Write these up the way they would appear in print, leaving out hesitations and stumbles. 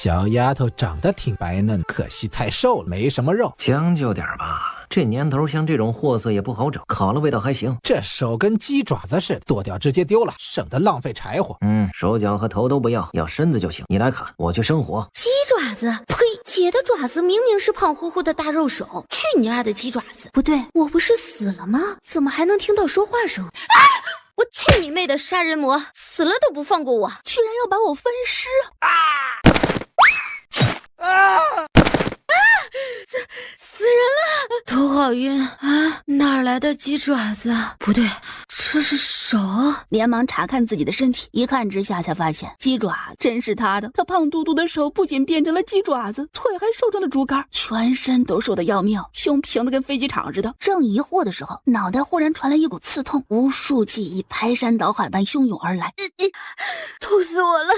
小丫头长得挺白嫩，可惜太瘦了，没什么肉。将就点吧。这年头像这种货色也不好找，烤了味道还行。这手跟鸡爪子似的，剁掉直接丢了，省得浪费柴火。手脚和头都不要，要身子就行。你来砍，我去生火。鸡爪子？呸！姐的爪子明明是胖乎乎的大肉手，去你丫的鸡爪子！不对，我不是死了吗？怎么还能听到说话声？啊！我去你妹的杀人魔，死了都不放过我，居然要把我分尸！死人了！头好晕啊！哪来的鸡爪子？不对，这是手。连忙查看自己的身体，一看之下才发现鸡爪真是他的。他胖嘟嘟的手不仅变成了鸡爪子，腿还瘦成了竹竿，全身都瘦得要命，胸平的跟飞机场似的。正疑惑的时候，脑袋忽然传来一股刺痛，无数记忆排山倒海般汹涌而来。痛死我了！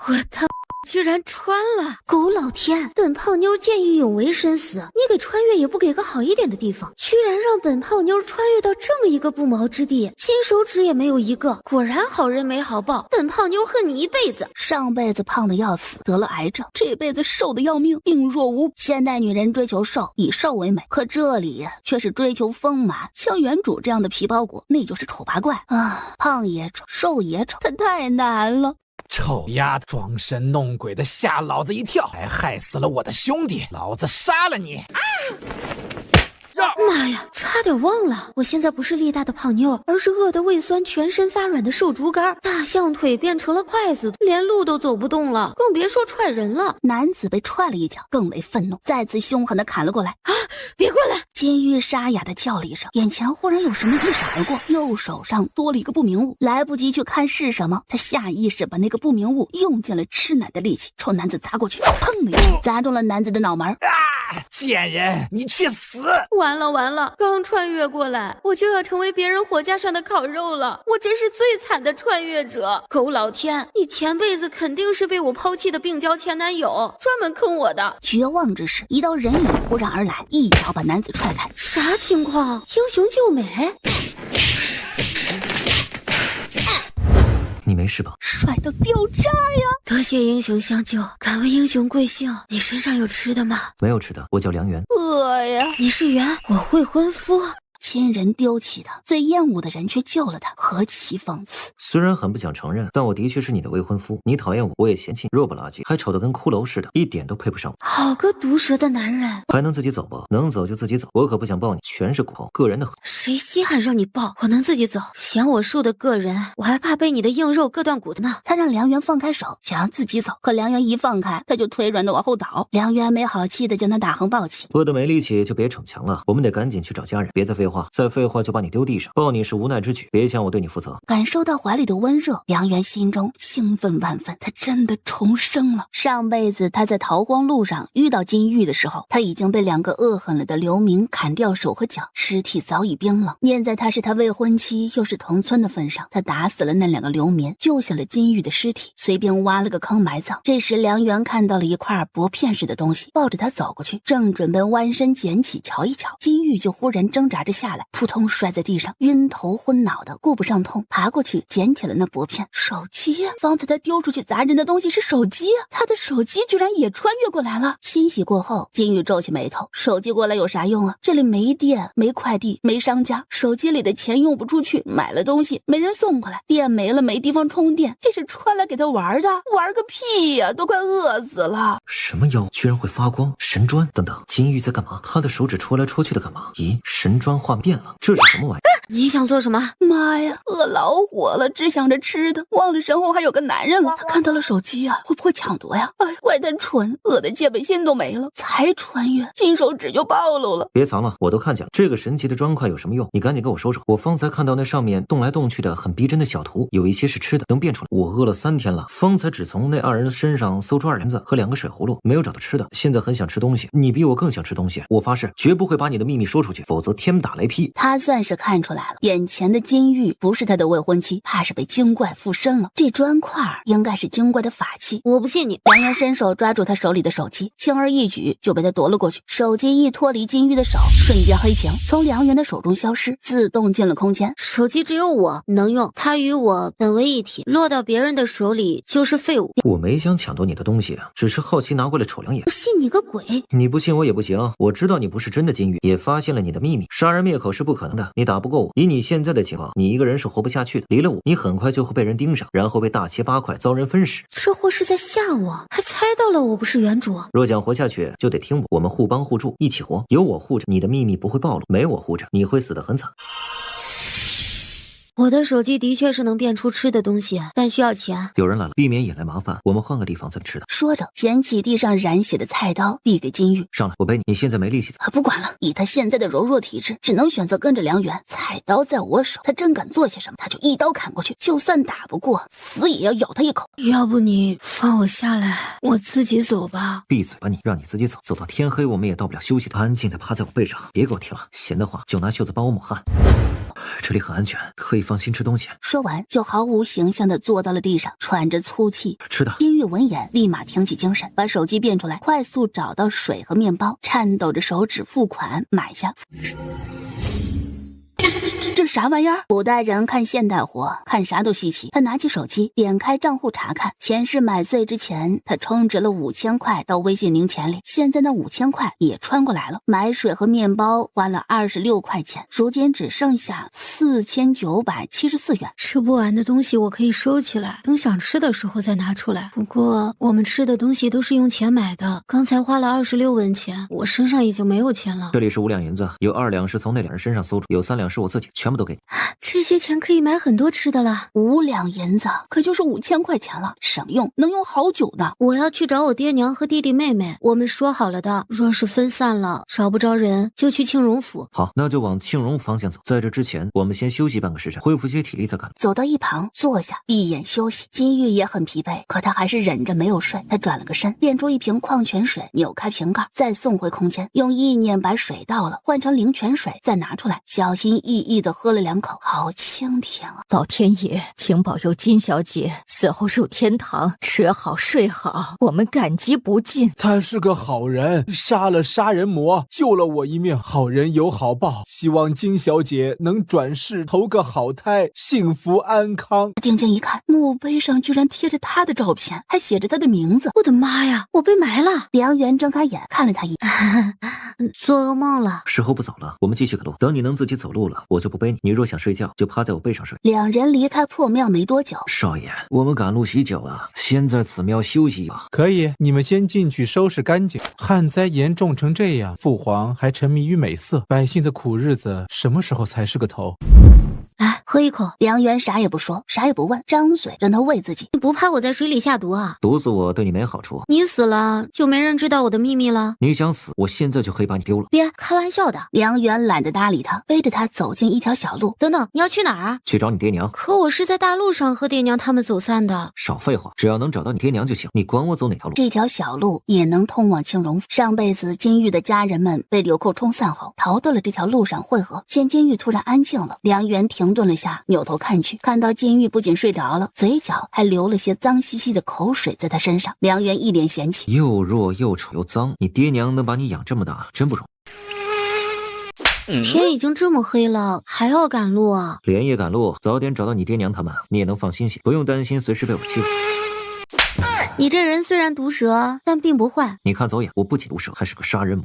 我他居然穿了！狗老天，本胖妞见义勇为身死，你给穿越也不给个好一点的地方，居然让本胖妞穿越到这么一个不毛之地，金手指也没有一个，果然好人没好报，本胖妞恨你一辈子。上辈子胖的要死，得了癌症，这辈子瘦的要命，病若无。现代女人追求瘦，以瘦为美，可这里却是追求丰满，像原主这样的皮包骨，那就是丑八怪啊！胖也丑，瘦也丑，它太难了。臭丫头，装神弄鬼的吓老子一跳，还害死了我的兄弟，老子杀了你！妈呀，差点忘了，我现在不是力大的胖妞，而是饿得胃酸全身发软的瘦竹竿，大象腿变成了筷子，连路都走不动了，更别说踹人了。男子被踹了一脚，更为愤怒，再次凶狠地砍了过来。啊！别过来！金玉沙哑地叫了一声，眼前忽然有什么一闪而过，右手上多了一个不明物，来不及去看是什么，他下意识把那个不明物用尽了吃奶的力气，冲男子砸过去，砰的一声砸中了男子的脑门。贱人，你去死！完了完了，刚穿越过来，我就要成为别人火架上的烤肉了，我真是最惨的穿越者。狗老天，你前辈子肯定是被我抛弃的病娇前男友，专门坑我的。绝望之时，一道人影忽然而来，一脚把男子踹开。啥情况？英雄救美？你没事吧？帅到掉渣呀！多谢英雄相救，敢问英雄贵姓？你身上有吃的吗？没有吃的，我叫梁元。饿呀！你是元，我未婚夫。亲人丢弃他，最厌恶的人却救了他，何其讽刺！虽然很不想承认，但我的确是你的未婚夫。你讨厌我，我也嫌弃，弱不拉几，还丑得跟骷髅似的，一点都配不上我。好个毒舌的男人！还能自己走不？能走就自己走，我可不想抱你，全是骨头，个人的很。谁稀罕让你抱？我能自己走。嫌我瘦的个人，我还怕被你的硬肉硌断骨的呢。他让梁元放开手，想让自己走，可梁元一放开，他就腿软的往后倒。梁元没好气的将他大横抱起。饿得没力气就别逞强了，我们得赶紧去找家人，别再废话，再废话就把你丢地上，抱你是无奈之举，别想我对你负责。感受到怀里的温热，梁元心中兴奋万分，他真的重生了。上辈子他在逃荒路上遇到金玉的时候，他已经被2个恶狠了的流民砍掉手和脚，尸体早已冰冷。念在他是他未婚妻又是同村的份上，他打死了那2个流民，救下了金玉的尸体，随便挖了个坑埋葬。这时梁元看到了一块薄片似的东西，抱着他走过去，正准备弯身捡起瞧一瞧，金玉就忽然挣扎着下来，扑通摔在地上，晕头昏脑的，顾不上痛，爬过去捡起了那薄片。手机啊！方才他丢出去砸人的东西是手机啊！他的手机居然也穿越过来了。欣喜过后，金玉皱起眉头，手机过来有啥用啊？这里没电，没快递，没商家，手机里的钱用不出去，买了东西没人送过来，电没了没地方充电，这是穿来给他玩的？玩个屁呀！都快饿死了。什么妖居然会发光？神砖？等等，金玉在干嘛？他的手指戳来戳去的干嘛？咦，神砖画变了，这是什么玩意？你想做什么？妈呀，饿老火了，只想着吃的，忘了身后还有个男人了。他看到了手机啊，会不会抢夺呀？哎，怪他蠢，饿的戒备心都没了，才穿越，金手指就暴露了。别藏了，我都看见了。这个神奇的砖块有什么用？你赶紧给我收收。我方才看到那上面动来动去的很逼真的小图，有一些是吃的，能变出来。我饿了3天了，方才只从那2人身上搜出2帘子和2个水葫芦，没有找到吃的。现在很想吃东西，你比我更想吃东西。我发誓绝不会把你的秘密说出去，否则天打雷。来劈。他算是看出来了，眼前的金玉不是他的未婚妻，怕是被精怪附身了。这砖块应该是精怪的法器。我不信你。梁元伸手抓住他手里的手机，轻而易举就被他夺了过去。手机一脱离金玉的手，瞬间黑屏，从梁元的手中消失，自动进了空间。手机只有我能用，它与我本为一体，落到别人的手里就是废物。我没想抢夺你的东西，只是好奇拿过来瞅两眼。不信你个鬼！你不信我也不行，我知道你不是真的金玉，也发现了你的秘密。杀人灭口是不可能的，你打不过我。以你现在的情况，你一个人是活不下去的。离了我，你很快就会被人盯上，然后被大切八块，遭人分食。这货是在吓我，还猜到了我不是原主。若想活下去，就得听我，我们互帮互助，一起活。有我护着，你的秘密不会暴露；没我护着，你会死得很惨。我的手机的确是能变出吃的东西，但需要钱。有人来了，避免引来麻烦，我们换个地方再吃的。说着，捡起地上染血的菜刀，递给金玉。上来，我背你。你现在没力气走。不管了，以他现在的柔弱体质，只能选择跟着梁元。菜刀在我手，他真敢做些什么，他就一刀砍过去。就算打不过，死也要咬他一口。要不你放我下来，我自己走吧。闭嘴吧你，让你自己走，走到天黑我们也到不了休息的。安静的趴在我背上，别给我提了。闲的话就拿袖子帮我抹汗。这里很安全，可以放心吃东西。说完，就毫无形象地坐到了地上，喘着粗气。吃的。金玉闻言，立马挺起精神，把手机变出来，快速找到水和面包，颤抖着手指付款买下。这啥玩意儿？古代人看现代货，看啥都稀奇。他拿起手机，点开账户查看，前世买醉之前，他充值了5000块到微信零钱里，现在那5000块也穿过来了。买水和面包花了26块钱，如今只剩下4974元。吃不完的东西我可以收起来，等想吃的时候再拿出来。不过我们吃的东西都是用钱买的，刚才花了26文钱，我身上已经没有钱了。这里是5两银子，有2两是从那2人身上搜出，有3两是我自己，全部都给你。这些钱可以买很多吃的了。5两银子可就是5000块钱了，省用能用好久呢。我要去找我爹娘和弟弟妹妹，我们说好了的，若是分散了找不着人，就去庆荣府。好，那就往庆荣方向走。在这之前，我们先休息半个时辰，恢复些体力再干。走到一旁坐下，闭眼休息。金玉也很疲惫，可他还是忍着没有睡。他转了个身，变出一瓶矿泉水，扭开瓶盖，再送回空间，用意念把水倒了，换成灵泉水，再拿出来，小心翼翼地喝了2口，好清甜啊！老天爷，请保佑金小姐死后入天堂，吃好睡好，我们感激不尽。他是个好人，杀了杀人魔，救了我一命，好人有好报。希望金小姐能转世投个好胎，幸福安康。定睛一看，墓碑上居然贴着他的照片，还写着他的名字。我的妈呀，我被埋了！梁元睁开眼看了他一眼，做噩梦了。时候不早了，我们继续赶路。等你能自己走路了，我就不背你。你若想睡觉，就趴在我背上睡。两人离开破庙没多久，少爷，我们赶路许久了，先在此庙休息吧。可以，你们先进去收拾干净。旱灾严重成这样，父皇还沉迷于美色，百姓的苦日子什么时候才是个头？来，喝一口。梁元啥也不说，啥也不问，张嘴让他喂自己。你不怕我在水里下毒啊？毒死我对你没好处。你死了就没人知道我的秘密了。你想死，我现在就可以把你丢了。别开玩笑的。梁元懒得搭理他，背着他走进一条小路。等等，你要去哪儿啊？去找你爹娘。可我是在大路上和爹娘他们走散的。少废话，只要能找到你爹娘就行，你管我走哪条路。这条小路也能通往庆荣府。上辈子金玉的家人们被流寇冲散后，逃到了这条路上汇合。见金玉突然安静了，梁元停顿了下，扭头看去，看到金玉不仅睡着了，嘴角还流了些脏兮兮的口水在他身上。梁元一脸嫌弃，又弱又丑又脏，你爹娘能把你养这么大，真不容易。天已经这么黑了，还要赶路啊？连夜赶路，早点找到你爹娘他们，你也能放心些，不用担心随时被我欺负。你这人虽然毒舌，但并不坏。你看走眼，我不仅毒舌，还是个杀人魔。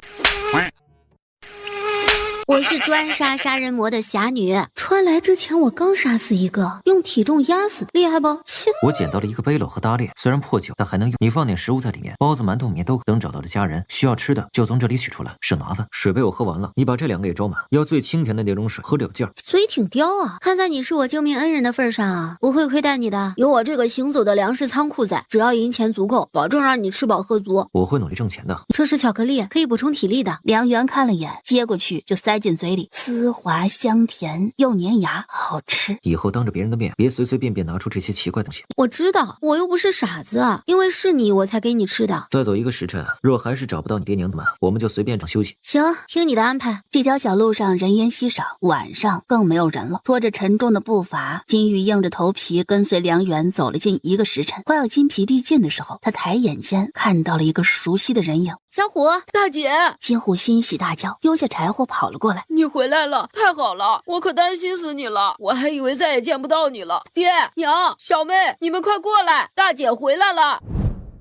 我是专杀杀人魔的侠女，穿来之前我刚杀死一个，用体重压死的，厉害不？切！我捡到了一个背篓和搭链，虽然破旧，但还能用。你放点食物在里面，包子、馒头、面都等找到的家人需要吃的，就从这里取出来，省麻烦。水被我喝完了，你把这2个也装满，要最清甜的那种水，喝着有劲儿。嘴挺刁啊，看在你是我救命恩人的份上啊，不会亏待你的。有我这个行走的粮食仓库在，只要银钱足够，保证让你吃饱喝足。我会努力挣钱的。这是巧克力，可以补充体力的。梁元看了眼，接过去就塞塞进嘴里，丝滑香甜又粘牙，好吃。以后当着别人的面，别随随便便拿出这些奇怪东西。我知道，我又不是傻子，因为是你我才给你吃的。再走1个时辰，若还是找不到你爹娘们，我们就随便找休息。行，听你的安排。这条小路上人烟稀少，晚上更没有人了。拖着沉重的步伐，金玉硬着头皮跟随梁远走了近1个时辰。快要筋疲力尽的时候，他抬眼间看到了一个熟悉的人影。小虎，大姐，金虎欣喜大叫，丢下柴火跑了过来。你回来了，太好了，我可担心死你了，我还以为再也见不到你了。爹娘，小妹，你们快过来，大姐回来了。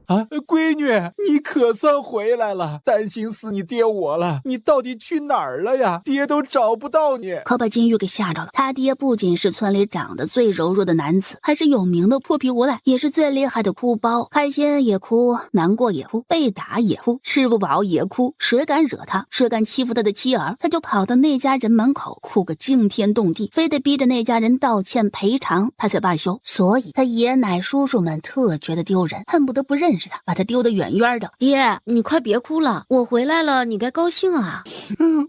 啊，闺女，你可算回来了，担心死你爹我了。你到底去哪儿了呀？爹都找不到你。可把金玉给吓着了。他爹不仅是村里长得最柔弱的男子，还是有名的破皮无赖，也是最厉害的哭包。开心也哭，难过也哭，被打也哭，吃不饱也哭。谁敢惹他，谁敢欺负他的妻儿，他就跑到那家人门口哭个惊天动地，非得逼着那家人道歉赔偿，他才罢休。所以他爷奶叔叔们特觉得丢人，恨不得不认识他，把他丢得远远的。爹，你快别哭了，我回来了，你该高兴啊。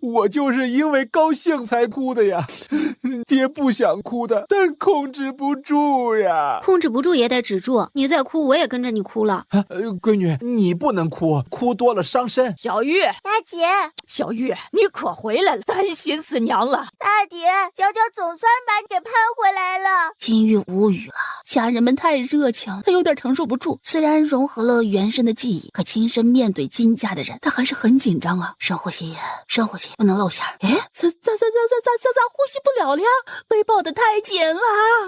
我就是因为高兴才哭的呀。爹不想哭的，但控制不住呀。控制不住也得止住，你再哭我也跟着你哭了。闺女，你不能哭，哭多了伤身。小玉，大姐，小玉，你可回来了，担心死娘了。大姐，娇娇总算把你给盼回来了。金玉无语了，家人们太热情，他有点承受不住。虽然融合了原身的记忆，可亲身面对金家的人，他还是很紧张啊。深呼吸，深呼吸，不能露馅。哎，咋呼吸不了了呀？被抱得太紧了。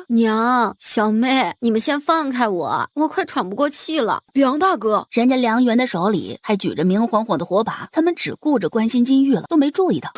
娘，小妹，你们先放开我，我快喘不过气了。梁大哥，人家梁元的手里还举着明晃晃的火把，他们只顾着关心金玉了，都没注意到。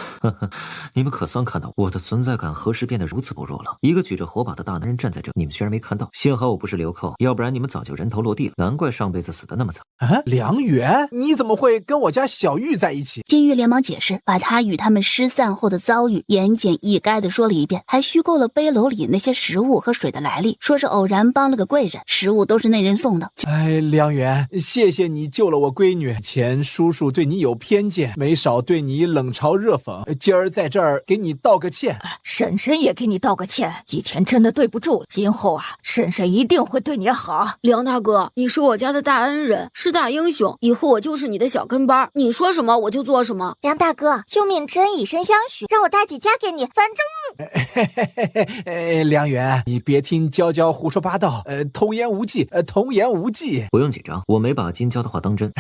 你们可算看到我的存在感何时变得如此薄弱了？一个举着火把的大男人站在这，你们居然没看到。幸好我不是流寇，要不然你们早就人头落地了。难怪上辈子死得那么惨。啊，梁元，你怎么会跟我家小玉在一起？金玉连忙解释，把他与他们失散后的遭遇言简意赅地说了一遍，还虚构了背篓里那些食物和水的来历，说是偶然帮了个贵人，食物都是那人送的。哎，梁元，谢谢你救了我闺女。前叔叔对你有偏见，没少对你冷嘲热讽，今儿在这儿给你道个歉。婶婶也给你道个歉，以前真的对不住了，今后啊，婶婶一定会对你好。梁大哥，你是我家的大恩人，是大英雄，以后我就是你的小跟班，你说什么我就做什么。梁大哥，救命之恩以身相许，让我大姐嫁给你，反正梁元，你别听娇娇胡说八道，童言无忌，童言无忌。不用紧张，我没把金娇的话当真。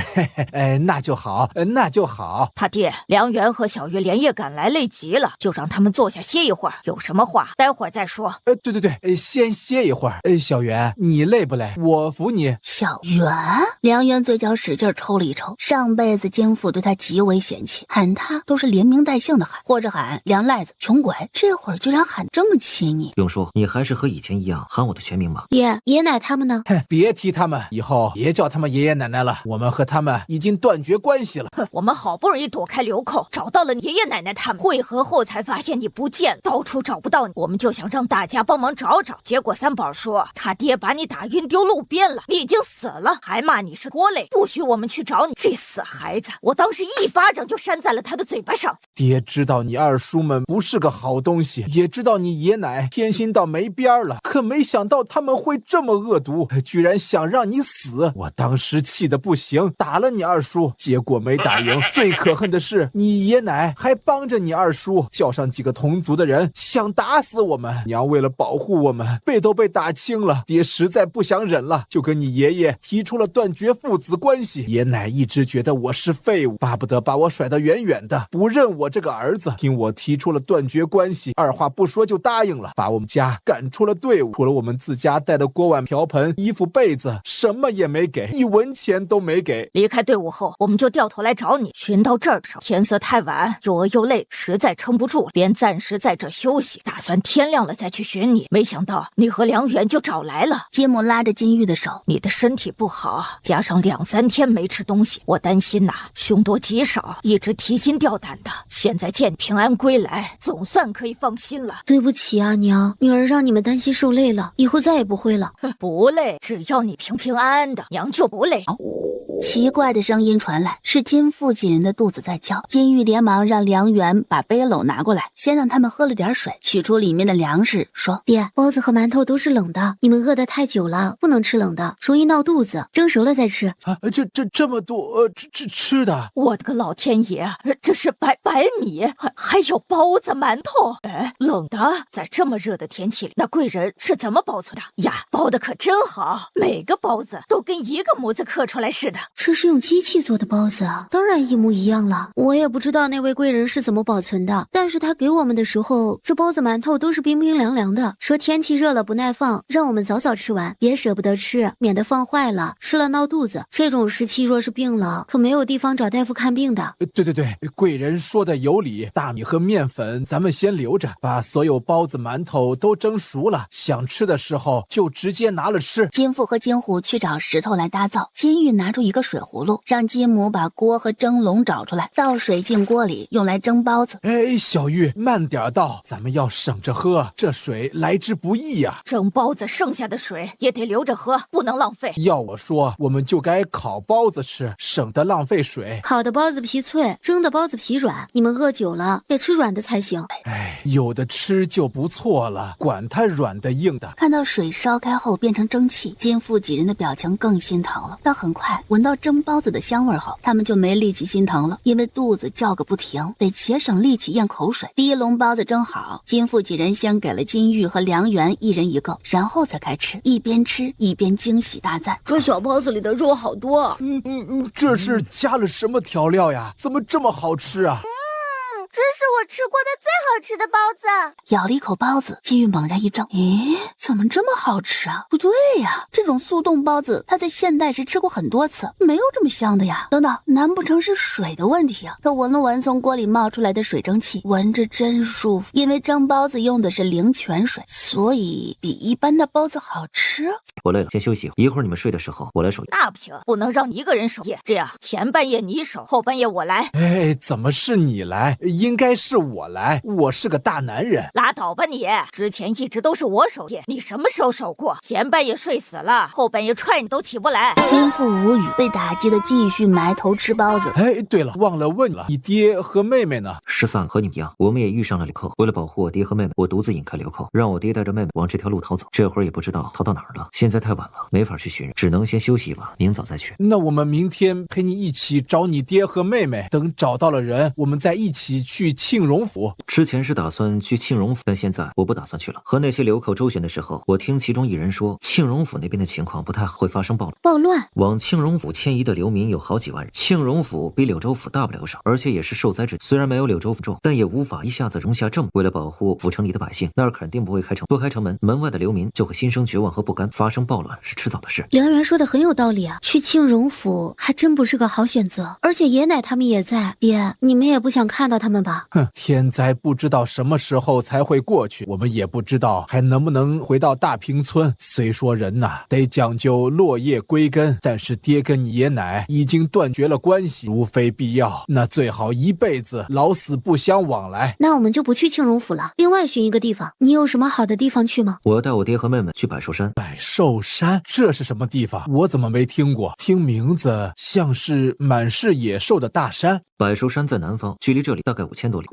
那就好，那就好。他爹梁元和小玉连夜赶来，累极了，就让他们坐下歇一会儿，有什么话待会儿再说。对，先歇一会儿。小元，你累不累？我扶你。小元，梁元嘴角使劲抽了一抽，上辈子金父对他极为嫌弃，喊他都是连名带姓的喊，或者喊梁赖子、穷鬼，这会儿居然喊这么亲昵。永叔，你还是和以前一样喊我的全名吗？爷奶他们呢？别提他们，以后别叫他们爷爷奶奶了，我们和他们已经断绝关系了。我们好不容易躲开流寇，找到了爷爷奶奶他们，会合后才发现你不见了，到处找不到你，我们就想让大家帮忙找找，结果三宝说他爹把你打晕丢路边了，你已经死了，还骂你是拖累，不许我们去找你。这死孩子，我当时一巴掌就扇在了他的嘴巴上。爹知道你二叔们不是个好东西，也知道你爷奶偏心到没边了，可没想到他们会这么恶毒，居然想让你死。我当时气得不行，打了你二叔，结果没打赢。最可恨的是，你爷奶还帮着你二叔叫上几个同族的人，想打死我们。娘为了保护我们，背都被打青了。爹实在不想忍了，就跟你爷爷提出了断绝父子关系。爷奶一直觉得我是废物，巴不得把我甩得远远的，不认我这个儿子。听我提出了断绝关系，二话不说就答应了，把我们家赶出了队伍，除了我们自家带的锅碗瓢盆、衣服被子，什么也没给，1文钱都没给。离开队伍后，我们就掉头来找你，寻到这儿的时候，天色太晚，又饿又累，实在撑不住，便暂时在这休息，打算天亮了再去寻你。没想到你和梁元就找来了。金母拉着金玉的手，你的身体不好，加上2、3天没吃东西，我担心凶多吉少，一直提心吊胆的。现在见平安归来，总算可以放放心了。对不起啊，娘，女儿让你们担心受累了，以后再也不会了。不累，只要你平平安安的，娘就不累。奇怪的声音传来，是金父几人的肚子在叫。金玉连忙让梁元把背篓拿过来，先让他们喝了点水，取出里面的粮食，说：爹，包子和馒头都是冷的，你们饿得太久了，不能吃冷的，容易闹肚子，蒸熟了再吃。啊，这么多吃的，我的个老天爷，这是白米，还有包子馒头。哎，冷的，在这么热的天气里，那贵人是怎么保存的呀？包的可真好，每个包子都跟一个模子刻出来似的。这是用机器做的包子，当然一模一样了。我也不知道那位贵人是怎么保存的，但是他给我们的时候，这包子馒头都是冰冰凉凉的，说天气热了不耐放，让我们早早吃完，别舍不得吃，免得放坏了，吃了闹肚子。这种时期若是病了，可没有地方找大夫看病的。对，贵人说的有理，大米和面粉咱们先留着，把所有包子馒头都蒸熟了，想吃的时候就直接拿了吃。金父和金虎去找石头来搭灶，金玉拿出一个水葫芦，让金母把锅和蒸笼找出来，倒水进锅里，用来蒸包子。哎，小玉，慢点倒，咱们要省着喝，这水来之不易呀。蒸包子剩下的水也得留着喝，不能浪费。要我说，我们就该烤包子吃，省得浪费水。烤的包子皮脆，蒸的包子皮软，你们饿久了得吃软的才行。哎，有的吃就不错了，管它软的硬的。看到水烧开后变成蒸汽，金父几人的表情更心疼了。但很快闻到蒸包子的香味后，他们就没力气心疼了，因为肚子叫个不停，得且省力气咽口水。第一笼包子蒸好，金父几人先给了金玉和梁元一人一个，然后才开吃，一边吃一边惊喜大赞：这小包子里的肉好多。这是加了什么调料呀？怎么这么好吃啊？这是我吃过的最好吃的包子。咬了一口包子，金玉猛然一怔，咦，怎么这么好吃啊？不对呀，这种速冻包子他在现代时吃过很多次，没有这么香的呀。等等，难不成是水的问题啊？他闻了闻从锅里冒出来的水蒸气，闻着真舒服。因为蒸包子用的是灵泉水，所以比一般的包子好吃。我累了，先休息一会儿，你们睡的时候我来守夜。那不行，不能让你一个人守夜，这样前半夜你守，后半夜我来。哎，怎么是你来？应该是我来，我是个大男人。拉倒吧你，之前一直都是我守夜，你什么时候守过？前半夜睡死了，后半夜踹你都起不来。金父无语，被打击的继续埋头吃包子。哎，对了，忘了问了，你爹和妹妹呢？13和你们一样，我们也遇上了流寇。为了保护我爹和妹妹，我独自引开流寇，让我爹带着妹妹往这条路逃走。这会儿也不知道逃到哪儿了。现在太晚了，没法去寻人，只能先休息一晚，明早再去。那我们明天陪你一起找你爹和妹妹，等找到了人，我们再一起去庆荣府。之前是打算去庆荣府，但现在我不打算去了。和那些流寇周旋的时候，我听其中一人说，庆荣府那边的情况不太好，会发生暴乱。往庆荣府迁移的流民有好几万人，庆荣府比柳州府大不了少，而且也是受灾之地。虽然没有柳州府重，但也无法一下子容下这么。为了保护府城里的百姓，那儿肯定不会开城，不开城门，门外的流民就会心生绝望和不甘，发生暴乱是迟早的事。梁元说的很有道理啊，去庆荣府还真不是个好选择，而且爷奶他们也在。爹，你们也不想看到他们吧？哼，天灾不知道什么时候才会过去，我们也不知道还能不能回到大平村。虽说人呐得讲究落叶归根，但是爹跟你爷奶已经断绝了关系，如非必要，那最好一辈子老死不相往来。那我们就不去庆荣府了，另外寻一个地方。你有什么好的地方去吗？我要带我爹和妹妹去百寿山。百寿山，这是什么地方？我怎么没听过？听名字像是满是野兽的大山。百寿山在南方，距离这里大概5000多里。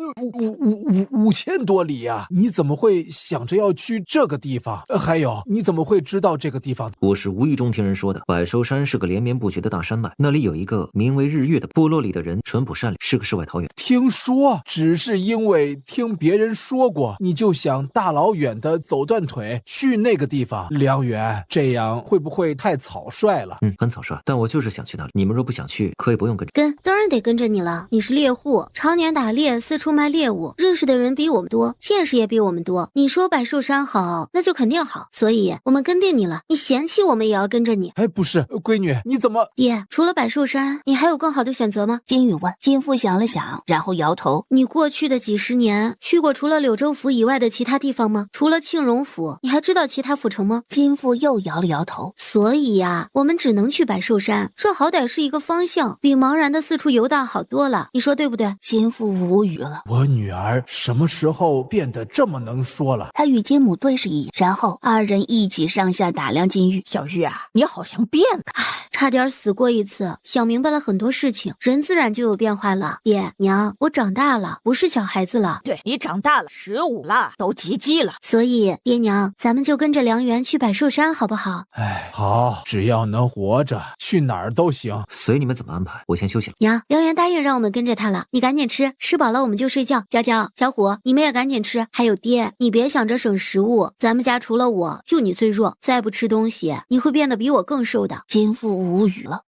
5000多里呀！你怎么会想着要去这个地方？还有，你怎么会知道这个地方？我是无意中听人说的。百寿山是个连绵不绝的大山脉，那里有一个名为日月的部落，里的人淳朴善良，是个世外桃源。听说，只是因为听别人说过，你就想大老远的走断腿去那个地方。梁元，这样会不会太草率了？很草率，但我就是想去那里。你们若不想去，可以不用跟着。当然得跟着你了。你是猎户，常年打猎，四处卖猎物，认识的人比我们多，见识也比我们多。你说百寿山好，那就肯定好，所以我们跟定你了。你嫌弃我们也要跟着你。哎，不是，闺女，你怎么？爹，除了百寿山，你还有更好的选择吗？金玉问。金父想了想，然后摇头。你过去的几十年去过除了柳州府以外的其他地方吗？除了庆荣府，你还知道其他府城吗？金父又摇了摇头。所以呀，我们只能去百寿山，这好歹是一个方向，比茫然的四处游荡好多多了，你说对不对？金父无语了。我女儿什么时候变得这么能说了？他与金母对视一眼，然后二人一起上下打量金玉。小玉啊，你好像变了。差点死过一次，想明白了很多事情，人自然就有变化了。爹娘，我长大了，不是小孩子了。对，你长大了，15了，都及笄了。所以爹娘，咱们就跟着梁园去百寿山好不好？哎，好，只要能活着，去哪儿都行，随你们怎么安排，我先休息了。娘，梁园答应让我们跟着他了，你赶紧吃，吃饱了我们就睡觉。娇娇、小虎，你们也赶紧吃。还有爹，你别想着省食物，咱们家除了我，就你最弱，再不吃东西，你会变得比我更瘦的。金父无语了。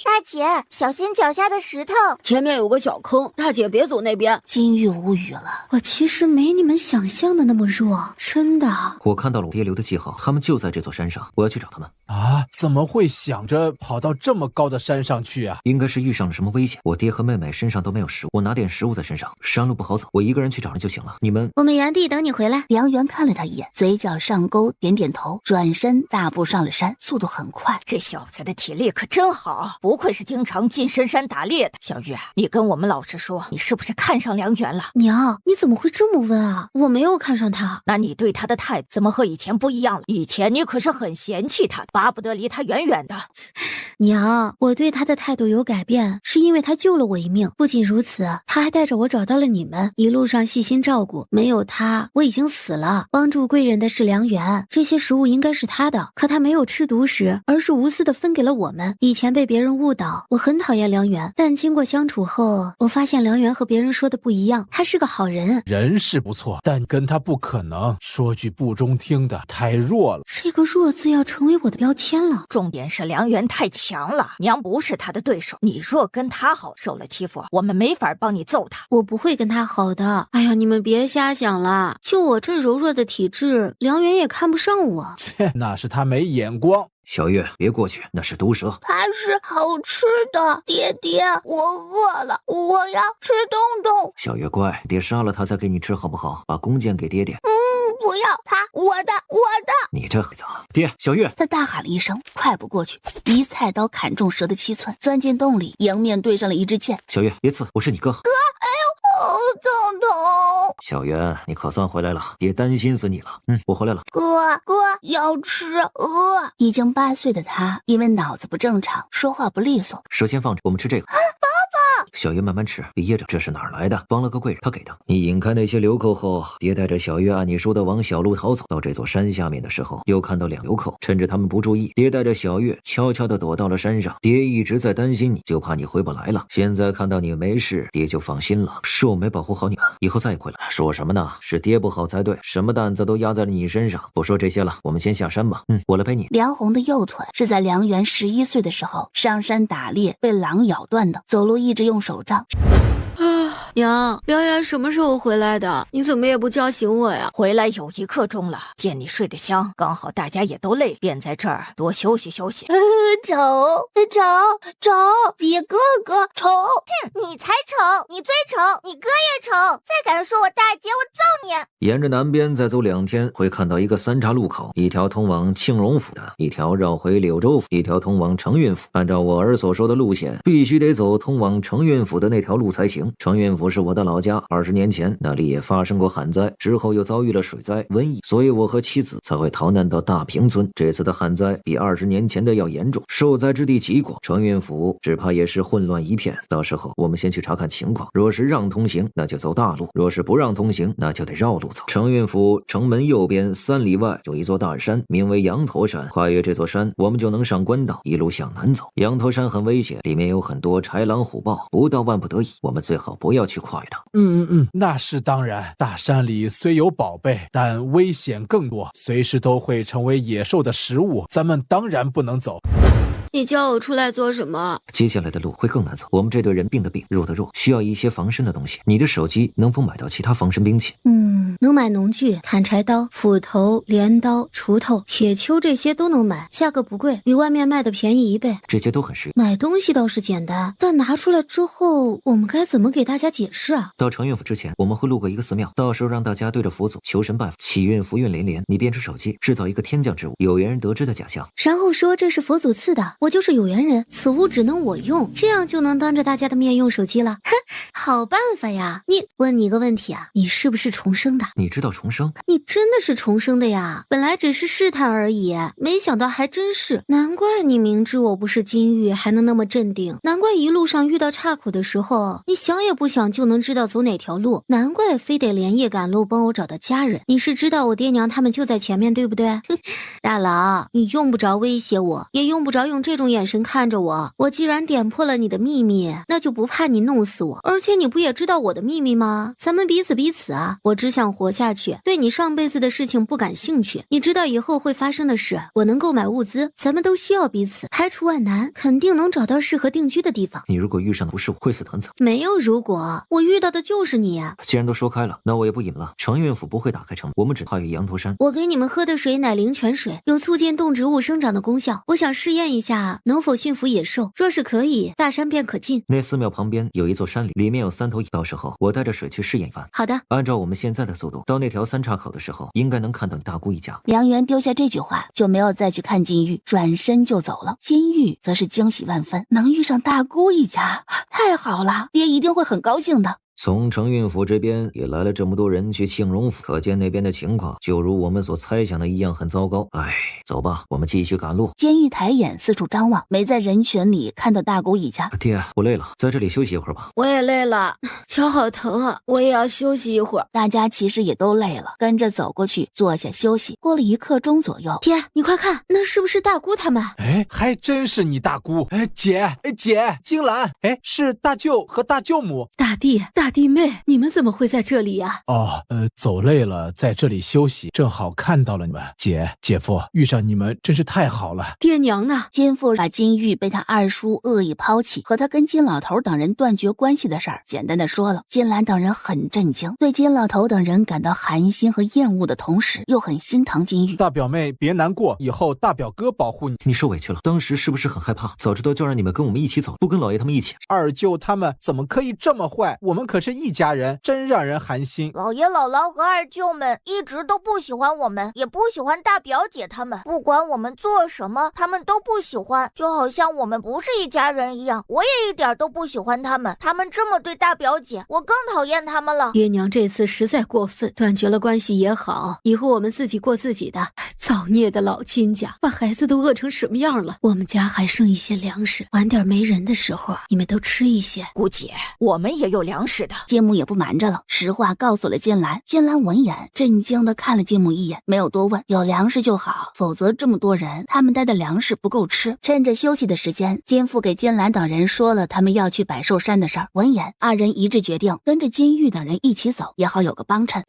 大姐，小心脚下的石头，前面有个小坑，大姐别走那边。金玉无语了。我其实没你们想象的那么弱，真的。我看到了我爹留的记号，他们就在这座山上，我要去找他们。啊，怎么会想着跑到这么高的山上去啊？应该是遇上了什么危险。我爹和妹妹身上都没有食物，我拿点食物在身上，山路不好走，我一个人去找人就行了。你们，我们原地等你回来。梁园看了他一眼，嘴角上勾，点点头，转身大步上了山，速度很快。这小子的体力可真好，不愧是经常进深山打猎的。小玉，你跟我们老实说，你是不是看上梁园了？娘，你怎么会这么问啊？我没有看上他。那你对他的态度怎么和以前不一样了？以前你可是很嫌弃他，巴不得离他远远的。娘，我对他的态度有改变，是因为他救了我一命。不仅如此，他还带着我找到了你们，一路上细心照顾。没有他，我已经死了。帮助贵人的是梁园，这些食物应该是他的，可他没有吃独食，而是无私的分给了我们。以前被别人误导，我很讨厌梁园，但经过相处后，我发现梁园和别人说的不一样，他是个好人。人是不错，但跟他不可能。说句不中听的，太弱了。这个弱字要成为我的标签了。重点是梁园太强了，娘不是他的对手。你若跟他好，受了欺负，我们没法帮你揍他。我不会跟他好的。哎呀，你们别瞎想了，就我这柔弱的体质，梁园也看不上我。切，那是他没眼光。小月，别过去，那是毒蛇。它是好吃的，爹爹，我饿了，我要吃东东。小月乖，爹杀了他再给你吃好不好？把弓箭给爹爹。不要它，我的。你这孩子，爹，小月。他大喊了一声，快步过去，一菜刀砍中蛇的7寸，钻进洞里，迎面对上了一支箭。小月，别刺，我是你哥。痛痛！小月，你可算回来了，爹担心死你了。我回来了。哥，要吃，饿。已经8岁的他，因为脑子不正常，说话不利索。蛇先放着，我们吃这个。小月慢慢吃，别噎着。这是哪儿来的？帮了个贵人，他给的。你引开那些流寇后，爹带着小月按你说的往小路逃走。到这座山下面的时候，又看到2流寇，趁着他们不注意，爹带着小月悄悄地躲到了山上。爹一直在担心你，就怕你回不来了。现在看到你没事，爹就放心了。是我没保护好你们，以后再也回来。说什么呢？是爹不好才对，什么担子都压在了你身上。不说这些了，我们先下山吧。我来陪你。梁红的右腿是在梁园11岁的时候上山打猎被狼咬断的，走路一直用手杖。娘，梁园什么时候回来的？你怎么也不叫醒我呀？回来有1刻钟了，见你睡得香，刚好大家也都累，便在这儿多休息休息。丑，比哥哥丑。你才丑，你最丑，你哥也丑，再敢说我大姐，我揍你！沿着南边再走2天，会看到一个3岔路口，一条通往庆荣府的，一条绕回柳州府，一条通往承运府。按照我儿所说的路线，必须得走通往承运府的那条路才行。承运府是我的老家，20年前那里也发生过旱灾，之后又遭遇了水灾、瘟疫，所以我和妻子才会逃难到大平村。这次的旱灾比20年前的要严重，受灾之地极广，承运府只怕也是混乱一片。到时候我们先去查看情况，若是让通行，那就走大路；若是不让通行，那就得绕路走。承运府城门右边3里外有一座大山，名为羊驼山。跨越这座山，我们就能上官道，一路向南走。羊驼山很危险，里面有很多豺狼虎豹，不到万不得已，我们最好不要去跨越它。那是当然。大山里虽有宝贝，但危险更多，随时都会成为野兽的食物，咱们当然不能走。你叫我出来做什么？接下来的路会更难走，我们这队人病的病，弱的弱，需要一些防身的东西。你的手机能否买到其他防身兵器？能买农具、砍柴刀、斧头、镰刀、锄头、铁锹，这些都能买，价格不贵，比外面卖的便宜1倍。这些都很实用。买东西倒是简单，但拿出来之后，我们该怎么给大家解释啊？到承运府之前，我们会路过一个寺庙，到时候让大家对着佛祖求神拜佛，祈运福运连连。你编织手机，制造一个天降之物，有缘人得知的假象，然后说这是佛祖赐的，我就是有缘人，此物只能我用，这样就能当着大家的面用手机了。哼，好办法呀！问你一个问题啊，你是不是重生的？你知道重生？你真的是重生的呀？本来只是试探而已，没想到还真是。难怪你明知我不是金玉还能那么镇定，难怪一路上遇到岔口的时候，你想也不想就能知道走哪条路，难怪非得连夜赶路帮我找到家人。你是知道我爹娘他们就在前面，对不对？大佬，你用不着威胁我，也用不着用这种眼神看着我。我既然点破了你的秘密，那就不怕你弄死我。而且你不也知道我的秘密吗？咱们彼此啊，我只想活下去，对你上辈子的事情不感兴趣。你知道以后会发生的事，我能购买物资，咱们都需要彼此，排除万难，肯定能找到适合定居的地方。你如果遇上的不是我，会死得很惨。没有如果，我遇到的就是你。既然都说开了，那我也不隐了。承运府不会打开城门，我们只跨越羊驼山。我给你们喝的水乃灵泉水，有促进动植物生长的功效。我想试验一下，能否驯服野兽。若是可以，大山便可进。那寺庙旁边有一座山岭，里面有3头，到时候我带着水去试验一番。好的，按照我们现在的速度，到那条3岔口的时候，应该能看到你大姑一家。梁元丢下这句话，就没有再去看金玉，转身就走了。金玉则是惊喜万分，能遇上大姑一家，太好了，爹一定会很高兴的。从承运府这边也来了这么多人去庆荣府，可见那边的情况就如我们所猜想的一样，很糟糕。哎，走吧，我们继续赶路。监狱抬眼四处张望，没在人群里看到大姑一家。爹，我累了，在这里休息一会儿吧。我也累了，脚好疼啊，我也要休息一会儿。大家其实也都累了，跟着走过去坐下休息。过了1刻钟左右，爹，你快看，那是不是大姑他们？哎，还真是你大姑。哎，姐，金兰，哎，是大舅和大舅母。大弟、大弟妹，你们怎么会在这里呀？走累了，在这里休息，正好看到了你们。姐夫，遇上你们真是太好了。爹娘呢？金父把金玉被他二叔恶意抛弃，和他跟金老头等人断绝关系的事儿简单的说了。金兰等人很震惊，对金老头等人感到寒心和厌恶的同时，又很心疼金玉。大表妹别难过，以后大表哥保护你。你受委屈了，当时是不是很害怕？早知道就让你们跟我们一起走，不跟老爷他们一起。二舅他们怎么可以这么坏？我们可是一家人，真让人寒心。老爷姥姥和二舅们一直都不喜欢我们，也不喜欢大表姐他们，不管我们做什么，他们都不喜欢，就好像我们不是一家人一样。我也一点都不喜欢他们，他们这么对大表姐，我更讨厌他们了。爹娘这次实在过分，断绝了关系也好，以后我们自己过自己的。造孽的老亲家，把孩子都饿成什么样了？我们家还剩一些粮食，晚点没人的时候，你们都吃一些。姑姐，我们也有粮食的。金母也不瞒着了，实话告诉了金兰。金兰闻言，震惊地看了金母一眼，没有多问，有粮食就好，否则这么多人，他们带的粮食不够吃。趁着休息的时间，金父给金兰等人说了他们要去百寿山的事儿。闻言，二人一致决定跟着金玉等人一起走，也好有个帮衬。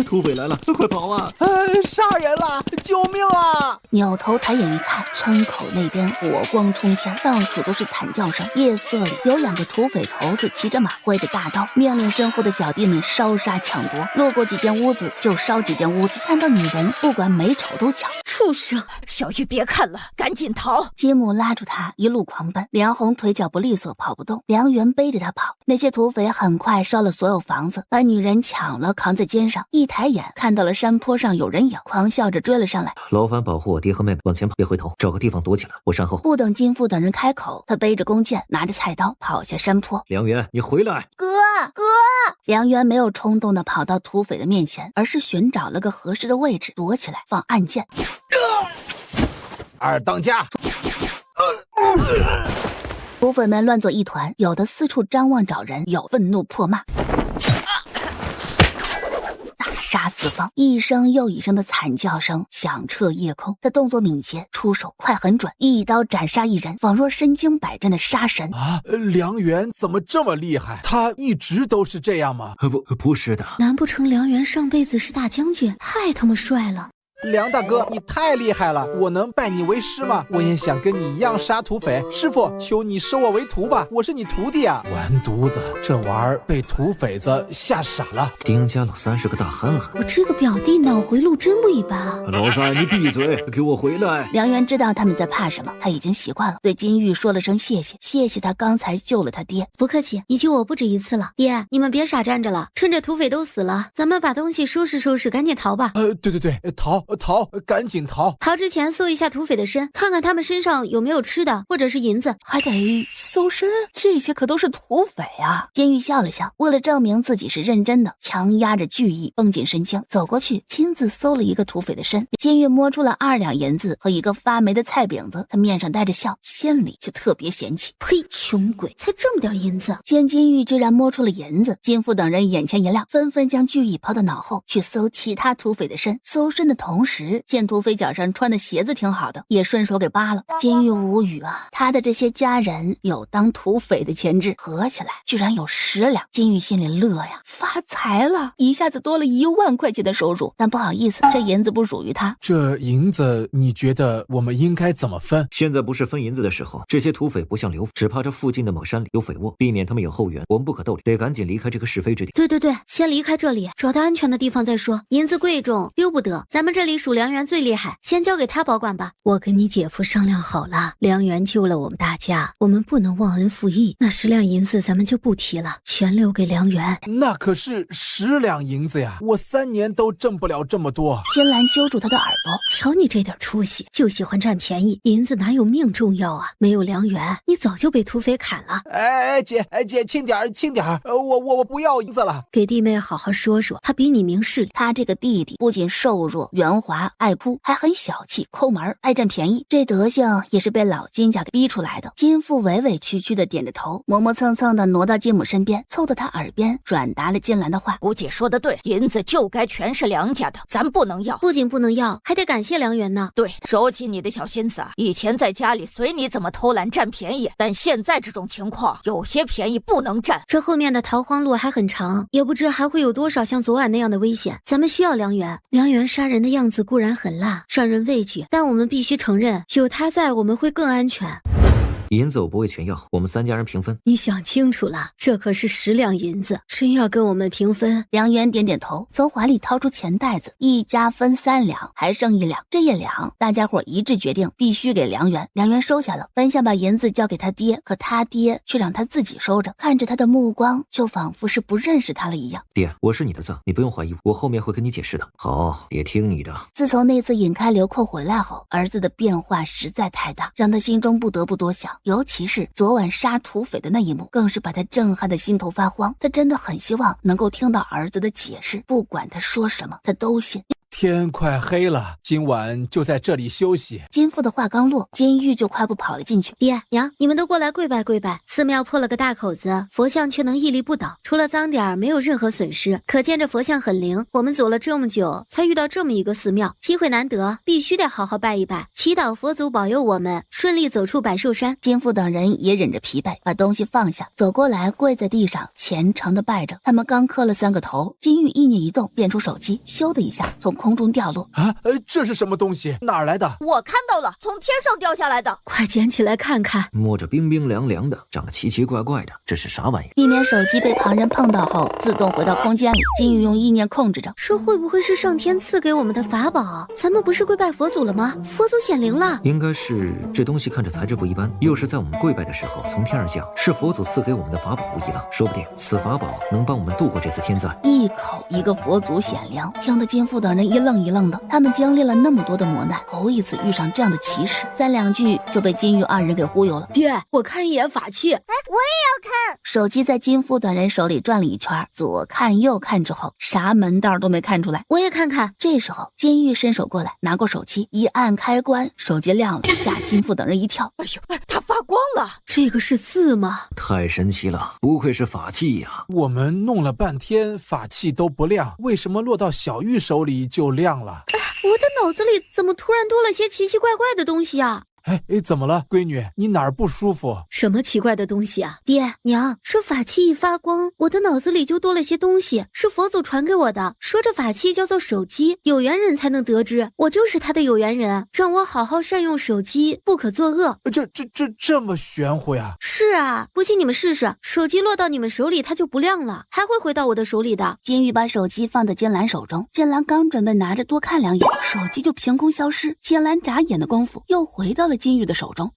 土匪来了，快跑啊！杀人了，救命啊！扭头抬眼一看，村口那边火光冲天，到处都是惨叫声。夜色里有2个土匪头子骑着马，挥着大刀，命令身后的小弟们烧杀抢夺，路过几间屋子就烧几间屋子，看到女人不管美丑都抢。畜生！小玉别看了，赶紧逃！金母拉住他，一路狂奔。梁红腿脚不利索，跑不动，梁元背着他跑。那些土匪很快烧了所有房子，把女人抢了，扛在肩上。一抬眼看到了山坡上有人影，狂笑着追了上来。劳烦保护我爹和妹妹，往前跑，别回头，找个地方躲起来，我善后。不等金父等人开口，他背着弓箭，拿着菜刀跑下山坡。梁元，你回来！哥！梁元没有冲动地跑到土匪的面前，而是寻找了个合适的位置躲起来，放暗箭。二当家！土匪们乱作一团，有的四处张望找人，有愤怒破骂。大杀四方，一声又一声的惨叫声响彻夜空。他动作敏捷，出手快很准，一刀斩杀一人，仿若身经百战的杀神。梁元怎么这么厉害？他一直都是这样吗？不是的。难不成梁元上辈子是大将军？太他妈帅了！梁大哥，你太厉害了，我能拜你为师吗？我也想跟你一样杀土匪。师傅，求你收我为徒吧，我是你徒弟啊。完犊子，这玩意儿被土匪子吓傻了。丁家老三是个大憨憨，我这个表弟脑回路真不一般啊。老三，你闭嘴，给我回来！梁元知道他们在怕什么，他已经习惯了，对金玉说了声谢谢，谢谢他刚才救了他爹。不客气，你救我不止一次了。爹，你们别傻站着了，趁着土匪都死了，咱们把东西收拾收拾，赶紧逃吧。对，逃。逃，赶紧逃！逃之前搜一下土匪的身，看看他们身上有没有吃的或者是银子。还得搜身，这些可都是土匪啊！监狱笑了笑，为了证明自己是认真的，强压着惧意，绷紧神经，走过去亲自搜了一个土匪的身。监狱摸出了2两银子和一个发霉的菜饼子，他面上带着笑，心里却特别嫌弃。呸，穷鬼，才这么点银子！见金玉居然摸出了银子，金父等人眼前一亮，纷纷将惧意抛到脑后，去搜其他土匪的身。搜身的同时，见土匪脚上穿的鞋子挺好的，也顺手给扒了。金玉无语啊，他的这些家人有当土匪的潜质，合起来居然有10两。金玉心里乐呀，发财了，一下子多了1万块钱的收入。但不好意思，这银子不属于他。这银子你觉得我们应该怎么分？现在不是分银子的时候，这些土匪不像刘，只怕这附近的某山里有匪窝，避免他们有后援，我们不可逗留，得赶紧离开这个是非之地。对，先离开这里，找到安全的地方再说。银子贵重，丢不得，咱们这里属梁元最厉害，先交给他保管吧。我跟你姐夫商量好了，梁元救了我们大家，我们不能忘恩负义。那10两银子咱们就不提了，全留给梁元。那可是10两银子呀，我3年都挣不了这么多。金兰揪住他的耳朵，瞧你这点出息，就喜欢占便宜，银子哪有命重要啊？没有梁元，你早就被土匪砍了。姐，轻点，我不要银子了。给弟妹好好说说，他比你明事理。他这个弟弟不仅瘦弱圆滑爱哭，还很小气抠门爱占便宜，这德行也是被老金家给逼出来的。金父委委屈屈的点着头，磨磨蹭蹭的挪到金母身边，凑到他耳边转达了金兰的话。姑姐说的对，银子就该全是梁家的，咱不能要。不仅不能要，还得感谢梁元呢。对，收起你的小心思啊！以前在家里随你怎么偷懒占便宜，但现在这种情况，有些便宜不能占。这后面的逃荒路还很长，也不知还会有多少像昨晚那样的危险。咱们需要梁元。梁元杀人的样子固然很辣，让人畏惧，但我们必须承认，有他在，我们会更安全。银子我不会全要，我们3家人平分。你想清楚了，这可是10两银子，真要跟我们平分？梁元点点头，从怀里掏出钱袋子，一家分3两，还剩1两。这1两，大家伙一致决定必须给梁元。梁元收下了，本想把银子交给他爹，可他爹却让他自己收着，看着他的目光就仿佛是不认识他了一样。爹，我是你的字，你不用怀疑我后面会跟你解释的。好，也听你的。自从那次引开流寇回来后，儿子的变化实在太大，让他心中不得不多想。尤其是昨晚杀土匪的那一幕，更是把他震撼的心头发慌。他真的很希望能够听到儿子的解释，不管他说什么，他都信。天快黑了，今晚就在这里休息。金父的话刚落，金玉就快步跑了进去。爹娘，你们都过来跪拜跪拜。寺庙破了个大口子，佛像却能屹立不倒，除了脏点没有任何损失，可见这佛像很灵。我们走了这么久，才遇到这么一个寺庙，机会难得，必须得好好拜一拜，祈祷佛祖保佑我们顺利走出百寿山。金父等人也忍着疲惫，把东西放下，走过来跪在地上，虔诚的拜着。他们刚磕了3个头，金玉意念一动，变出手机，咻的一下从空中掉落。这是什么东西？哪儿来的？我看到了，从天上掉下来的。快捡起来看看。摸着冰冰凉凉的，长得奇奇怪怪的，这是啥玩意？避免手机被旁人碰到后自动回到空间里，金玉用意念控制着。这会不会是上天赐给我们的法宝？咱们不是跪拜佛祖了吗？佛祖显灵了。应该是，这东西看着材质不一般，又是在我们跪拜的时候从天而降，是佛祖赐给我们的法宝无疑了。说不定此法宝能帮我们度过这次天灾。一口一个佛祖显灵，听得金父等人一愣一愣的。他们经历了那么多的磨难，头一次遇上这样的奇事，3两句就被金玉2人给忽悠了。爹，我看一眼法器。我也要看。手机在金父等人手里转了一圈，左看右看之后，啥门道都没看出来。我也看看。这时候金玉伸手过来，拿过手机，一按开关，手机亮了，吓金父等人一跳。哎呦，它发光了！这个是字吗？太神奇了，不愧是法器呀！我们弄了半天法器都不亮，为什么落到小玉手里就亮了？我的脑子里怎么突然多了些奇奇怪怪的东西啊？怎么了，闺女？你哪儿不舒服？什么奇怪的东西啊？爹娘，这法器一发光，我的脑子里就多了些东西，是佛祖传给我的，说这法器叫做手机，有缘人才能得知，我就是他的有缘人，让我好好善用手机，不可作恶。这么玄乎呀？是啊，不信你们试试，手机落到你们手里它就不亮了，还会回到我的手里的。金玉把手机放在金兰手中，金兰刚准备拿着多看2眼，手机就凭空消失，金兰眨眼的功夫又回到了金玉的手中。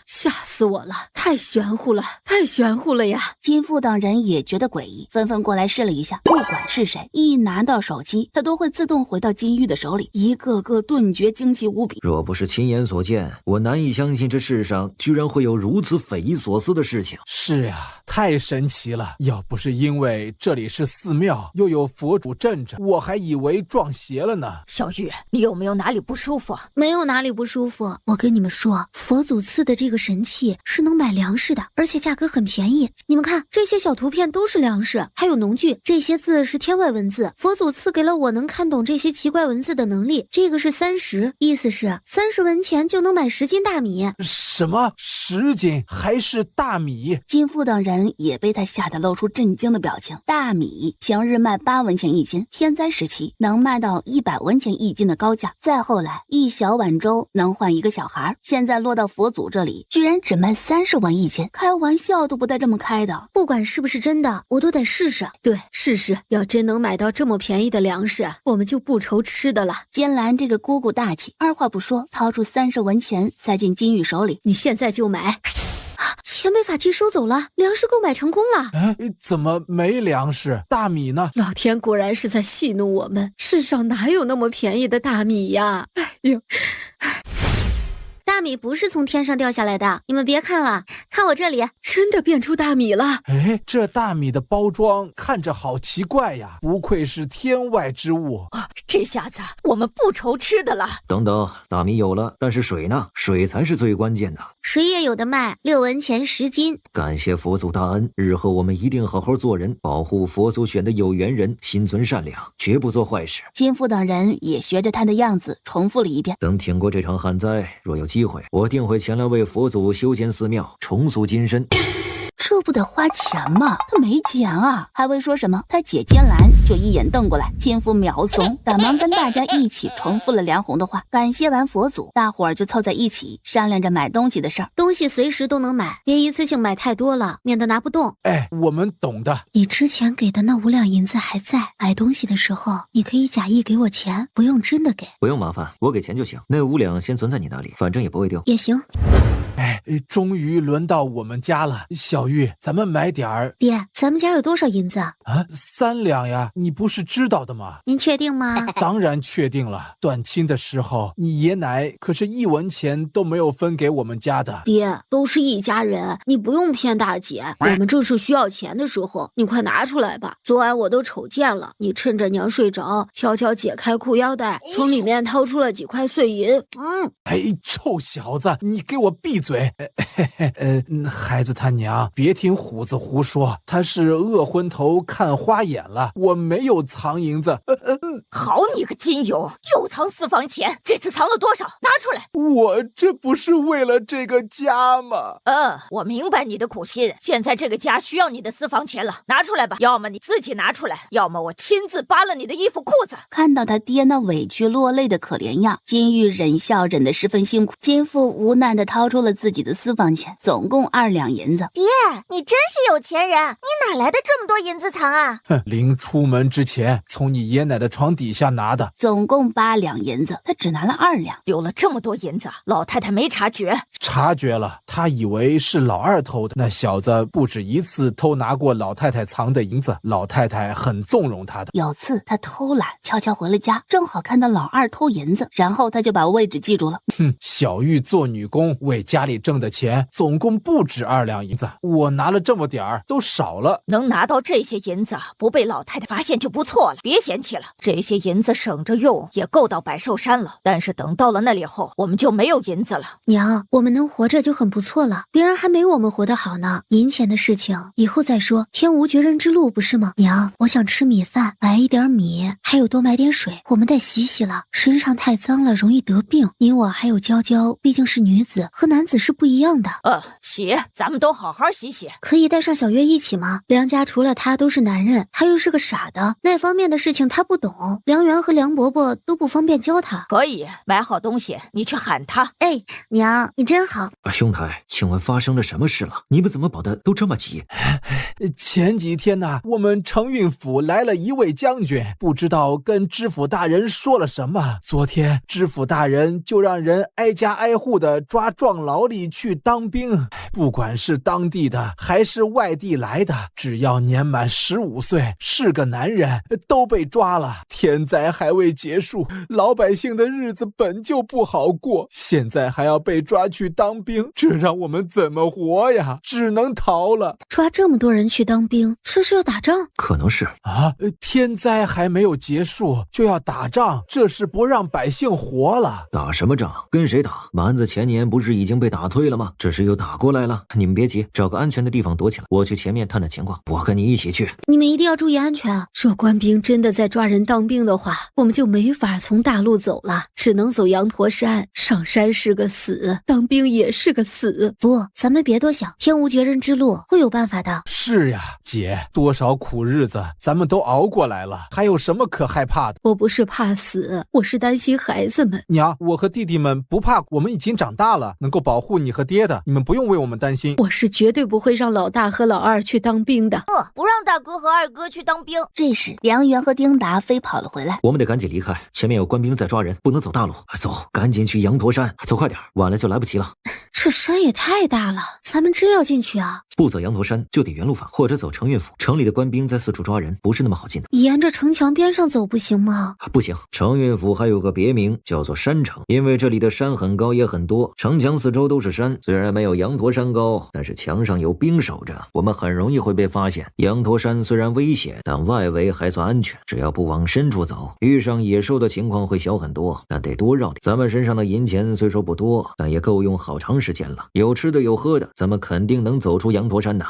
吓死我了！太玄乎了，太玄乎了呀！金父等人也觉得诡异，纷纷过来试了一下。不管是谁，一拿到手机，他都会自动回到金玉的手里，一个个顿觉惊奇无比。若不是亲眼所见，我难以相信这世上居然会有如此匪夷所思的事情。是呀，太神奇了！要不是因为这里是寺庙，又有佛主镇着，我还以为撞邪了呢。小玉，你有没有哪里不舒服？没有哪里不舒服。我跟你们说，佛祖赐的这个神器是能买粮食的，而且价格很便宜。你们看，这些小图片都是粮食，还有农具，这些字是天外文字。佛祖赐给了我能看懂这些奇怪文字的能力。这个是30，意思是30文钱就能买10斤大米。什么10斤还是大米？金父等人也被他吓得露出震惊的表情。大米平日卖8文钱1斤，天灾时期能卖到100文钱1斤的高价，再后来1小碗粥能换1个小孩，现在落到佛祖这里居然只卖30文1斤，开玩笑都不带这么开的。不管是不是真的，我都得试试。对，试试。要真能买到这么便宜的粮食，我们就不愁吃的了。金兰这个姑姑大气，二话不说，掏出30文钱塞进金玉手里。你现在就买。钱被法器收走了，粮食购买成功了。怎么没粮食？大米呢？老天果然是在戏弄我们，世上哪有那么便宜的大米呀？哎呦！大米不是从天上掉下来的，你们别看了，看我这里，真的变出大米了。这大米的包装看着好奇怪呀，不愧是天外之物。这下子我们不愁吃的了。等等，大米有了，但是水呢？水才是最关键的。水也有的卖，6文钱10斤。感谢佛祖大恩，日后我们一定好好做人，保护佛祖选的有缘人，心存善良，绝不做坏事。金父等人也学着他的样子重复了一遍。等挺过这场旱灾，若有机会，我定会前来为佛祖修建寺庙，重塑金身。这不得花钱吗？他没钱啊，还未说什么，他姐金兰就一眼瞪过来。金父秒怂，赶忙跟大家一起重复了梁红的话。感谢完佛祖，大伙儿就凑在一起商量着买东西的事儿。东西随时都能买，别一次性买太多了，免得拿不动。我们懂的。你之前给的那5两银子还在，买东西的时候你可以假意给我钱，不用真的给。不用麻烦，我给钱就行。那5两先存在你那里，反正也不会丢。也行。终于轮到我们家了。小玉，咱们买点儿。爹，咱们家有多少银子？3两呀，你不是知道的吗？您确定吗？当然确定了。断亲的时候，你爷奶可是1文钱都没有分给我们家的。爹，都是一家人，你不用骗大姐。我们正是需要钱的时候，你快拿出来吧。昨晚我都瞅见了，你趁着娘睡着，悄悄解开裤腰带，从里面掏出了几块碎银。臭小子，你给我闭嘴！孩子他娘，别听虎子胡说，他是饿昏头看花眼了，我没有藏银子。好你个金勇，又藏私房钱，这次藏了多少？拿出来！我这不是为了这个家吗？我明白你的苦心，现在这个家需要你的私房钱了，拿出来吧，要么你自己拿出来，要么我亲自扒了你的衣服裤子。看到他爹那委屈落泪的可怜样，金玉忍笑忍得十分辛苦。金父无奈地掏出了自己的私房钱，总共2两银子。爹，你真是有钱人，你哪来的这么多银子藏啊？临出门之前从你爷奶的床底下拿的。总共8两银子，他只拿了2两。丢了这么多银子，老太太没察觉？察觉了，她以为是老2偷的。那小子不止1次偷拿过老太太藏的银子，老太太很纵容他的。有次他偷懒悄悄回了家，正好看到老2偷银子，然后他就把位置记住了。小玉做女工为家里挣的钱总共不止2两银子，我拿了这么点儿都少了。能拿到这些银子不被老太太发现就不错了，别嫌弃了。这些银子省着用也够到百寿山了，但是等到了那里后，我们就没有银子了。娘，我们能活着就很不错了，别人还没我们活得好呢。银钱的事情以后再说，天无绝人之路，不是吗？娘，我想吃米饭，买一点米，还有多买点水，我们得洗洗了，身上太脏了，容易得病。你我还有娇娇，毕竟是女子，和男子是不一样的。洗，咱们都好好洗洗洗。可以带上小月一起吗？梁家除了他都是男人，他又是个傻的，那方面的事情他不懂，梁元和梁伯伯都不方便教他。可以，买好东西你去喊他。哎，娘，你真好。兄台，请问发生了什么事了？你们怎么跑得都这么急？前几天呢，我们承运府来了一位将军，不知道跟知府大人说了什么。昨天知府大人就让人挨家挨户的抓壮劳力去当兵，不管是当地的还是外地来的，只要年满15岁是个男人都被抓了。天灾还未结束，老百姓的日子本就不好过，现在还要被抓去当兵，这让我们怎么活呀？只能逃了。抓这么多人去当兵，这是要打仗？可能是啊，天灾还没有结束就要打仗，这是不让百姓活了。打什么仗？跟谁打？蛮子前年不是已经被打退了吗？这是又打过来了。你们别急，找个安全的地方躲起来，我去前面探探情况。我跟你一起去。你们一定要注意安全。若官兵真的在抓人当兵的话，我们就没法从大路走了，只能走羊驼山。上山是个死，当兵也是个死。不，咱们别多想，天无绝人之路，会有办法的。是呀，姐，多少苦日子咱们都熬过来了，还有什么可害怕的？我不是怕死，我是担心孩子们。娘，我和弟弟们不怕，我们已经长大了，能够保护你和爹的，你们不用为我们担心。我是绝对不会让老大和老二去当兵的。不让大哥和二哥去当兵。这时，梁元和丁达飞跑了回来。我们得赶紧离开，前面有官兵在抓人，不能走大路。走，赶紧去羊驼山，走快点，晚了就来不及了。这山也太大了，咱们真要进去啊？不走羊驼山就得原路返，或者走承运府。城里的官兵在四处抓人，不是那么好进的。沿着城墙边上走不行吗？不行，承运府还有个别名叫做山城，因为这里的山很高也很多，城墙四周都是山，虽然没有羊驼山高，但是墙上有兵守着，我们很容易会被发现。羊驼山虽然危险，但外围还算安全，只要不往深处走，遇上野兽的情况会小很多，但得多绕点。咱们身上的银钱虽说不多，但也够用好长时间了，有吃的有喝的，咱们肯定能走出羊驼山的。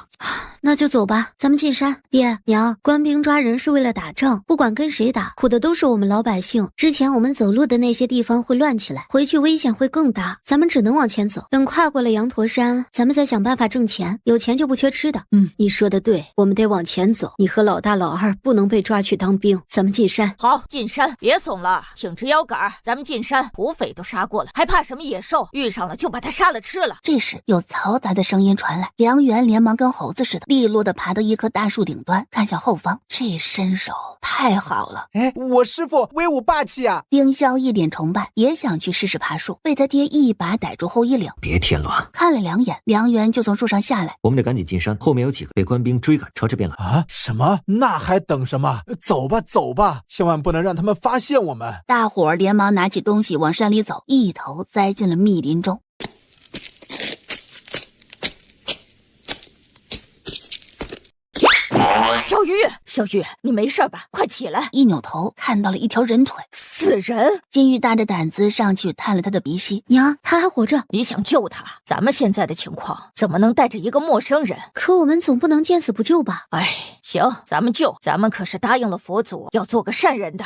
那就走吧，咱们进山。爹娘，官兵抓人是为了打仗，不管跟谁打，苦的都是我们老百姓。之前我们走路的那些地方会乱起来，回去危险会更大，咱们只能往前走。等跨过了羊驼山，咱们再想办法挣钱，有钱就不缺吃的。你说的对，我们得往前走。你和老大老二不能被抓去当兵，咱们进山。好，进山，别怂了，挺直腰杆，咱们进山。土匪都杀过了，还怕什么野兽？遇上了就把他杀了吃了。这时有嘈杂的声音传来，梁元连忙跟猴子似的，利落的爬到一棵大树顶端，看向后方。这身手太好了！哎，我师父威武霸气啊！丁香一脸崇拜，也想去试试爬树，被他爹一把逮住后衣领。别添乱！看了两眼，梁元就从树上下来。我们得赶紧进山，后面有几个被官兵追赶，朝这边来。啊？什么？那还等什么？走吧，走吧，千万不能让他们发现我们！大伙儿连忙拿起东西往山里走，一头栽进了密林中。小玉，小玉，你没事吧？快起来！一扭头看到了一条人腿，死人！金玉大着胆子上去探了他的鼻息。娘，他还活着。你想救他？咱们现在的情况怎么能带着一个陌生人？可我们总不能见死不救吧？哎，行，咱们救。咱们可是答应了佛祖要做个善人的。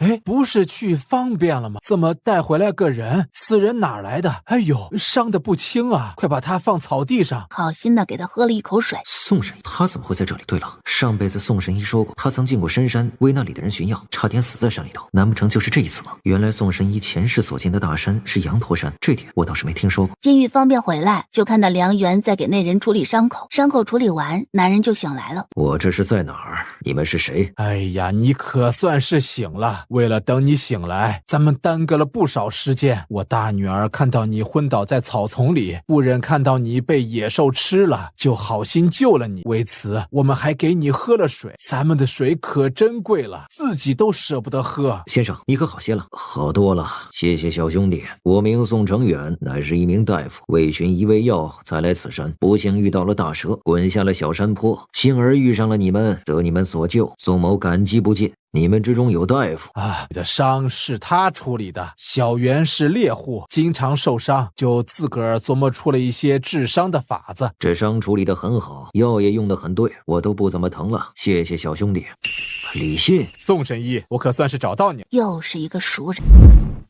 哎，不是去方便了吗？怎么带回来个人？死人哪来的？哎呦，伤得不轻啊！快把他放草地上。好心的给他喝了一口水。宋神医他怎么会在这里？对了，上辈子宋神医说过，他曾进过深山，为那里的人寻药，差点死在山里头。难不成就是这一次吗？原来宋神医前世所进的大山是羊驼山，这点我倒是没听说过。金玉方便回来，就看到梁元在给那人处理伤口，伤口处理完，男人就醒来了。我这是在哪儿？你们是谁？哎呀，你可算是醒了。为了等你醒来，咱们耽搁了不少时间。我大女儿看到你昏倒在草丛里，不忍看到你被野兽吃了，就好心救了你。为此，我们还给你喝了水。咱们的水可珍贵了，自己都舍不得喝。先生，你可好些了？好多了，谢谢小兄弟。我名宋成远，乃是一名大夫，为寻一味药才来此山，不幸遇到了大蛇，滚下了小山坡，幸而遇上了你们，得你们所救，宋某感激不尽。你们之中有大夫啊？你的伤是他处理的。小袁是猎户，经常受伤，就自个儿琢磨出了一些治伤的法子。这伤处理得很好，药也用得很对，我都不怎么疼了。谢谢小兄弟。李信，宋神医，我可算是找到你，又是一个熟人。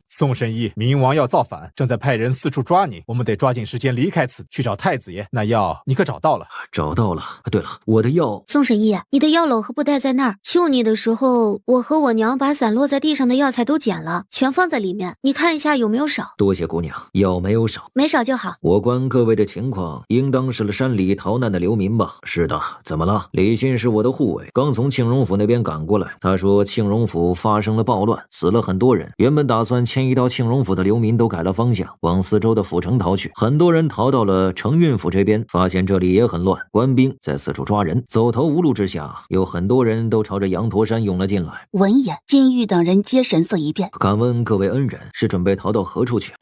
宋神医，冥王要造反，正在派人四处抓你，我们得抓紧时间离开此，去找太子爷。那药你可找到了？找到了。对了，我的药。宋神医，你的药篓和布袋在那儿。救你的时候，我和我娘把散落在地上的药材都捡了，全放在里面。你看一下有没有少？多谢姑娘，药没有少，没少就好。我观各位的情况，应当是了山里逃难的流民吧？是的，怎么了？李信是我的护卫，刚从庆荣府那边赶过来。他说庆荣府发生了暴乱，死了很多人，原本打算迁移到庆荣府的流民都改了方向，往四周的府城逃去。很多人逃到了承运府这边，发现这里也很乱，官兵在四处抓人，走投无路之下，有很多人都朝着羊驼山涌了进来。闻言，金玉等人皆神色一变。敢问各位恩人，是准备逃到何处去？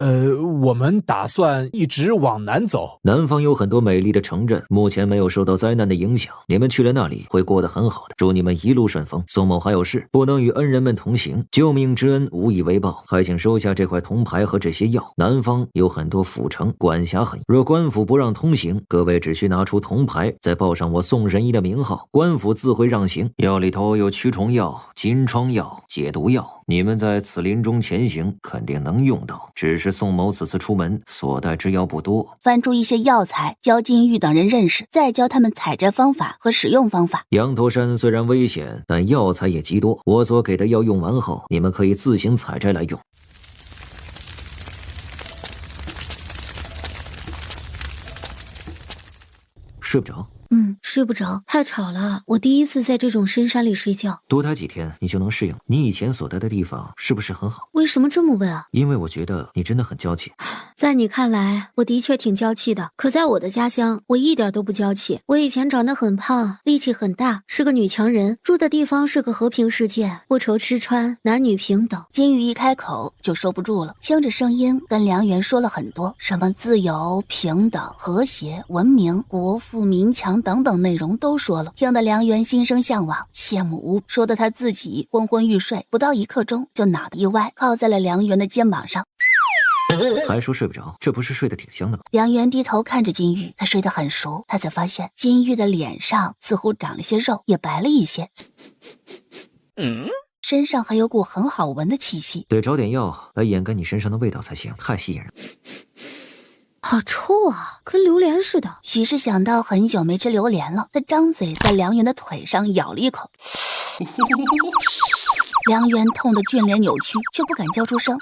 我们打算一直往南走。南方有很多美丽的城镇，目前没有受到灾难的影响，你们去了那里会过得很好的。祝你们一路顺风。宋某还有事，不能与恩人们同行，救命之恩无以为报，还请收下这块铜牌和这些药。南方有很多府城，管辖很严，若官府不让通行，各位只需拿出铜牌，再报上我宋神医的名号，官府自会让行。药里头有驱虫药、金疮药、解毒药，你们在此林中前行肯定能用到，只是宋某此次出门所带之药不多。翻出一些药材教金玉等人认识，再教他们采摘方法和使用方法。羊驼山虽然危险，但药材也极多，我所给的药用完后，你们可以自行采摘来用。睡不着？睡不着，太吵了。我第一次在这种深山里睡觉。多待几天你就能适应。你以前所待的地方是不是很好？为什么这么问啊？因为我觉得你真的很娇气。在你看来，我的确挺娇气的。可在我的家乡，我一点都不娇气。我以前长得很胖，力气很大，是个女强人，住的地方是个和平世界，不愁吃穿，男女平等。金玉一开口就收不住了，清着声音跟梁元说了很多，什么自由、平等、和谐、文明、国富民强等等内容都说了，听得梁元心生向往，羡慕无比，说的他自己昏昏欲睡，不到1刻钟就脑袋一歪，靠在了梁元的肩膀上。还说睡不着，这不是睡得挺香的吗？梁元低头看着金玉，他睡得很熟，他才发现金玉的脸上似乎长了些肉，也白了一些，身上还有股很好闻的气息。得找点药来掩盖你身上的味道才行，太吸引人。好臭啊，跟榴莲似的。许是想到很久没吃榴莲了，他张嘴在梁元的腿上咬了一口。梁元痛得俊脸扭曲，却不敢叫出声。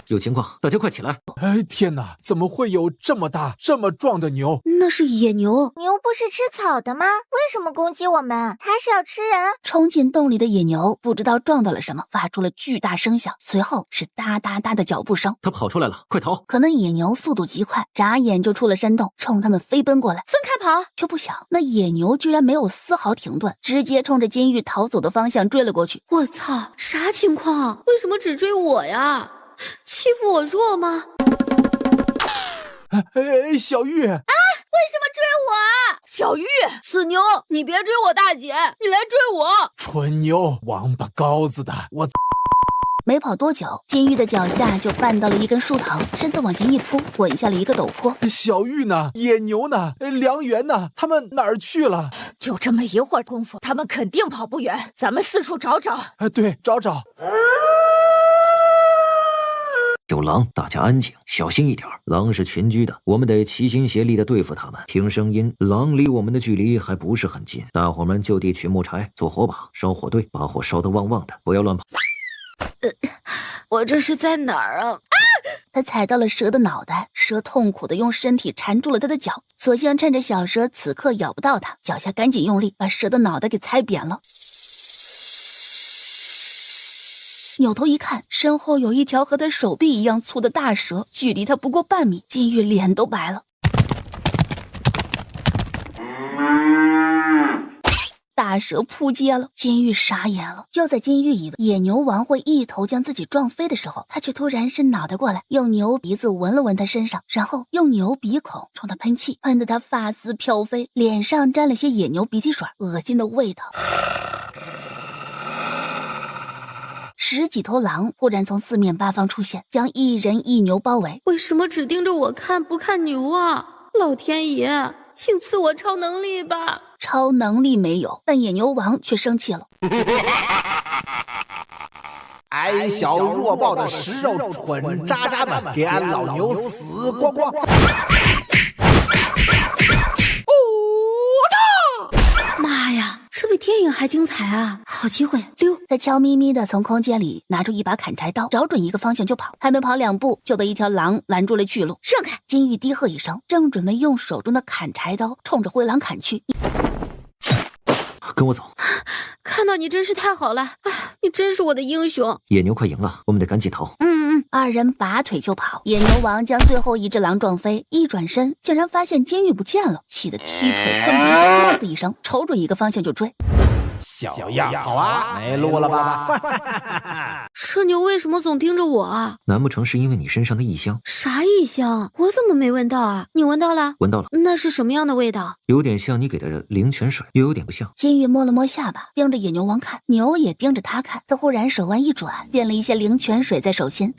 有情况，大家快起来！哎，天哪，怎么会有这么大这么壮的牛？那是野牛。牛不是吃草的吗？为什么攻击我们？它是要吃人？冲进洞里的野牛不知道撞到了什么，发出了巨大声响，随后是哒哒哒的脚步声。他跑出来了，快逃！可那野牛速度极快，眨眼就出了山洞，冲他们飞奔过来。分开跑！却不想那野牛居然没有丝毫停顿，直接冲着金玉逃走的方向追了过去。我操，啥情况？为什么只追我呀？欺负我弱吗？小玉！啊，为什么追我啊？小玉，死牛，你别追我大姐，你来追我！蠢牛，王八羔子的，我。没跑多久，金玉的脚下就绊到了一根树藤，身子往前一扑，滚下了一个陡坡。小玉呢？野牛呢？梁元呢？他们哪儿去了？就这么一会儿功夫，他们肯定跑不远，咱们四处找找。对，找找。有狼，大家安静，小心一点。狼是群居的，我们得齐心协力的对付他们。听声音，狼离我们的距离还不是很近，大伙们就地取木柴，做火把，烧火堆，把火烧得旺旺的，不要乱跑。我这是在哪儿啊？他踩到了蛇的脑袋，蛇痛苦的用身体缠住了他的脚，索性趁着小蛇此刻咬不到他，脚下赶紧用力，把蛇的脑袋给踩扁了。扭头一看，身后有一条和他手臂一样粗的大蛇，距离他不过半米。金玉脸都白了。大蛇扑街了，金玉傻眼了。就在金玉以为野牛王会一头将自己撞飞的时候，他却突然伸脑袋过来，用牛鼻子闻了闻他身上，然后用牛鼻孔冲他喷气，喷得他发丝飘飞，脸上沾了些野牛鼻涕水，恶心的味道。10几头狼忽然从四面八方出现，将一人一牛包围。为什么只盯着我看不看牛啊？老天爷，请赐我超能力吧！超能力没有，但野牛王却生气了。矮小弱爆的食肉蠢渣渣们，给俺老牛死光光！妈呀，这比电影还精彩啊！好机会，溜！他悄咪咪的从空间里拿出一把砍柴刀，找准一个方向就跑，还没跑2步就被一条狼拦住了去路。让开！金玉低喝一声，正准备用手中的砍柴刀冲着灰狼砍去。跟我走。看到你真是太好了啊！你真是我的英雄。野牛快赢了，我们得赶紧逃。二人拔腿就跑。野牛王将最后一只狼撞飞，一转身竟然发现金玉不见了，气得踢腿碰鼻子，啪的一声，瞅准一个方向就追。小样跑啊，没路了吧？这牛为什么总盯着我啊？难不成是因为你身上的异香？啥异香？我怎么没闻到啊？你闻到了？闻到了。那是什么样的味道？有点像你给的灵泉水，又有点不像。金玉摸了摸下巴，盯着野牛王看，牛也盯着他看。他忽然手腕一转，变了一些灵泉水在手心。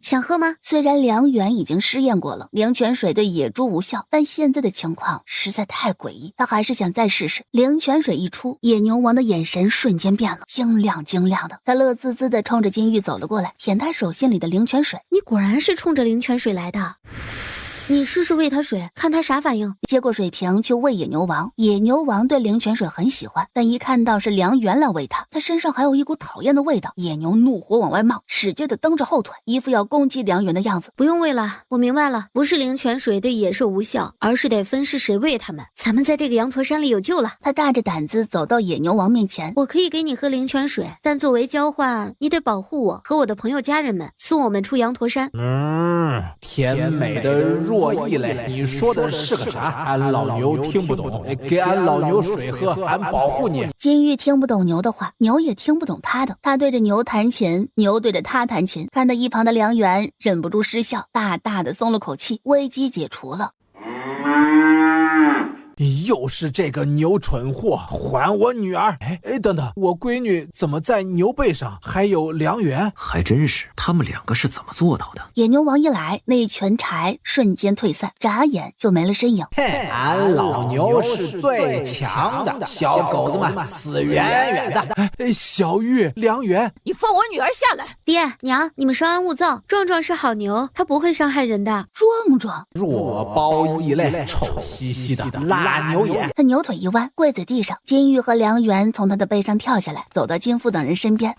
想喝吗？虽然梁远已经试验过了灵泉水对野猪无效，但现在的情况实在太诡异，他还是想再试试。灵泉水一出，野牛王的眼神瞬间变了，晶亮晶亮的。他乐滋滋地冲着金玉走了过来，舔他手心里的灵泉水。你果然是冲着灵泉水来的。你试试喂它水，看它啥反应。接过水瓶去喂野牛王。野牛王对灵泉水很喜欢，但一看到是梁远来喂他，他身上还有一股讨厌的味道。野牛怒火往外冒，使劲地蹬着后腿，一副要攻击梁远的样子。不用喂了，我明白了，不是灵泉水对野兽无效，而是得分是谁喂它们。咱们在这个羊驼山里有救了。他大着胆子走到野牛王面前。我可以给你喝灵泉水，但作为交换，你得保护我和我的朋友家人们，送我们出羊驼山。甜美的弱异类，你说的是个啥？俺老牛听不懂，给俺老牛水喝，俺保护你。金玉听不懂牛的话，牛也听不懂他的。他对着牛弹琴，牛对着他弹琴。看到一旁的梁远忍不住失笑，大大的松了口气，危机解除了。又是这个牛蠢货，还我女儿！等等，我闺女怎么在牛背上还有梁远？还真是，他们两个是怎么做到的？野牛王一来，那群柴瞬间退散，眨眼就没了身影。俺老牛是最强的，小狗子们死远远的。小玉、梁远，你放我女儿下来！爹娘，你们稍安勿躁，壮壮是好牛，他不会伤害人的。壮壮，弱包异类，臭兮兮的辣牛眼。他扭腿一弯，跪在地上。金玉和梁远从他的背上跳下来，走到金父等人身边。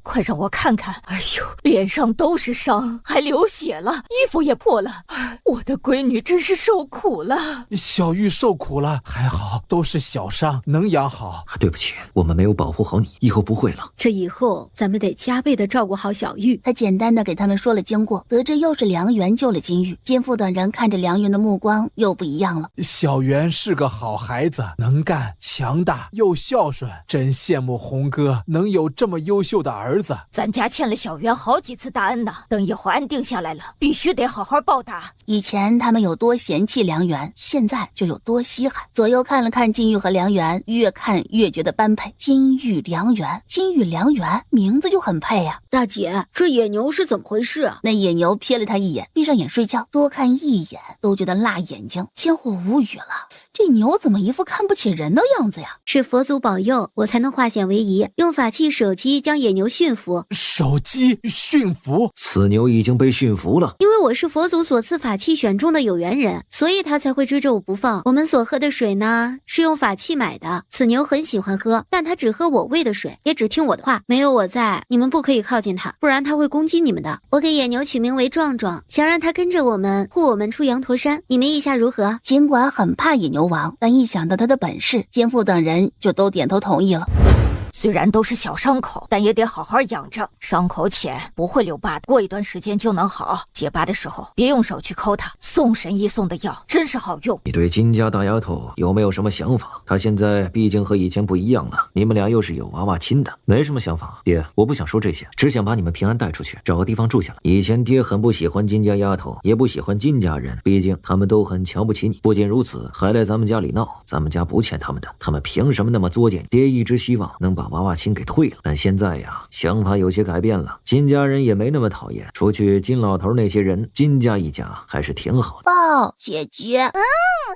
快让我看看！哎呦，脸上都是伤，还流血了，衣服也破了。我的闺女真是受苦了。小玉受苦了，还好都是小伤，能养好。对不起，我们没有保护好你，以后不会了。这以后咱们得加倍的照顾好小玉。他简单的给他们说了经过，得知又是梁元救了金玉。金父等人看着梁元的目光又不一样了。小元是个好孩子，能干、强大又孝顺，真羡慕红哥能有这么优秀的儿子。咱家欠了小元好几次大恩呢，等以后安定下来了，必须得好好报答。以前他们有多嫌弃梁元，现在就有多稀罕。左右看了看金玉和梁元，越看越觉得般配。金玉梁元，金玉梁元，名字就很配呀。大姐，这野牛是怎么回事啊？那野牛瞥了他一眼，闭上眼睡觉，多看一眼都觉得辣眼睛。千户无语了，这牛怎么一副看不起人的样子呀？是佛祖保佑，我才能化险为夷，用法器手机将野牛驯服。手机驯服？此牛已经被驯服了。因为我是佛祖所赐法器选中的有缘人，所以他才会追着我不放。我们所喝的水呢，是用法器买的。此牛很喜欢喝，但它只喝我喂的水，也只听我的话。没有我在，你们不可以靠近它，不然它会攻击你们的。我给野牛取名为壮壮，想让它跟着我们护我们出羊驼山。你们意下如何？尽管很怕野牛王，但一想到他的本事，奸父等人就都点头同意了。虽然都是小伤口，但也得好好养着。伤口浅，不会留疤的，过一段时间就能好。结疤的时候别用手去抠它，送神医送的药真是好用。你对金家大丫头有没有什么想法？她现在毕竟和以前不一样了，你们俩又是有娃娃亲的。没什么想法，爹，我不想说这些，只想把你们平安带出去，找个地方住下来。以前爹很不喜欢金家丫头，也不喜欢金家人，毕竟他们都很瞧不起你。不仅如此，还来咱们家里闹，咱们家不欠他们的，他们凭什么那么作践？爹一直希望能把娃娃亲给退了，但现在呀，想法有些改变了。金家人也没那么讨厌，除去金老头那些人，金家一家还是挺好的。抱姐姐，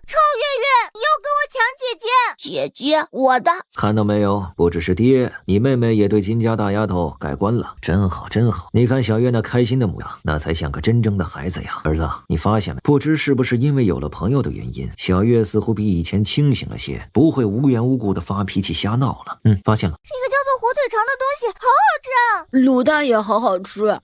臭月月，你又跟我抢姐姐！姐姐，我的。看到没有，不只是爹，你妹妹也对金家大丫头改观了，真好真好。你看小月那开心的模样，那才像个真正的孩子呀。儿子，你发现没？不知是不是因为有了朋友的原因，小月似乎比以前清醒了些，不会无缘无故的发脾气瞎闹了。发现了，这个叫做火腿肠的东西好好吃啊，卤蛋也好好吃。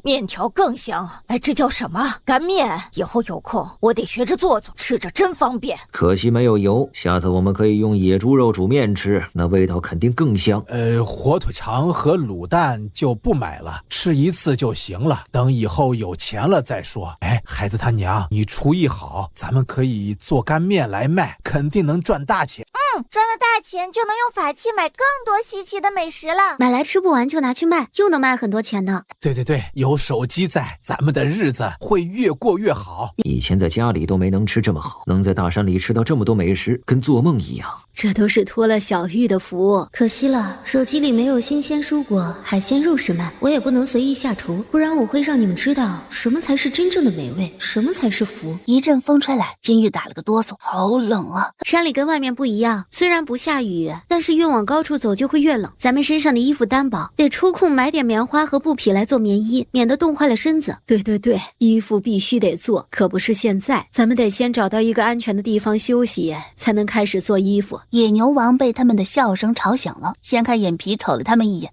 面条更香。哎，这叫什么？干面。以后有空我得学着做，吃着真方便。可惜没有油，下次我们可以用野猪肉煮面吃，那味道肯定更香。火腿肠和卤蛋就不买了，吃一次就行了，等以后有钱了再说。哎，孩子他娘，你厨艺好，咱们可以做干面来卖，肯定能赚大钱。赚了大钱就能用法器买更多稀奇的美食了。买来吃不完就拿去卖，又能卖很多钱呢。对，有手机在，咱们的日子会越过越好。以前在家里都没能吃这么好，能在大山里吃到这么多美食，跟做梦一样。这都是托了小玉的福，可惜了，手机里没有新鲜蔬果、海鲜肉食卖，我也不能随意下厨，不然我会让你们知道什么才是真正的美味，什么才是福。一阵风吹来，金玉打了个哆嗦，好冷啊！山里跟外面不一样，虽然不下雨，但是越往高处走就会越冷。咱们身上的衣服单薄，得抽空买点棉花和布匹来做棉衣，免得冻坏了身子。对，衣服必须得做，可不是现在，咱们得先找到一个安全的地方休息，才能开始做衣服。野牛王被他们的笑声吵醒了，掀开眼皮瞅了他们一眼。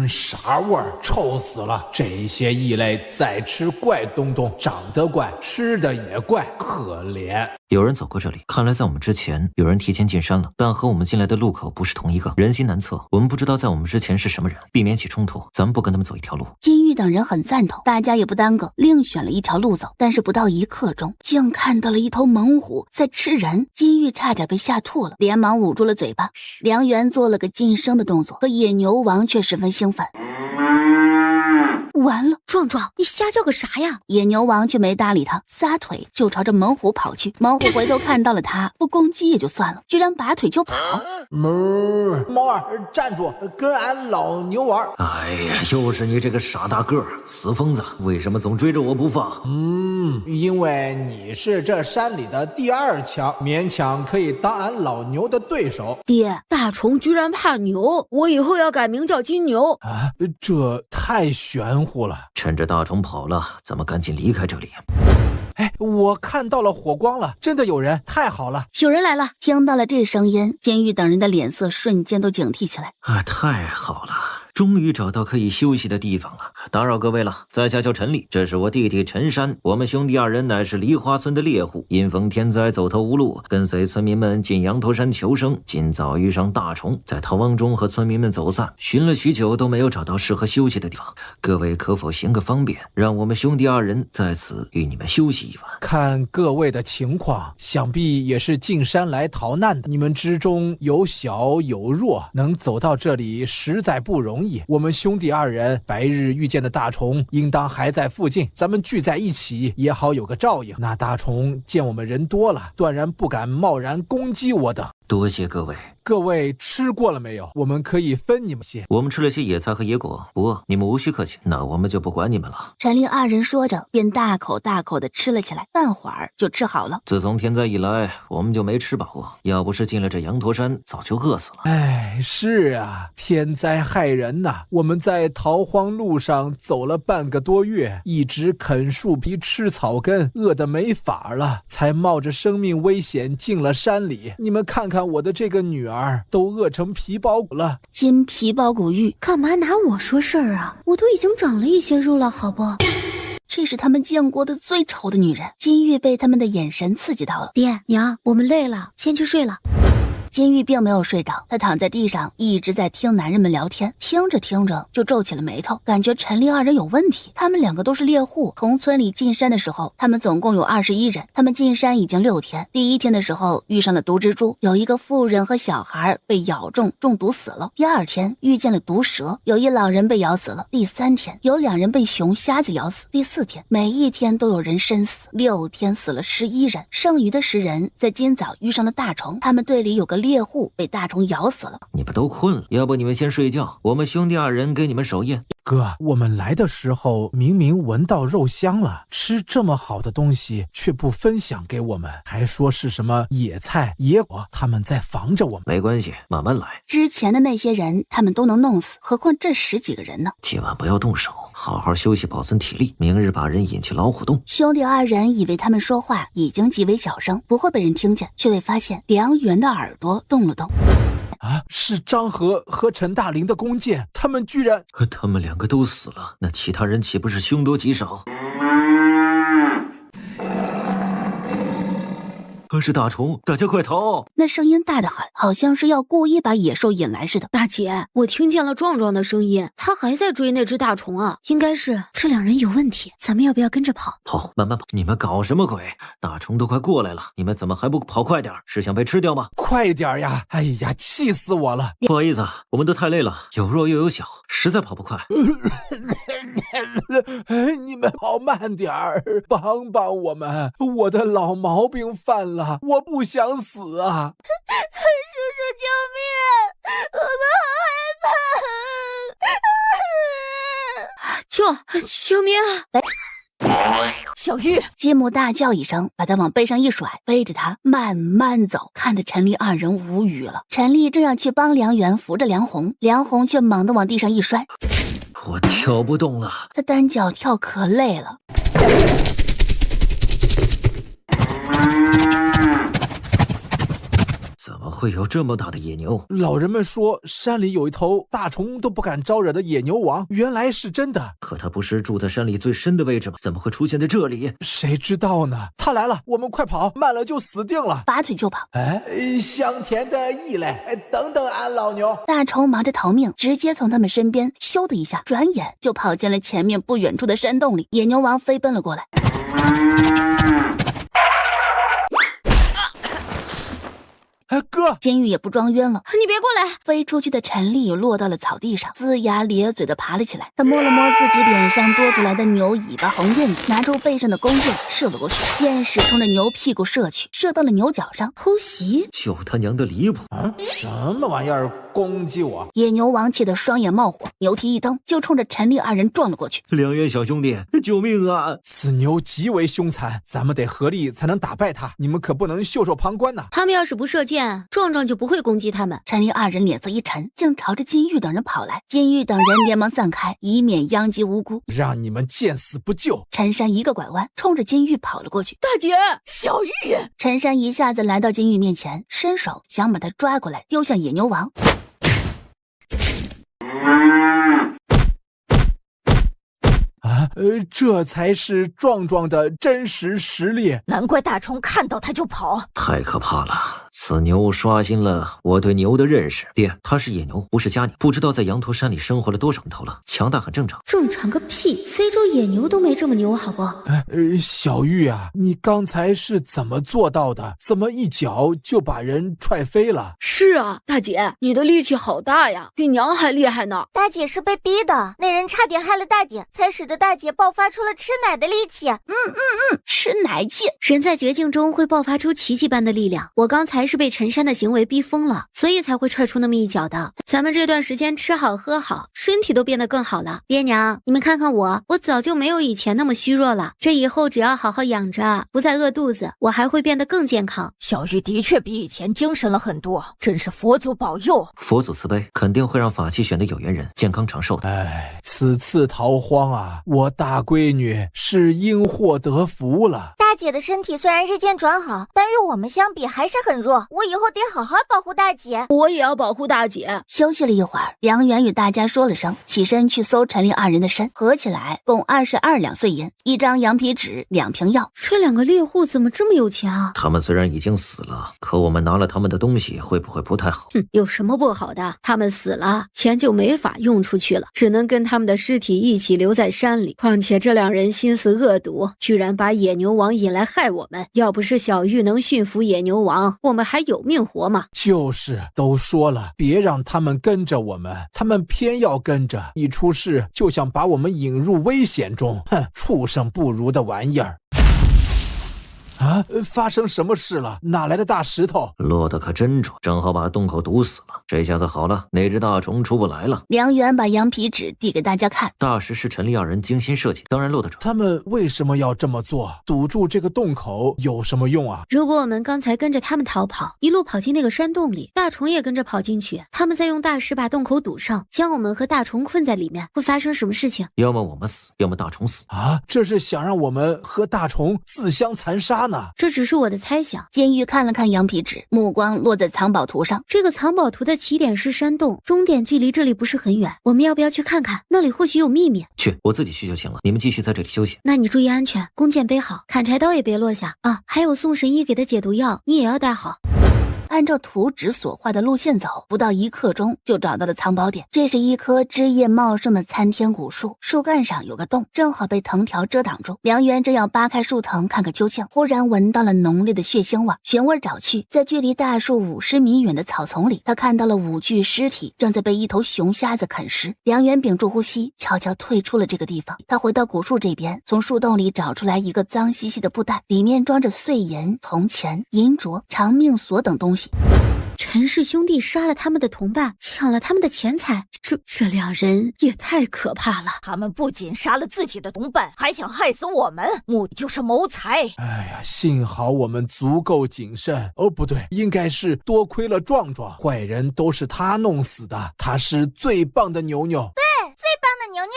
啥味儿？臭死了！这些异类再吃怪东东，长得怪，吃的也怪，可怜。有人走过这里，看来在我们之前有人提前进山了，但和我们进来的路口不是同一个，人心难测。我们不知道在我们之前是什么人，避免起冲突，咱们不跟他们走一条路。金玉等人很赞同，大家也不耽搁，另选了一条路走。但是不到1刻钟，竟看到了一头猛虎在吃人。金玉差点被吓吐了，连忙捂住了嘴巴。梁元做了个噤声的动作，可野牛王却十分兴奋。完了，壮壮，你瞎叫个啥呀？野牛王却没搭理他，撒腿就朝着猛虎跑去。猛虎回头看到了他，不攻击也就算了，居然拔腿就跑。猫儿站住，跟俺老牛玩。哎呀，又是你这个傻大个，死疯子，为什么总追着我不放？因为你是这山里的第2强，勉强可以当俺老牛的对手。爹，大虫居然怕牛，我以后要改名叫金牛啊！这太玄乎了。趁着大虫跑了，咱们赶紧离开这里。哎，我看到了火光了，真的有人，太好了！有人来了！听到了这声音，监狱等人的脸色瞬间都警惕起来。太好了！终于找到可以休息的地方了，打扰各位了，在下叫陈立，这是我弟弟陈山，我们兄弟2人乃是梨花村的猎户，因逢天灾走投无路，跟随村民们进羊头山求生，今早遇上大虫，在逃亡中和村民们走散，寻了许久都没有找到适合休息的地方，各位可否行个方便，让我们兄弟2人在此与你们休息一晚。看各位的情况，想必也是进山来逃难的，你们之中有小有弱，能走到这里实在不容易。我们兄弟2人白日遇见的大虫应当还在附近，咱们聚在一起也好有个照应。那大虫见我们人多了，断然不敢贸然攻击我等。多谢各位。各位吃过了没有？我们可以分你们些。我们吃了些野菜和野果，不过你们无需客气，那我们就不管你们了。陈立2人说着，便大口大口的吃了起来，半会儿就吃好了。自从天灾以来，我们就没吃饱过，要不是进了这羊驼山，早就饿死了。哎，是啊，天灾害人呐！我们在逃荒路上走了半个多月，一直啃树皮吃草根，饿得没法了，才冒着生命危险进了山里。你们看看我的这个女儿，都饿成皮包骨了。金皮包骨玉，干嘛拿我说事儿啊？我都已经长了一些肉了，好不？这是他们见过的最丑的女人。金玉被他们的眼神刺激到了。爹娘，我们累了，先去睡了。金玉并没有睡着，他躺在地上一直在听男人们聊天，听着听着就皱起了眉头，感觉陈立2人有问题。他们2个都是猎户，从村里进山的时候，他们总共有21人。他们进山已经6天，第1天的时候遇上了毒蜘蛛，有一个妇人和小孩被咬中毒死了。第2天遇见了毒蛇，有一老人被咬死了。第3天有2人被熊瞎子咬死。第4天每一天都有人身死，6天死了11人，剩余的10人在今早遇上了大虫。他们队里有个猎户被大虫咬死了。你们都困了，要不你们先睡觉，我们兄弟二人给你们守夜。哥，我们来的时候明明闻到肉香了，吃这么好的东西却不分享给我们，还说是什么野菜野果，他们在防着我们。没关系，慢慢来。之前的那些人他们都能弄死，何况这10几个人呢？今晚不要动手，好好休息，保存体力，明日把人引去老虎洞。兄弟二人以为他们说话已经极为小声，不会被人听见，却未发现梁元的耳朵动了动。啊，是张和和陈大林的弓箭，他们居然……他们2个都死了，那其他人岂不是凶多吉少？是大虫，大家快逃！那声音大得很，好像是要故意把野兽引来似的。大姐，我听见了壮壮的声音，他还在追那只大虫啊，应该是这2人有问题，咱们要不要跟着跑？跑，慢慢跑！你们搞什么鬼？大虫都快过来了，你们怎么还不跑快点？是想被吃掉吗？快点呀！哎呀，气死我了！不好意思，我们都太累了，有弱又有小，实在跑不快。你们跑慢点儿，帮帮我们！我的老毛病犯了，我不想死啊！叔叔救命！我们好害怕！救命！小玉，继母大叫一声，把他往背上一甩，背着他慢慢走，看得陈丽二人无语了。陈丽正要去帮梁元扶着梁红，梁红却猛地往地上一摔，我跳不动了。他单脚跳可累了。怎么会有这么大的野牛？老人们说山里有一头大虫都不敢招惹的野牛王，原来是真的。可他不是住在山里最深的位置吗？怎么会出现在这里？谁知道呢？他来了，我们快跑，慢了就死定了。拔腿就跑。香甜的异类，等等俺老牛！大虫忙着逃命，直接从他们身边咻的一下，转眼就跑进了前面不远处的山洞里。野牛王飞奔了过来。哥，金玉也不装晕了，你别过来！飞出去的陈丽落到了草地上，龇牙咧嘴的爬了起来。他摸了摸自己脸上多出来的牛尾巴红印子，拿出背上的弓箭射了过去，箭矢冲着牛屁股射去，射到了牛角上。偷袭！就他娘的离谱！什么玩意儿攻击我？野牛王气得双眼冒火，牛蹄一蹬就冲着陈丽二人撞了过去。梁元小兄弟，救命啊！此牛极为凶残，咱们得合力才能打败他，你们可不能袖手旁观呐！他们要是不射箭，壮壮就不会攻击他们。陈丽二人脸色一沉，竟朝着金玉等人跑来。金玉等人连忙散开，以免殃及无辜。让你们见死不救！陈山一个拐弯，冲着金玉跑了过去。大姐，小玉！陈山一下子来到金玉面前，伸手想把他抓过来，丢向野牛王。这才是壮壮的真实实力。难怪大虫看到他就跑，太可怕了！此牛刷新了我对牛的认识。爹，它是野牛，不是家牛，不知道在羊驼山里生活了多少年头了，强大很正常。正常个屁！非洲野牛都没这么牛，好不？小玉啊，你刚才是怎么做到的？怎么一脚就把人踹飞了？是啊，大姐，你的力气好大呀，比娘还厉害呢。大姐是被逼的，那人差点害了大姐，才使得大姐爆发出了吃奶的力气。吃奶气！人在绝境中会爆发出奇迹般的力量。我刚才是被陈山的行为逼疯了，所以才会踹出那么一脚的。咱们这段时间吃好喝好，身体都变得更好了。爹娘，你们看看我早就没有以前那么虚弱了。这以后只要好好养着，不再饿肚子，我还会变得更健康。小玉的确比以前精神了很多，真是佛祖保佑。佛祖慈悲，肯定会让法器选的有缘人健康长寿的。此次逃荒啊，我大闺女是因祸得福了。大姐的身体虽然日渐转好，但与我们相比还是很弱。我以后得好好保护大姐。我也要保护大姐。休息了一会儿，梁元与大家说了声，起身去搜陈丽二人的身，合起来共22两碎银，1张羊皮纸，2瓶药。这2个猎户怎么这么有钱啊？他们虽然已经死了，可我们拿了他们的东西，会不会不太好？有什么不好的？他们死了，钱就没法用出去了，只能跟他们的尸体一起留在山里。况且这2人心思恶毒，居然把野牛王引来害我们。要不是小玉能驯服野牛王，我们还有命活吗？就是都说了，别让他们跟着我们，他们偏要跟着，一出事就想把我们引入危险中。畜生不如的玩意儿！啊，发生什么事了？哪来的大石头？落得可真准，正好把洞口堵死了。这下子好了，那只大虫出不来了。梁元把羊皮纸递给大家看，大石是陈立二人精心设计，当然落得准。他们为什么要这么做？堵住这个洞口有什么用啊？如果我们刚才跟着他们逃跑，一路跑进那个山洞里，大虫也跟着跑进去，他们再用大石把洞口堵上，将我们和大虫困在里面，会发生什么事情？要么我们死，要么大虫死啊！这是想让我们和大虫自相残杀呢？这只是我的猜想。监狱看了看羊皮纸，目光落在藏宝图上。这个藏宝图的起点是山洞，终点距离这里不是很远，我们要不要去看看？那里或许有秘密。去，我自己去就行了，你们继续在这里休息。那你注意安全，弓箭背好，砍柴刀也别落下啊！还有宋神医给的解毒药，你也要带好。按照图纸所画的路线走，不到1刻钟就找到了藏宝点。这是一棵枝叶茂盛的参天古树，树干上有个洞，正好被藤条遮挡住。梁元正要扒开树藤看个究竟，忽然闻到了浓烈的血腥味，循味找去，在距离大树50米远的草丛里，他看到了5具尸体正在被一头熊瞎子啃食。梁元屏住呼吸，悄悄退出了这个地方。他回到古树这边，从树洞里找出来一个脏兮兮的布袋，里面装着碎银、铜钱、银镯、长命锁等东西。陈氏兄弟杀了他们的同伴，抢了他们的钱财，这两人也太可怕了。他们不仅杀了自己的同伴，还想害死我们，目的就是谋财。哎呀，幸好我们足够谨慎。哦，不对，应该是多亏了壮壮，坏人都是他弄死的，他是最棒的牛牛。对，最棒的牛牛。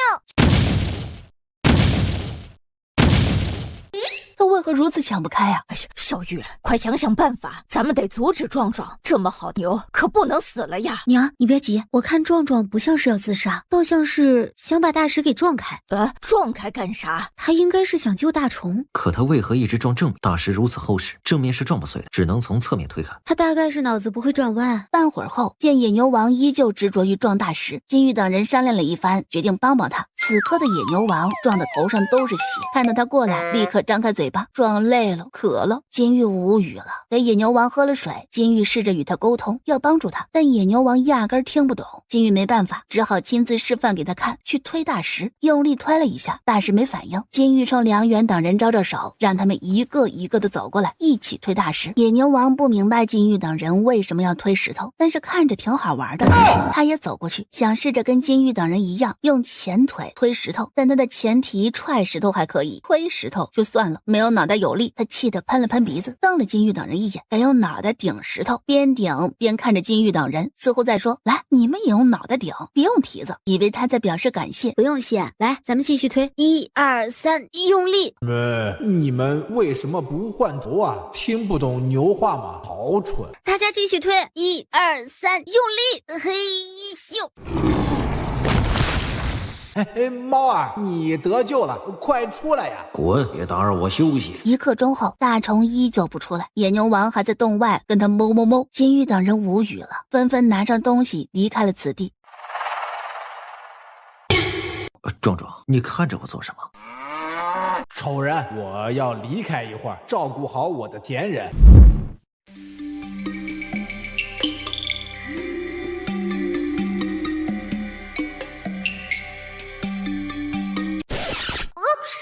他为何如此想不开啊？哎呀，小玉，快想想办法，咱们得阻止壮壮，这么好牛可不能死了呀！娘，你别急，我看壮壮不像是要自杀，倒像是想把大石给撞开。撞开干啥？他应该是想救大虫。可他为何一直撞正面？大石如此厚实，正面是撞不碎的，只能从侧面推开。他大概是脑子不会转弯。半会儿后，见野牛王依旧执着于撞大石，金玉等人商量了一番，决定帮他。此刻的野牛王撞得头上都是血，看到他过来，立刻张开嘴巴，撞累了，渴了。金玉无语了，给野牛王喝了水。金玉试着与他沟通，要帮助他，但野牛王压根听不懂。金玉没办法，只好亲自示范给他看，去推大石，用力推了一下，大石没反应。金玉冲梁元等人招招手，让他们一个一个的走过来，一起推大石。野牛王不明白金玉等人为什么要推石头，但是看着挺好玩的，于是他也走过去，想试着跟金玉等人一样，用前腿推石头，但他的前蹄踹石头还可以，推石头就算了，没有脑袋有力。他气得喷了喷鼻子，瞪了金玉等人一眼，敢用脑袋顶石头，边顶边看着金玉等人，似乎在说：来，你们也用脑袋顶，别用蹄子。以为他在表示感谢。不用谢，来，咱们继续推，1、2、3，用力。你们为什么不换头啊？听不懂牛话吗？好蠢！大家继续推，1、2、3，用力。嘿咻！猫儿，你得救了，快出来呀！滚，别打扰我休息。1刻钟后，大虫依旧不出来，野牛王还在洞外跟他哞哞哞。金玉等人无语了，纷纷拿上东西离开了此地。壮壮，你看着我做什么？丑人，我要离开一会儿，照顾好我的田人。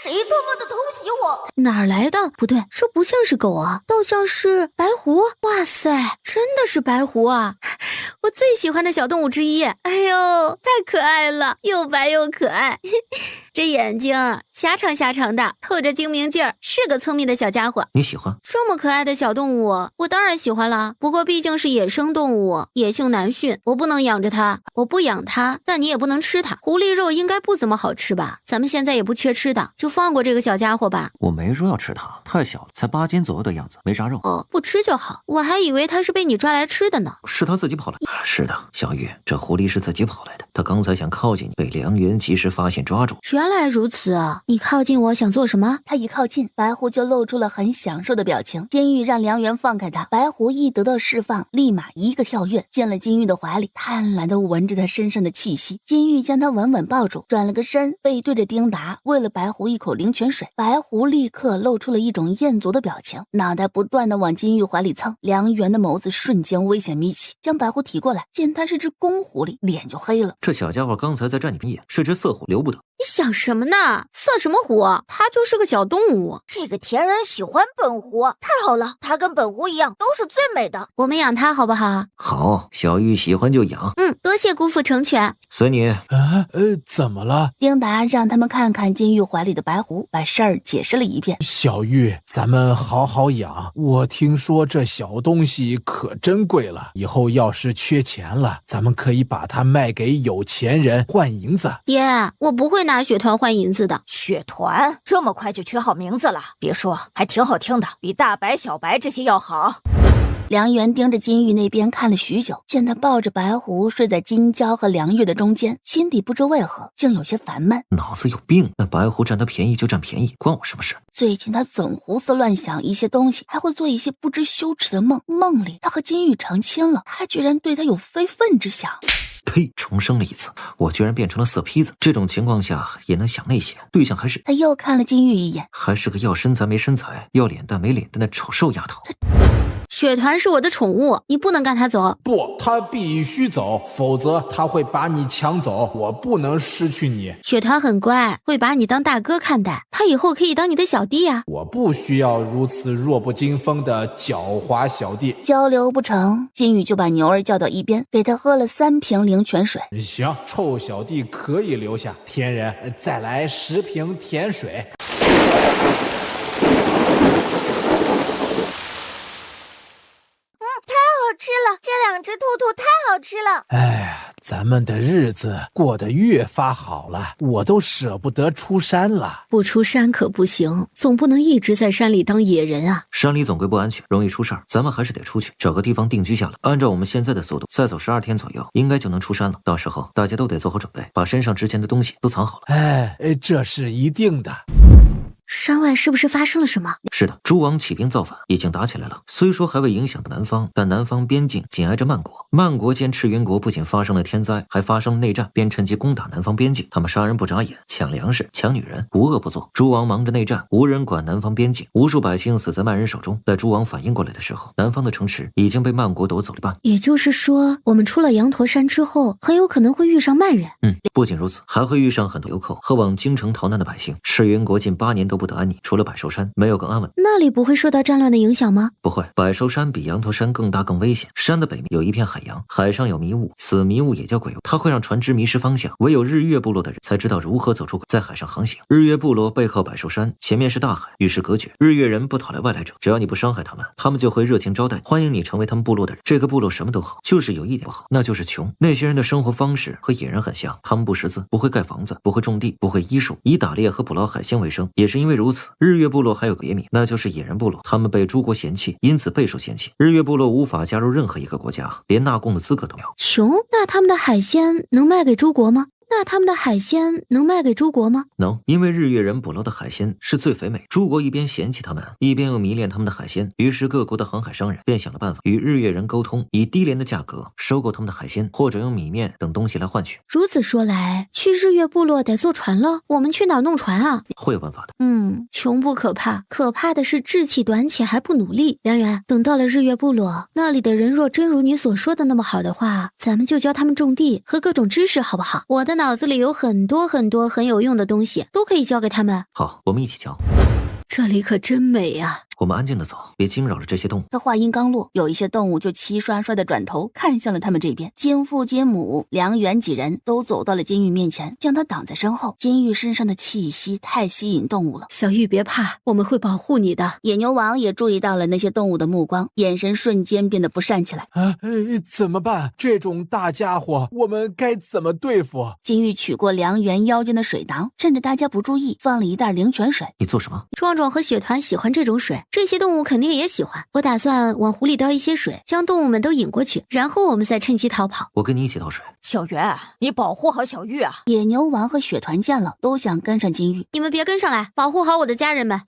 谁他妈的偷袭我？哪儿来的？不对，这不像是狗啊，倒像是白狐。哇塞，真的是白狐啊！我最喜欢的小动物之一。哎呦，太可爱了，又白又可爱。这眼睛狭长狭长的，透着精明劲儿，是个聪明的小家伙。你喜欢？这么可爱的小动物，我当然喜欢啦。不过毕竟是野生动物，野性难驯，我不能养着它。我不养它，但你也不能吃它。狐狸肉应该不怎么好吃吧？咱们现在也不缺吃的，就放过这个小家伙吧。我没说要吃它，太小了，才8斤左右的样子，没啥肉。哦，不吃就好。我还以为它是被你抓来吃的呢。是它自己跑来。是的，小玉，这狐狸是自己跑来的。它刚才想靠近你，被梁元及时发现抓住。原来如此啊！你靠近我想做什么？他一靠近，白狐就露出了很享受的表情。金玉让梁元放开他，白狐一得到释放，立马一个跳跃进了金玉的怀里，贪婪地闻着他身上的气息。金玉将他稳稳抱住，转了个身，背对着丁达，喂了白狐一口灵泉水。白狐狐立刻露出了一种厌足的表情，脑袋不断的往金玉怀里蹭。梁元的眸子瞬间危险眯起，将白狐提过来，见他是只公狐狸，脸就黑了。这小家伙刚才在占你便宜，是只色狐，留不得。你想什么呢？色什么狐？它就是个小动物。这个田人喜欢本狐，太好了，它跟本狐一样，都是最美的。我们养它好不好？好，小玉喜欢就养。多谢姑父成全。随你。怎么了？丁达让他们看看金玉怀里的白狐，把事儿解释了一遍。小玉，咱们好好养。我听说这小东西可珍贵了，以后要是缺钱了，咱们可以把它卖给有钱人换银子。爹，我不会拿血团换银子的。血团这么快就取好名字了？别说，还挺好听的，比大白、小白这些要好。梁元盯着金玉那边看了许久，见他抱着白狐睡在金娇和梁月的中间，心底不知为何竟有些烦闷。脑子有病，那白狐占他便宜就占便宜，关我什么事？最近他总胡思乱想一些东西，还会做一些不知羞耻的梦。梦里他和金玉成亲了，他居然对他有非分之想。呸！重生了一次，我居然变成了色坯子。这种情况下也能想那些，对象还是……他又看了金玉一眼，还是个要身材没身材，要脸蛋没脸蛋的丑瘦丫头。血团是我的宠物，你不能赶它走。不，他必须走，否则他会把你抢走。我不能失去你。血团很乖，会把你当大哥看待，他以后可以当你的小弟啊。我不需要如此弱不禁风的狡猾小弟。交流不成，金宇就把牛儿叫到一边，给他喝了3瓶灵泉水。行，臭小弟可以留下。天人，再来10瓶甜水。好吃了，这2只兔兔太好吃了。哎，咱们的日子过得越发好了，我都舍不得出山了。不出山可不行，总不能一直在山里当野人啊。山里总归不安全，容易出事儿，咱们还是得出去，找个地方定居下来。按照我们现在的速度，再走12天左右，应该就能出山了。到时候大家都得做好准备，把身上值钱的东西都藏好了。哎，这是一定的。山外是不是发生了什么？是的，诸王起兵造反，已经打起来了。虽说还未影响到南方，但南方边境紧挨着曼国。曼国见赤云国不仅发生了天灾，还发生了内战，便趁机攻打南方边境。他们杀人不眨眼，抢粮食，抢女人，无恶不作。诸王忙着内战，无人管南方边境，无数百姓死在曼人手中。在诸王反应过来的时候，南方的城池已经被曼国夺走了半。也就是说，我们出了羊驼山之后，很有可能会遇上曼人。不仅如此，还会遇上很多流寇和往京城逃难的百姓。赤云国近8年都不得安宁，除了百寿山，没有更安稳。那里不会受到战乱的影响吗？不会，百寿山比羊驼山更大更危险。山的北面有一片海洋，海上有迷雾，此迷雾也叫鬼雾，它会让船只迷失方向。唯有日月部落的人才知道如何走出在海上航行。日月部落背靠百寿山，前面是大海，与世隔绝。日月人不讨来外来者，只要你不伤害他们，他们就会热情招待，欢迎你成为他们部落的人。这个部落什么都好，就是有一点不好，那就是穷。那些人的生活方式和野人很像，他们不识字，不会盖房子，不会种地，不会医术，以打猎和捕捞海鲜为生。也是因为如此，日月部落还有个别名，那就是野人部落。他们被诸国嫌弃，因此备受嫌弃。日月部落无法加入任何一个国家，连纳贡的资格都没有。穷？那他们的海鲜能卖给诸国吗？能，因为日月人捕捞的海鲜是最肥美。诸国一边嫌弃他们，一边又迷恋他们的海鲜，于是各国的航海商人便想了办法与日月人沟通，以低廉的价格收购他们的海鲜，或者用米面等东西来换取。如此说来，去日月部落得坐船了。我们去哪儿弄船啊？会有办法的。穷不可怕，可怕的是志气短浅还不努力。梁元，等到了日月部落，那里的人若真如你所说的那么好的话，咱们就教他们种地和各种知识，好不好？我的脑子里有很多很有用的东西，都可以教给他们。好，我们一起教。这里可真美呀！我们安静的走，别惊扰了这些动物。他话音刚落，有一些动物就齐刷刷的转头看向了他们这边。金父、金母、梁元几人都走到了金玉面前，将他挡在身后。金玉身上的气息太吸引动物了。小玉别怕，我们会保护你的。野牛王也注意到了那些动物的目光，眼神瞬间变得不善起来。怎么办？这种大家伙，我们该怎么对付？金玉取过梁元腰间的水囊，趁着大家不注意，放了一袋灵泉水。你做什么？壮壮和雪团喜欢这种水，这些动物肯定也喜欢。我打算往湖里倒一些水，将动物们都引过去，然后我们再趁机逃跑。我跟你一起倒水。小圆，你保护好小玉啊！野牛王和雪团见了，都想跟上金玉。你们别跟上来，保护好我的家人们。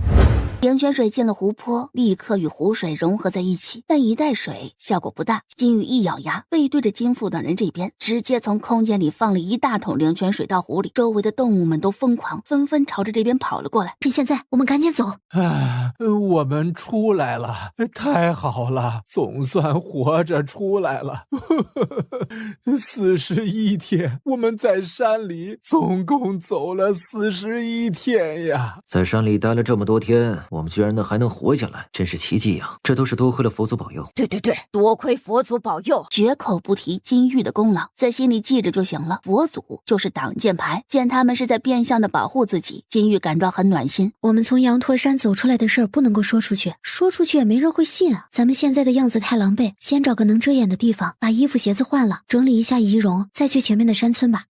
灵泉水进了湖泊，立刻与湖水融合在一起，但一带水效果不大。金玉一咬牙，背对着金父等人这边，直接从空间里放了一大桶灵泉水到湖里。周围的动物们都疯狂，纷纷朝着这边跑了过来。趁现在，我们赶紧走。我们出来了，太好了，总算活着出来了。41天，我们在山里总共走了41天呀！在山里待了这么多天，我们居然还能活下来，真是奇迹呀！这都是多亏了佛祖保佑。对，多亏佛祖保佑，绝口不提金玉的功劳，在心里记着就行了。佛祖就是挡箭牌，见他们是在变相的保护自己，金玉感到很暖心。我们从羊驼山走出来的事儿不能够说出去，说出去也没人会信啊。咱们现在的样子太狼狈，先找个能遮掩的地方，把衣服鞋子换了，整理一下仪容，再去前面的山村吧。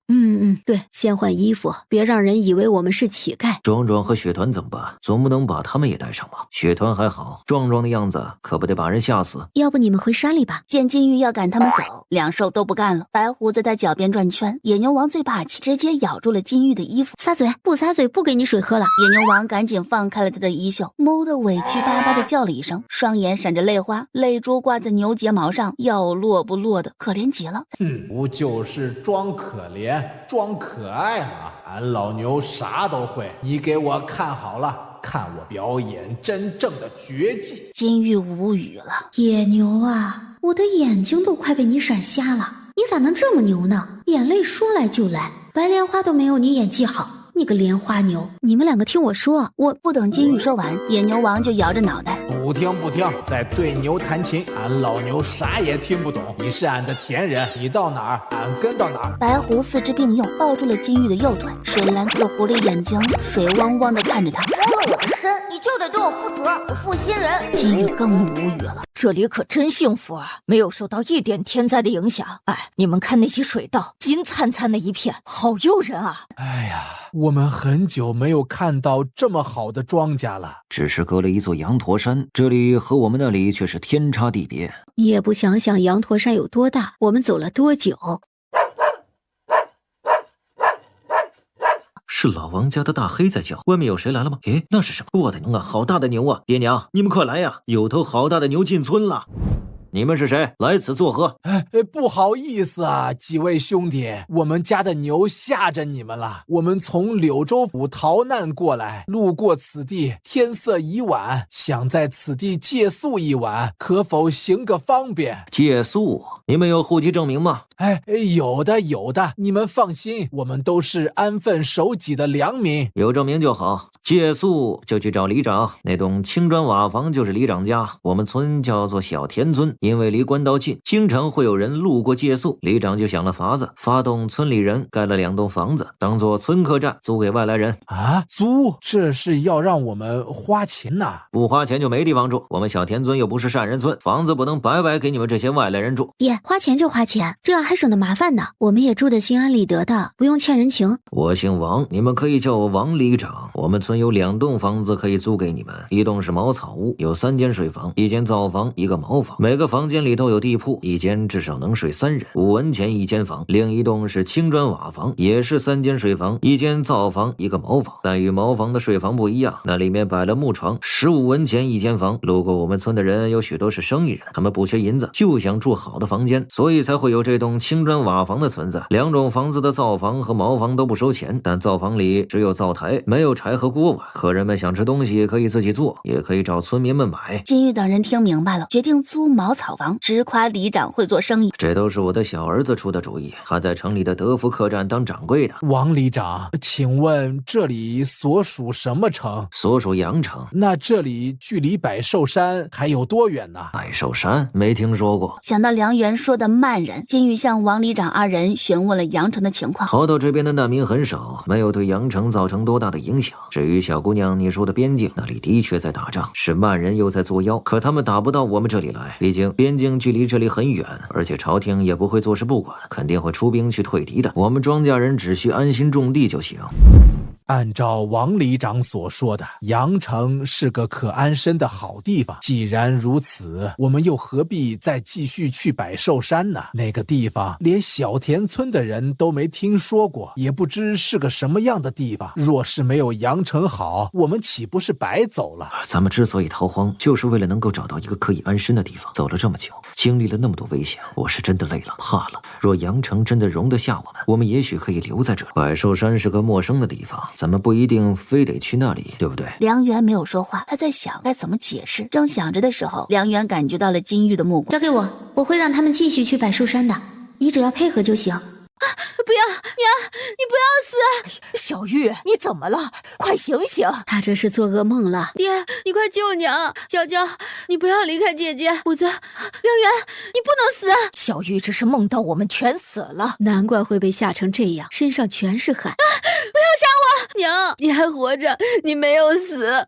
对，先换衣服，别让人以为我们是乞丐。壮壮和雪团怎么办？总不能把他们也带上吧？雪团还好，壮壮的样子可不得把人吓死。要不你们回山里吧。见金玉要赶他们走，两兽都不干了。白虎在他脚边转圈，野牛王最霸气，直接咬住了金玉的衣服。撒嘴，不撒嘴不给你水喝了。野牛王赶紧放开了他的衣袖，眸的委屈巴巴的叫了一声，双眼闪着泪花，泪珠挂在牛睫毛上，要落不落的，可怜极了。不就是装可怜装可爱吗？俺老牛啥都会，你给我看好了，看我表演真正的绝技。金玉无语了。野牛啊，我的眼睛都快被你闪瞎了，你咋能这么牛呢？眼泪说来就来，白莲花都没有你演技好。你个莲花牛！你们两个听我说，我不等金玉说完，野牛王就摇着脑袋，不听，在对牛弹琴，俺老牛啥也听不懂。你是俺的田人，你到哪儿，俺跟到哪儿。白狐四肢并用，抱住了金玉的右腿，水蓝色的狐狸眼睛水汪汪的看着他。摸了我的身，你就得对我负责，我负心人。金玉更无语了。这里可真幸福啊，没有受到一点天灾的影响。你们看那些水稻，金灿灿的一片，好诱人啊！哎呀，我们很久没有看到这么好的庄稼了。只是隔了一座羊驼山，这里和我们那里却是天差地别。也不想想羊驼山有多大，我们走了多久。是老王家的大黑在叫，外面有谁来了吗？诶，那是什么？我的娘啊，好大的牛啊！爹娘，你们快来呀，有头好大的牛进村了。你们是谁？来此作何？不好意思啊，几位兄弟，我们家的牛吓着你们了。我们从柳州府逃难过来，路过此地，天色已晚，想在此地借宿一晚，可否行个方便？借宿？你们有户籍证明吗？有的，你们放心，我们都是安分守己的良民。有证明就好。借宿就去找里长，那栋青砖瓦房就是里长家。我们村叫做小田村，因为离官道近，经常会有人路过借宿。里长就想了法子，发动村里人盖了2栋房子，当做村客栈，租给外来人。租？这是要让我们花钱呐？不花钱就没地方住。我们小田村又不是善人村，房子不能白白给你们这些外来人住。爹，花钱就花钱，这样还省得麻烦呢。我们也住得心安理得的，不用欠人情。我姓王，你们可以叫我王里长。我们村有2栋房子可以租给你们，一栋是茅草屋，有3间睡房，1间灶房，1个茅房，每个房间里都有地铺，1间至少能睡3人，5文钱1间房。另一栋是青砖瓦房，也是3间睡房，1间灶房，1个茅房，但与茅房的睡房不一样，那里面摆了木床，15文钱1间房。路过我们村的人有许多是生意人，他们不缺银子，就想住好的房间，所以才会有这栋青砖瓦房的存在。2种房子的灶房和茅房都不收钱，但灶房里只有灶台，没有柴和锅碗。客人们想吃东西可以自己做，也可以找村民们买。金玉等人听明白了，决定租茅草房，直夸里长会做生意。这都是我的小儿子出的主意，他在城里的德福客栈当掌柜的。王里长，请问这里所属什么城？所属阳城。那这里距离百寿山还有多远呢？百寿山没听说过。想到梁元说的慢人，金玉向王里长2人询问了阳城的情况。逃到这边的难民很少，没有对阳城造成多大的影响。至于小姑娘你说的边境，那里的确在打仗，是慢人又在作妖，可他们打不到我们这里来，毕竟边境距离这里很远，而且朝廷也不会坐视不管，肯定会出兵去退敌的。我们庄稼人只需安心种地就行。按照王里长所说的，阳城是个可安身的好地方。既然如此，我们又何必再继续去百寿山呢？那个地方连小田村的人都没听说过，也不知是个什么样的地方。若是没有阳城好，我们岂不是白走了？咱们之所以逃荒，就是为了能够找到一个可以安身的地方。走了这么久，经历了那么多危险，我是真的累了，怕了。若阳城真的容得下我们也许可以留在这里。百寿山是个陌生的地方，咱们不一定非得去那里，对不对？梁元没有说话，他在想该怎么解释。正想着的时候，梁元感觉到了金玉的目光。交给我，我会让他们继续去百寿山的，你只要配合就行。不要，娘，你不要死！小玉，你怎么了？快醒醒！他这是做噩梦了。爹，你快救娘！娇娇，你不要离开姐姐！虎子，梁元，你不能死！小玉这是梦到我们全死了，难怪会被吓成这样，身上全是汗。不要杀我！娘，你还活着，你没有死。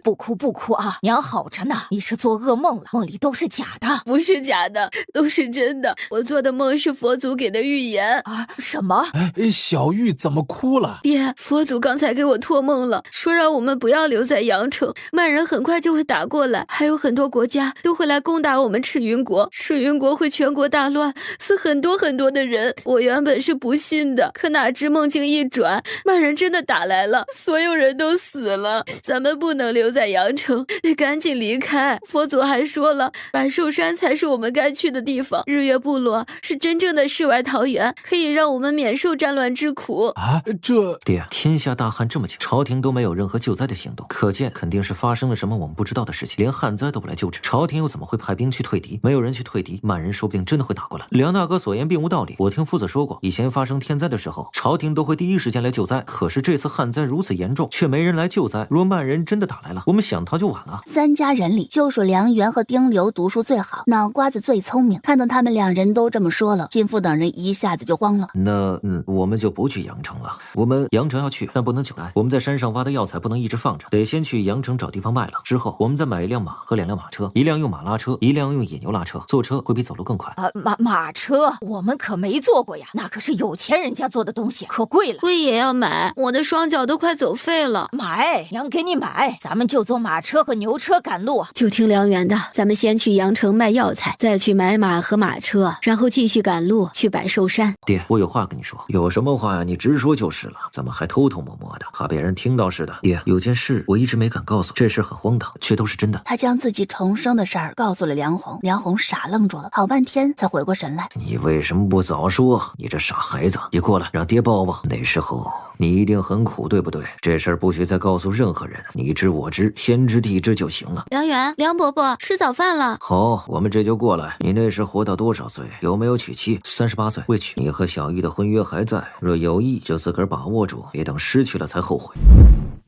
不哭不哭啊，娘好着呢。你是做噩梦了，梦里都是假的。不是假的，都是真的。我做的梦是佛祖给的预言啊！什么？小玉怎么哭了？爹，佛祖刚才给我托梦了，说让我们不要留在阳城，曼人很快就会打过来，还有很多国家都会来攻打我们赤云国，赤云国会全国大乱，死很多很多的人。我原本是不信的，可哪知梦境一转，曼人真的打来了，所有人都死了。咱们不能留在阳城，得赶紧离开。佛祖还说了，百寿山才是我们该去的地方，日月部落是真正的世外桃源，可以让我们免受战乱之苦啊！这爹，天下大旱这么久，朝廷都没有任何救灾的行动，可见肯定是发生了什么我们不知道的事情。连旱灾都不来救治，朝廷又怎么会派兵去退敌？没有人去退敌，曼人说不定真的会打过来。梁大哥所言并无道理，我听夫子说过，以前发生天灾的时候，朝廷都会第一时间来救灾。可是这次旱灾如此严重，却没人来救灾。若曼人真的打来了，我们想逃就晚了。三家人里，就属梁元和丁流读书最好，脑瓜子最聪明。看到他们两人都这么说了，金父等人一下子就慌了。那我们就不去阳城了。我们阳城要去，但不能久待。我们在山上挖的药材不能一直放着，得先去阳城找地方卖了。之后我们再买一辆马和2辆马车，一辆用马拉车，一辆用野牛拉车。坐车会比走路更快。马车我们可没坐过呀，那可是有钱人家做的东西，可贵了。贵也要买，我的双脚都快走废了。买，娘给你买，咱们就坐马车和牛车赶路。就听梁元的，咱们先去阳城卖药材，再去买马和马车，然后继续赶路去百寿山。爹，我有话跟你说。有什么话你直说就是了，怎么还偷偷摸摸的，怕被人听到似的？爹，有件事我一直没敢告诉，这事很荒唐，却都是真的。他将自己重生的事儿告诉了梁红，梁红傻愣住了，好半天才回过神来。你为什么不早说？你这傻孩子，你过来让爹抱抱。那时候你一定很苦，对不对？这事儿不许再告诉任何人，你知我知，天知地知就行了。梁元，梁伯伯，吃早饭了。好，我们这就过来。你那时活到多少岁？有没有娶妻？38岁，未娶。你和小玉的婚约还在，若有意就自个儿把握住，别等失去了才后悔。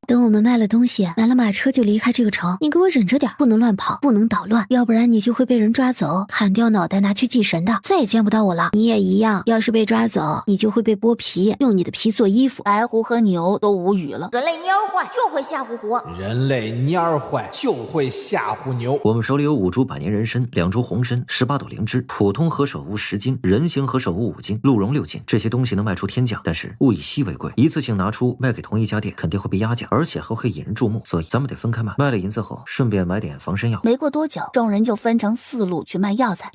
等我们卖了东西，买了马车就离开这个城。你给我忍着点，不能乱跑，不能捣乱，要不然你就会被人抓走，砍掉脑袋拿去祭神的，再也见不到我了。你也一样，要是被抓走，你就会被剥皮，用你的皮做衣服。白狐和牛都无语了。人类蔫坏就会吓唬狐，人类蔫坏就会吓唬牛。我们手里有5株百年人参，2株红参，18朵灵芝，普通何首乌10斤，人形何首乌5斤，鹿茸6斤。这些东西能卖出天价，但是物以稀为贵，一次性拿出卖给同一家店肯定会被压价，而且还会引人注目，所以咱们得分开卖。卖了银子后，顺便买点防身药。没过多久，众人就分成4路去卖药材。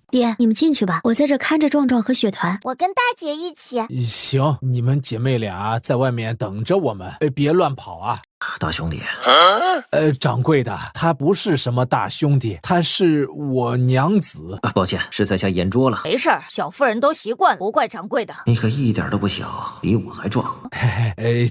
爹，你们进去吧，我在这看着壮壮和雪团。我跟大姐一起。行，你们姐妹俩在外面等着我们，别乱跑啊。大兄弟，掌柜的，他不是什么大兄弟，他是我娘子。抱歉，是在下眼拙了。没事儿，小妇人都习惯了，不怪掌柜的。你可一点都不小，比我还壮。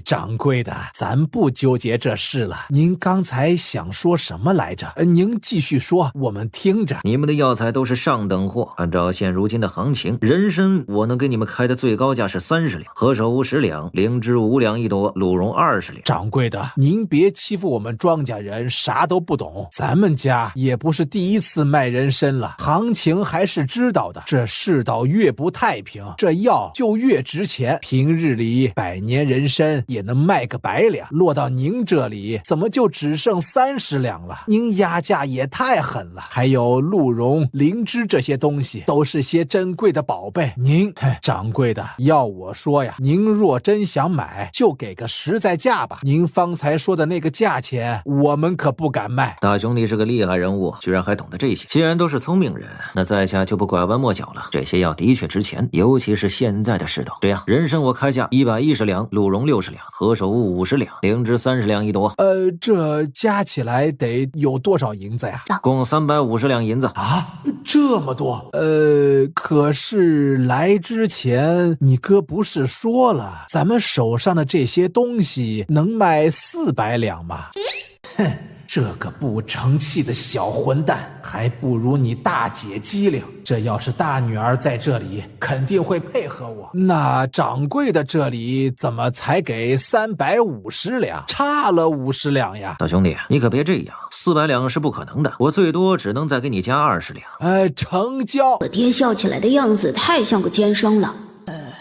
掌柜的，咱不纠结这事了。您刚才想说什么来着？您继续说，我们听着。你们的药材都是上等货，按照现如今的行情，人参我能给你们开的最高价是30两，何首乌10两，灵芝5两一朵，鹿茸20两。掌柜的，您别欺负我们庄稼人，啥都不懂。咱们家也不是第一次卖人参了，行情还是知道的。这世道越不太平，这药就越值钱。平日里100年人参也能卖个100两，落到您这里怎么就只剩30两了？您压价也太狠了。还有鹿茸、灵芝这些东西都是些珍贵的宝贝，您掌柜的，要我说呀，您若真想买，就给个实在价吧。您方才说的那个价钱，我们可不敢卖。大兄弟是个厉害人物，居然还懂得这些。既然都是聪明人，那在下就不拐弯抹角了。这些药的确值钱，尤其是现在的世道。这样，人参我开价110两，鹿茸60两，何首乌50两，灵芝30两一朵。这加起来得有多少银子呀？共350两银子啊，这么多？可是来之前你哥不是说了，咱们手上的这些东西能卖400两吗？哼，这个不成器的小混蛋，还不如你大姐机灵。这要是大女儿在这里，肯定会配合我。那掌柜的这里怎么才给350两，差了50两呀？大兄弟，你可别这样，400两是不可能的，我最多只能再给你加20两。成交。我爹笑起来的样子太像个奸商了。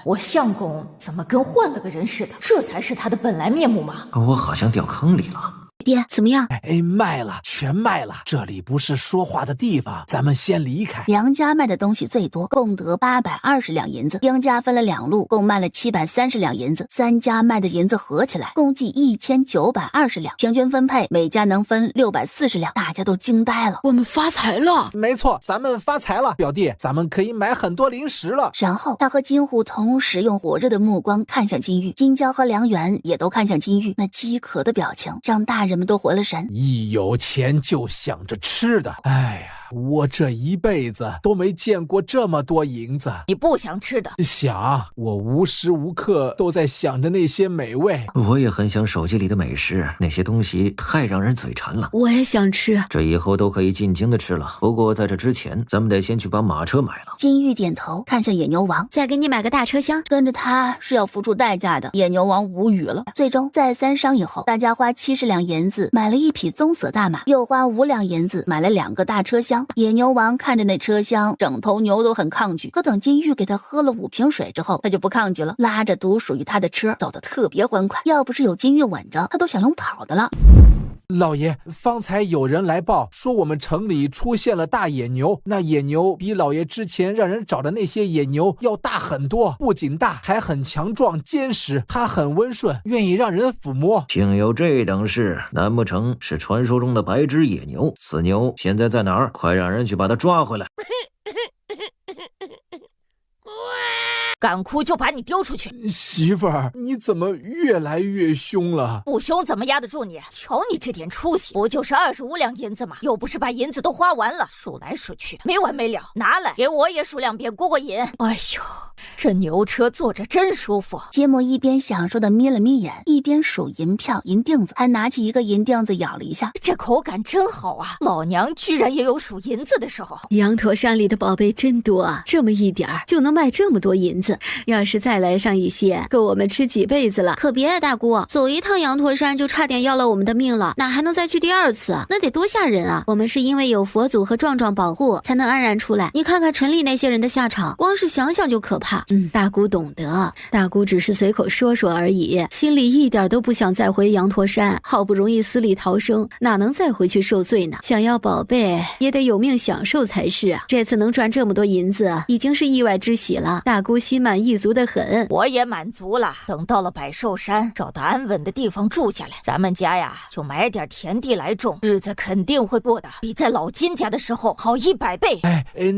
我相公怎么跟换了个人似的？这才是他的本来面目吗？我好像掉坑里了。爹，怎么样？卖了，全卖了。这里不是说话的地方，咱们先离开。梁家卖的东西最多，共得820两银子。丁家分了2路，共卖了730两银子。3家卖的银子合起来，共计1920两，平均分配每家能分640两。大家都惊呆了，我们发财了！没错，咱们发财了，表弟，咱们可以买很多零食了。然后他和金虎同时用火热的目光看向金玉，金娇和梁元也都看向金玉，那饥渴的表情让大人们都回了神。一有钱就想着吃的，哎呀，我这一辈子都没见过这么多银子。你不想吃的？想，我无时无刻都在想着那些美味。我也很想手机里的美食，那些东西太让人嘴馋了。我也想吃，这以后都可以尽情的吃了。不过在这之前，咱们得先去把马车买了。金玉点头，看向野牛王，再给你买个大车厢，跟着他是要付出代价的。野牛王无语了。最终再三商议后，大家花70两银子买了1匹棕色大马，又花5两银子买了2个大车厢。野牛王看着那车厢，整头牛都很抗拒。可等金玉给他喝了5瓶水之后，他就不抗拒了，拉着独属于他的车走得特别欢快。要不是有金玉稳着，他都想用跑的了。老爷，方才有人来报说我们城里出现了大野牛，那野牛比老爷之前让人找的那些野牛要大很多，不仅大，还很强壮坚实，它很温顺，愿意让人抚摸。竟有这等事，难不成是传说中的白只野牛？此牛现在在哪儿？快让人去把它抓回来。敢哭就把你丢出去！媳妇儿，你怎么越来越凶了？不凶怎么压得住你？瞧你这点出息，不就是25两银子吗？又不是把银子都花完了，数来数去的没完没了。拿来，给我也数2遍过过瘾。哎呦，这牛车坐着真舒服。杰摩一边享受的眯了眯眼，一边数银票、银锭子，还拿起一个银锭子咬了一下，这口感真好啊！老娘居然也有数银子的时候。羊驼山里的宝贝真多啊，这么一点儿就能卖这么多银子。要是再来上一些，够我们吃几辈子了。可别大姑，走一趟羊驼山就差点要了我们的命了，哪还能再去第2次？那得多吓人啊！我们是因为有佛祖和壮壮保护才能安然出来，你看看城里那些人的下场，光是想想就可怕。大姑懂得，大姑只是随口说说而已，心里一点都不想再回羊驼山，好不容易死里逃生，哪能再回去受罪呢？想要宝贝也得有命享受才是啊！这次能赚这么多银子，已经是意外之喜了，大姑心满意足的很。我也满足了，等到了百寿山，找到安稳的地方住下来，咱们家呀就买点田地来种，日子肯定会过得比在老金家的时候好100倍。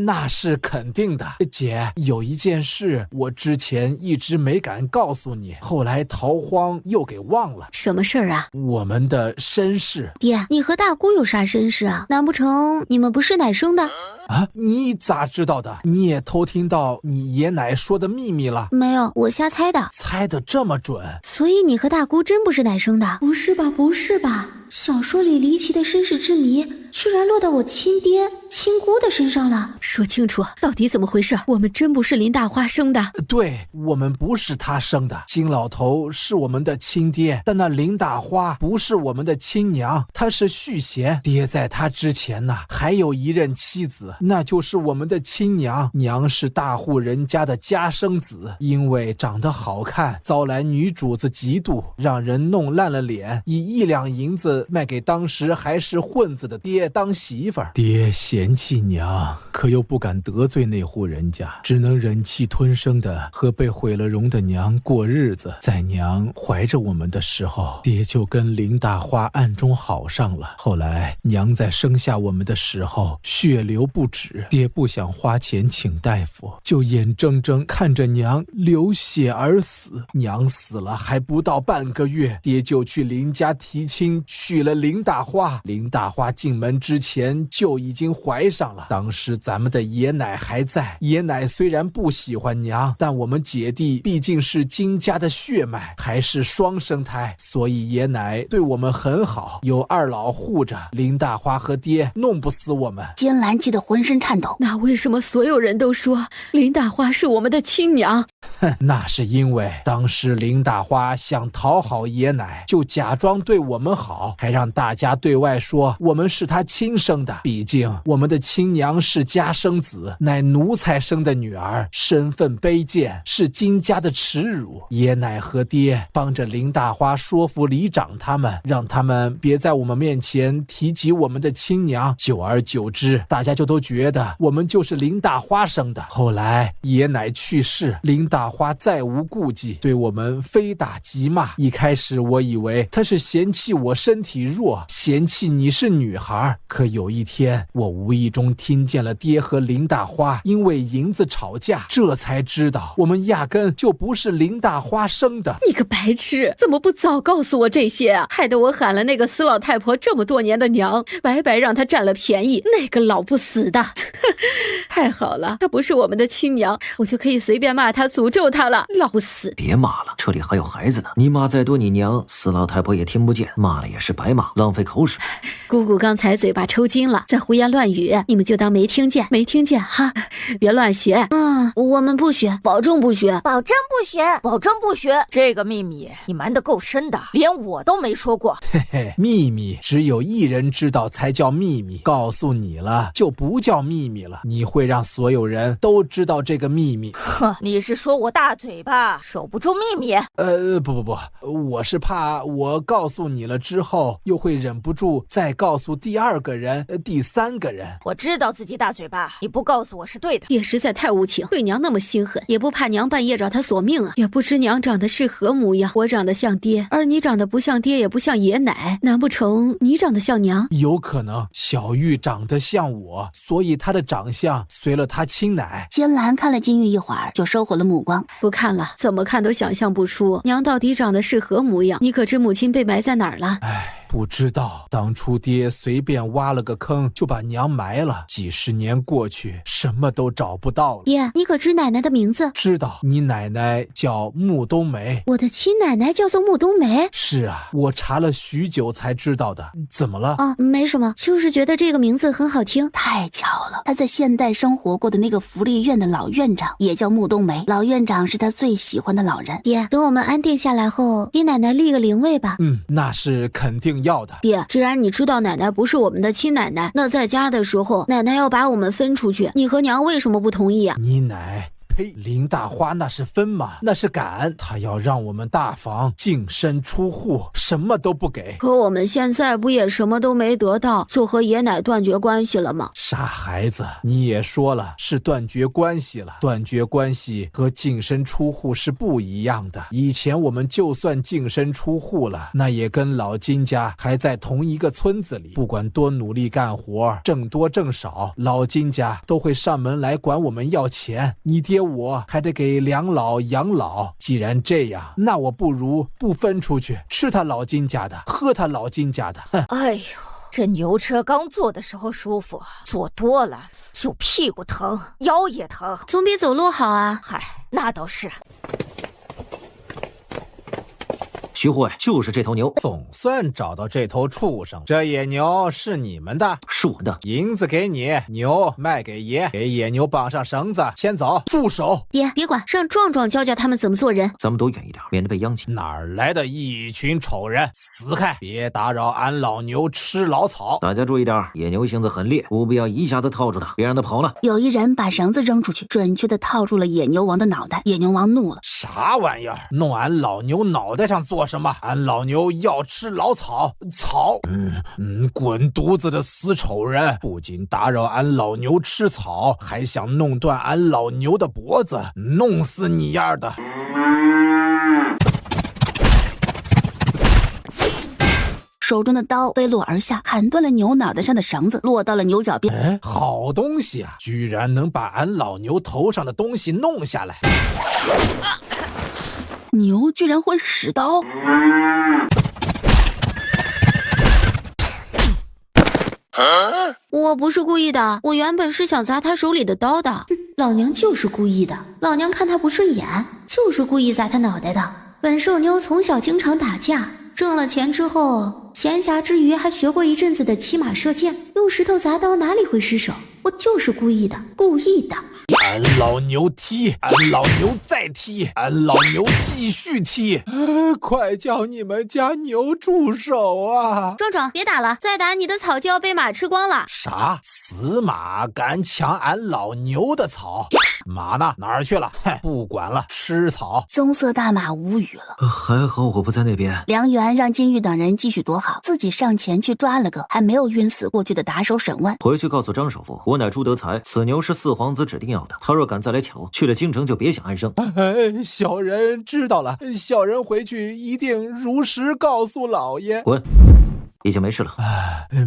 那是肯定的。姐，有一件事我之前一直没敢告诉你，后来逃荒又给忘了。什么事儿啊？我们的身世。爹，你和大姑有啥身世啊？难不成你们不是奶生的？啊，你咋知道的？你也偷听到你爷奶说的秘密了？没有，我瞎猜的。猜得这么准？所以你和大姑真不是奶生的？不是吧？不是吧？小说里离奇的身世之谜，居然落到我亲爹、亲姑的身上了。说清楚，到底怎么回事？我们真不是林大花生的。对，我们不是他生的。金老头是我们的亲爹，但那林大花不是我们的亲娘，她是续弦。爹在他之前呢，还有一任妻子，那就是我们的亲娘。娘是大户人家的家生子，因为长得好看，遭来女主子嫉妒，让人弄烂了脸，以1两银子卖给当时还是混子的爹当媳妇儿。爹嫌弃娘，可又不敢得罪那户人家，只能忍气吞声的和被毁了容的娘过日子。在娘怀着我们的时候，爹就跟林大花暗中好上了。后来娘在生下我们的时候血流不止，爹不想花钱请大夫，就眼睁睁看着娘流血而死。娘死了还不到半个月，爹就去林家提亲，娶了林大花。林大花进门之前就已经怀上了。当时咱们的爷奶还在，爷奶虽然不喜欢娘，但我们姐弟毕竟是金家的血脉，还是双生胎，所以爷奶对我们很好，有二老护着，林大花和爹弄不死我们。金兰气得浑身颤抖。那为什么所有人都说林大花是我们的亲娘？那是因为当时林大花想讨好爷奶，就假装对我们好，还让大家对外说我们是他亲生的。毕竟我们的亲娘是家生子，乃奴才生的女儿，身份卑贱，是金家的耻辱。爷奶和爹帮着林大花说服里长他们，让他们别在我们面前提及我们的亲娘。久而久之，大家就都觉得我们就是林大花生的。后来爷奶去世，林大花再无顾忌，对我们非打即骂。一开始我以为他是嫌弃我身体弱，嫌弃你是女孩，可有一天我无意中听见了爹和林大花因为银子吵架，这才知道我们压根就不是林大花生的。你个白痴，怎么不早告诉我这些啊？害得我喊了那个死老太婆这么多年的娘，白白让她占了便宜。那个老不死的太好了，她不是我们的亲娘，我就可以随便骂她，诅咒她了。老不死，别骂了，这里还有孩子呢，你骂再多你娘死老太婆也听不见，骂了也是白骂，浪费口水。姑姑刚才嘴巴抽筋了，在胡言乱语，你们就当没听见，没听见哈，别乱学。我们不学，保证不学，保证不学，保证不学。这个秘密你瞒得够深的，连我都没说过。嘿嘿，秘密只有一人知道才叫秘密，告诉你了就不叫秘密了，你会让所有人都知道这个秘密。哼，你是说我大嘴巴守不住秘密？不，我是怕我告诉你了之后，又会忍不住再告诉第2个人、第3个人。我知道自己大嘴巴，你不告诉我是对的。也实在太无情，对娘那么心狠，也不怕娘半夜找他索命啊！也不知娘长得是何模样。我长得像爹，而你长得不像爹，也不像爷奶，难不成你长得像娘？有可能，小玉长得像我，所以她的长相随了她亲奶。金兰看了金玉一会儿，就收回了目光。不看了，怎么看都想象不出娘到底长得是何模样。你可知母亲被埋在哪儿了？不知道，当初爹随便挖了个坑就把娘埋了，几十年过去，什么都找不到了。爹，你可知奶奶的名字？知道，你奶奶叫穆冬梅。我的亲奶奶叫做穆冬梅。是啊，我查了许久才知道的。怎么了？没什么，就是觉得这个名字很好听。太巧了，他在现代生活过的那个福利院的老院长也叫穆冬梅，老院长是他最喜欢的老人。爹，等我们安定下来后，给奶奶立个灵位吧。那是肯定要的。爹，既然你知道奶奶不是我们的亲奶奶，那在家的时候，奶奶要把我们分出去，你和娘为什么不同意啊？你奶呸！林大花那是分吗？那是赶，他要让我们大房净身出户，什么都不给。可我们现在不也什么都没得到，就和爷奶断绝关系了吗？傻孩子，你也说了是断绝关系了，断绝关系和净身出户是不一样的。以前我们就算净身出户了，那也跟老金家还在同一个村子里，不管多努力干活，挣多挣少，老金家都会上门来管我们要钱。你爹我还得给两老养老，既然这样，那我不如不分出去，吃他老金家的，喝他老金家的。哎呦，这牛车刚坐的时候舒服，坐多了就屁股疼，腰也疼，总比走路好啊。嗨，那倒是。徐护卫，就是这头牛。总算找到这头畜生，这野牛是你们的？是我的。银子给你，牛卖给爷，给野牛绑上绳子，先走。住手！爹，别管，让壮壮教教他们怎么做人。咱们躲远一点，免得被殃及。哪儿来的一群丑人？死开！别打扰俺老牛吃老草。大家注意点，野牛性子很烈，务必要一下子套住它，别让它跑了。有一人把绳子扔出去，准确的套住了野牛王的脑袋。野牛王怒了：啥玩意儿？弄俺老牛脑袋上做什么？俺老牛要吃老草。草？滚犊子的死丑人！不仅打扰俺老牛吃草，还想弄断俺老牛的脖子，弄死你丫的！手中的刀飞落而下，砍断了牛脑袋上的绳子，落到了牛脚边。好东西啊，居然能把俺老牛头上的东西弄下来！牛居然会使刀！我不是故意的，我原本是想砸他手里的刀的。老娘就是故意的，老娘看他不顺眼，就是故意砸他脑袋的。本瘦妞从小经常打架，挣了钱之后，闲暇之余还学过一阵子的骑马射箭，用石头砸刀哪里会失手？我就是故意的，故意的。俺老牛踢，俺老牛再踢，俺老牛继续踢！快叫你们家牛住手啊！壮壮，别打了，再打你的草就要被马吃光了。啥？死马敢抢俺老牛的草？马呢？哪儿去了？不管了，吃草！棕色大马无语了。还好我不在那边。梁元让金玉等人继续躲好，自己上前去抓了个还没有晕死过去的打手沈万。回去告诉张首富，我乃朱德才，此牛是四皇子指定要的，他若敢再来抢，去了京城就别想安生。小人知道了，小人回去一定如实告诉老爷。滚！已经没事了。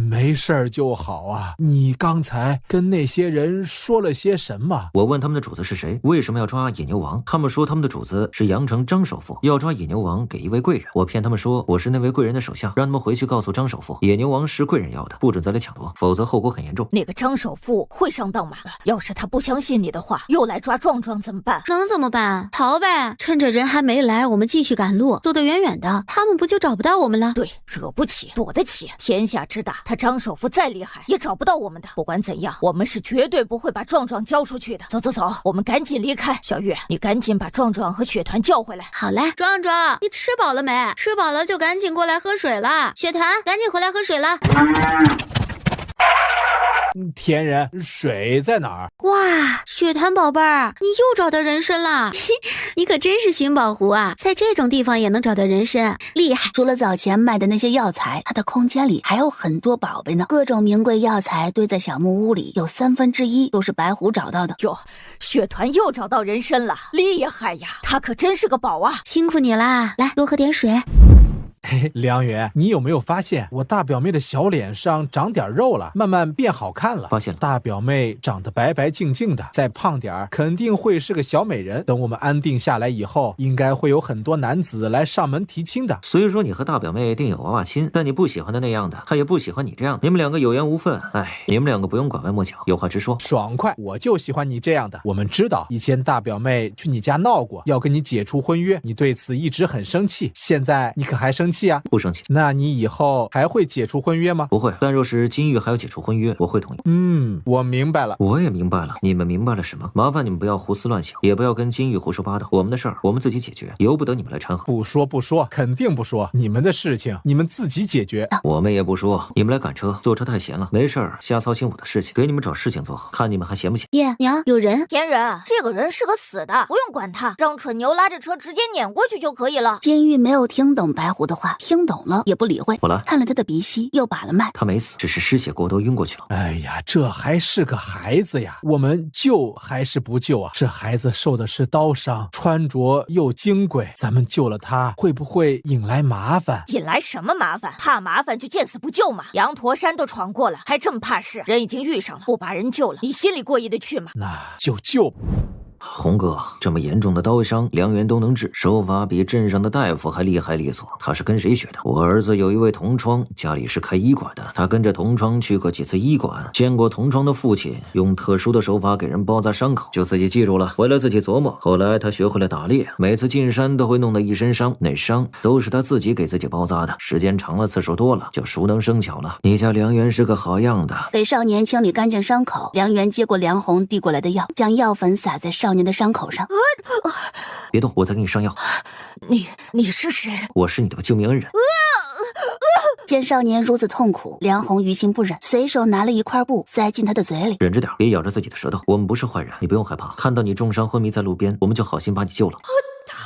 没事儿就好啊。你刚才跟那些人说了些什么？我问他们的主子是谁，为什么要抓野牛王？他们说他们的主子是阳城张首富，要抓野牛王给一位贵人。我骗他们说我是那位贵人的手下，让他们回去告诉张首富，野牛王是贵人要的，不准再来抢夺，否则后果很严重。那个张首富会上当吗？要是他不相信你的话，又来抓壮壮怎么办？能怎么办？逃呗！趁着人还没来，我们继续赶路，走得远远的，他们不就找不到我们了？对，惹不起，躲得起。天下之大，他张首富再厉害，也找不到我们的。不管怎样，我们是绝对不会把壮壮交出去的。走走走，我们赶紧离开。小月，你赶紧把壮壮和雪团叫回来。好嘞，壮壮，你吃饱了没？吃饱了就赶紧过来喝水了。雪团，赶紧回来喝水了。天人，水在哪儿？哇，雪团宝贝儿，你又找到人参了！你可真是寻宝狐啊，在这种地方也能找到人参，厉害！除了早前卖的那些药材，他的空间里还有很多宝贝呢。各种名贵药材堆在小木屋里，有1/3都是白狐找到的。哟，雪团又找到人参了，厉害呀！他可真是个宝啊！辛苦你啦，来多喝点水。梁元，你有没有发现我大表妹的小脸上长点肉了，慢慢变好看了？发现了。大表妹长得白白净净的，再胖点儿肯定会是个小美人。等我们安定下来以后，应该会有很多男子来上门提亲的。虽说你和大表妹定有娃娃亲，但你不喜欢的那样的，她也不喜欢你这样的，你们两个有缘无分。你们两个不用拐弯抹角，有话直说。爽快，我就喜欢你这样的。我们知道以前大表妹去你家闹过，要跟你解除婚约，你对此一直很生气，现在你可还生气啊？不生气。那你以后还会解除婚约吗？不会，但若是金玉还要解除婚约，我会同意。我明白了。我也明白了。你们明白了什么？麻烦你们不要胡思乱想，也不要跟金玉胡说八道。我们的事儿我们自己解决，由不得你们来掺和。不说，肯定不说。你们的事情你们自己解决。我们也不说。你们来赶车，坐车太闲了，没事儿瞎操心我的事情，给你们找事情做，看你们还闲不闲？爷娘，有人。天人，这个人是个死的，不用管他，让蠢牛拉着车直接撵过去就可以了。金玉没有听懂白狐的话，听懂了也不理会。我来，看了他的鼻息，又把了脉。他没死，只是失血过多晕过去了。哎呀，这还是个孩子呀，我们救还是不救啊？这孩子受的是刀伤，穿着又金贵，咱们救了他，会不会引来麻烦？引来什么麻烦？怕麻烦就见死不救嘛。羊驼山都闯过了，还这么怕事？人已经遇上了，不把人救了，你心里过意得去吗？那就救。红哥，这么严重的刀伤，梁元都能治，手法比镇上的大夫还厉害利索。他是跟谁学的？我儿子有一位同窗，家里是开医馆的，他跟着同窗去过几次医馆，见过同窗的父亲用特殊的手法给人包扎伤口，就自己记住了，回来自己琢磨。后来他学会了打猎，每次进山都会弄得一身伤，那伤都是他自己给自己包扎的，时间长了，次数多了，就熟能生巧了。你家梁元是个好样的。给少年清理干净伤口，梁元接过梁红递过来的药，将药粉撒在少年的伤口上。别动，我再给你上药。你是谁？我是你的救命恩人。见少年如此痛苦，梁红于心不忍，随手拿了一块布塞进他的嘴里。忍着点，别咬着自己的舌头。我们不是坏人，你不用害怕。看到你重伤昏迷在路边，我们就好心把你救了。太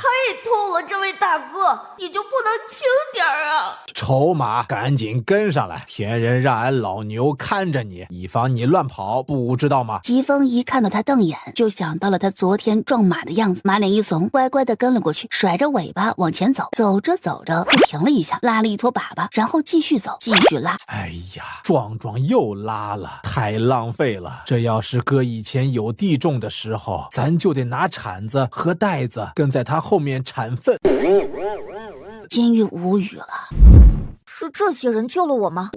痛了，这位大哥，你就不能轻点啊！丑马，赶紧跟上来！田人让俺老牛看着你，以防你乱跑，不知道吗？疾风一看到他瞪眼，就想到了他昨天撞马的样子，马脸一怂，乖乖的跟了过去，甩着尾巴往前走。走着走着就停了一下，拉了一坨粑粑，然后继续走，继续拉。哎呀，壮又拉了，太浪费了。这要是搁以前有地种的时候，咱就得拿铲子和袋子跟在他后面铲粪。金玉无语了。是这些人救了我吗？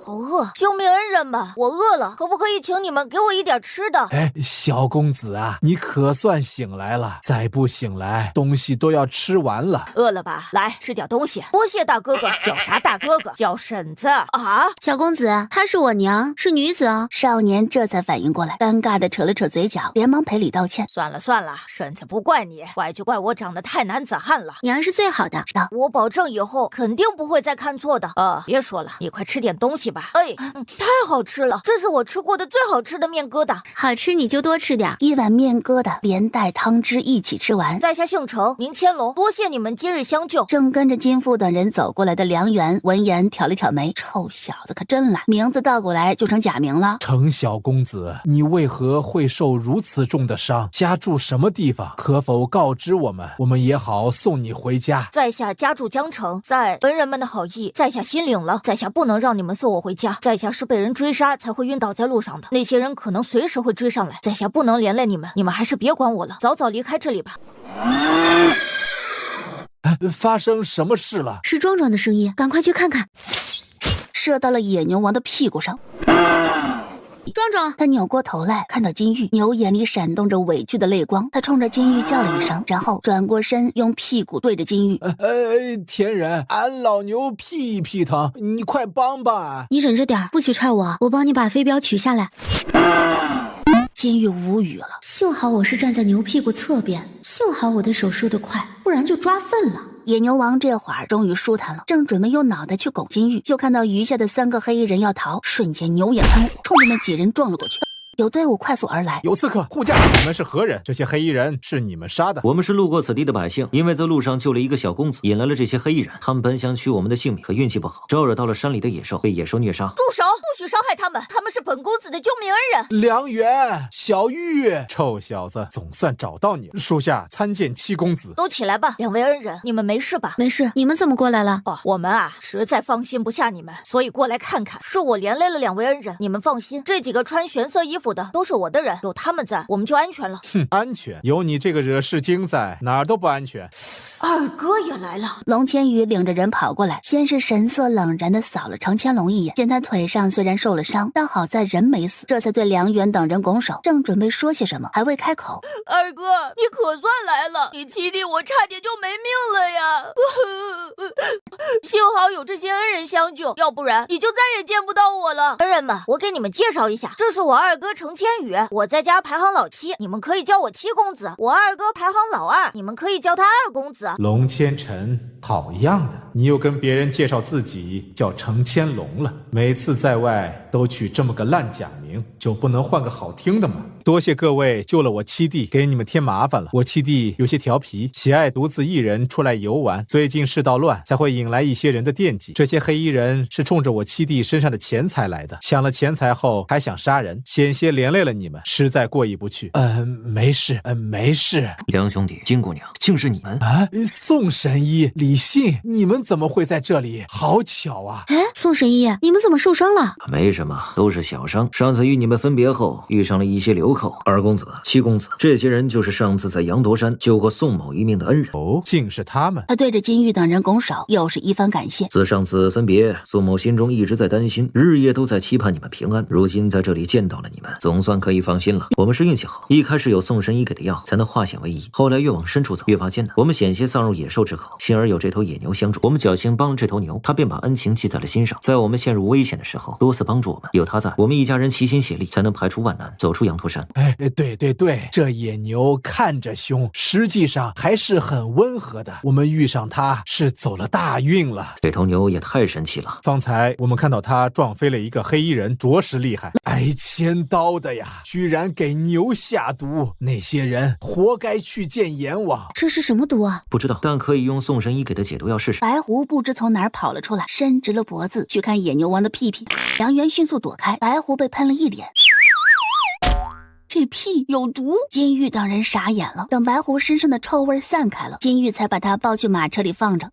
好饿，救命恩人们，我饿了，可不可以请你们给我一点吃的？哎，小公子啊，你可算醒来了，再不醒来，东西都要吃完了。饿了吧？来吃点东西。多谢大哥哥。叫啥大哥哥？叫婶子啊！小公子，她是我娘，是女子哦。少年这才反应过来，尴尬的扯了扯嘴角，连忙赔礼道歉。算了，婶子不怪你，怪就怪我长得太男子汉了。娘是最好的，知道。我保证以后肯定不会再看错的。别说了，你快吃点东西吧。太好吃了，这是我吃过的最好吃的面疙瘩。好吃你就多吃点。一碗面疙瘩连带汤汁一起吃完。在下姓程，名千龙，多谢你们今日相救。正跟着金父等人走过来的梁元闻言挑了挑眉，臭小子可真懒，名字倒过来就成假名了。程小公子，你为何会受如此重的伤？家住什么地方？可否告知我们，我们也好送你回家。在下家住江城，在文人们的好意，在下心领了。在下不能让你们送我回家，在下是被人追杀才会晕倒在路上的，那些人可能随时会追上来，在下不能连累你们，你们还是别管我了，早早离开这里吧。发生什么事了？是壮壮的声音，赶快去看看。射到了野牛王的屁股上。壮壮，他扭过头来，看到金玉，牛眼里闪动着委屈的泪光。他冲着金玉叫了一声，然后转过身，用屁股对着金玉。田人，俺老牛屁疼，你快帮帮俺！你忍着点，不许踹我，我帮你把飞镖取下来。金玉无语了，幸好我是站在牛屁股侧边，幸好我的手收得快，不然就抓粪了。野牛王这会儿终于舒坦了，正准备用脑袋去拱金玉，就看到余下的3个黑衣人要逃，瞬间牛眼喷火，冲着那几人撞了过去。有队伍快速而来，有刺客护驾，你们是何人？这些黑衣人是你们杀的？我们是路过此地的百姓，因为在路上救了一个小公子，引来了这些黑衣人。他们本想取我们的性命，可运气不好，招惹到了山里的野兽，被野兽虐杀。住手！不许伤害他们，他们是本公子的救命恩人。梁元、小玉，臭小子，总算找到你了。属下参见七公子。都起来吧，两位恩人，你们没事吧？没事，你们怎么过来了？我们啊，实在放心不下你们，所以过来看看。是我连累了2位恩人，你们放心，这几个穿玄色衣服的都是我的人，有他们在，我们就安全了。哼，安全？有你这个惹事精在，哪儿都不安全。二哥也来了。龙千羽领着人跑过来，先是神色冷然地扫了程千龙一眼，见他腿上虽然受了伤，但好在人没死，这才对梁元等人拱手，正准备说些什么，还未开口。二哥，你可算来了，你七弟我差点就没命了呀！幸好有这些恩人相救，要不然你就再也见不到我了。恩人们，我给你们介绍一下，这是我二哥程千羽，我在家排行老7，你们可以叫我七公子；我二哥排行老2，你们可以叫他二公子。龙千尘，好样的！你又跟别人介绍自己叫程千龙了，每次在外都取这么个烂假名，就不能换个好听的吗？多谢各位救了我七弟，给你们添麻烦了。我七弟有些调皮，喜爱独自一人出来游玩，最近世道乱，才会引来一些人的惦记。这些黑衣人是冲着我七弟身上的钱财来的，抢了钱财后还想杀人，险些连累了你们，实在过意不去。没事，没事。梁兄弟、金姑娘，竟是你们啊！宋神医、李信，你们怎么会在这里？好巧啊！宋神医，你们怎么受伤了？没什么，都是小伤。上次与你们分别后，遇上了一些流寇。二公子、七公子，这些人就是上次在羊驼山救过宋某一命的恩人。哦，竟是他们。他对着金玉等人拱手，又是一番感谢。自上次分别，宋某心中一直在担心，日夜都在期盼你们平安。如今在这里见到了你们，总算可以放心了。我们是运气好，一开始有宋神医给的药，才能化险为夷。后来越往深处走，越发艰难。我们险些丧入野兽之口，幸而有这头野牛相助。我们侥幸帮了这头牛，他便把恩情记在了心上。在我们陷入危险的时候，多次帮助我们。有他在，我们一家人齐心协力，才能排除万难，走出羊驼山。哎，对，这野牛看着凶，实际上还是很温和的。我们遇上它是走了大运了。这头牛也太神奇了。方才我们看到它撞飞了一个黑衣人，着实厉害，挨千刀的呀，居然给牛下毒，那些人活该去见阎王。这是什么毒啊？不知道，但可以用宋神医给的解毒药试试。白狐不知从哪儿跑了出来，伸直了脖子去看野牛王的屁屁。梁元迅速躲开，白狐被喷了一脸。这屁有毒！金玉等人傻眼了。等白狐身上的臭味散开了，金玉才把他抱去马车里放着。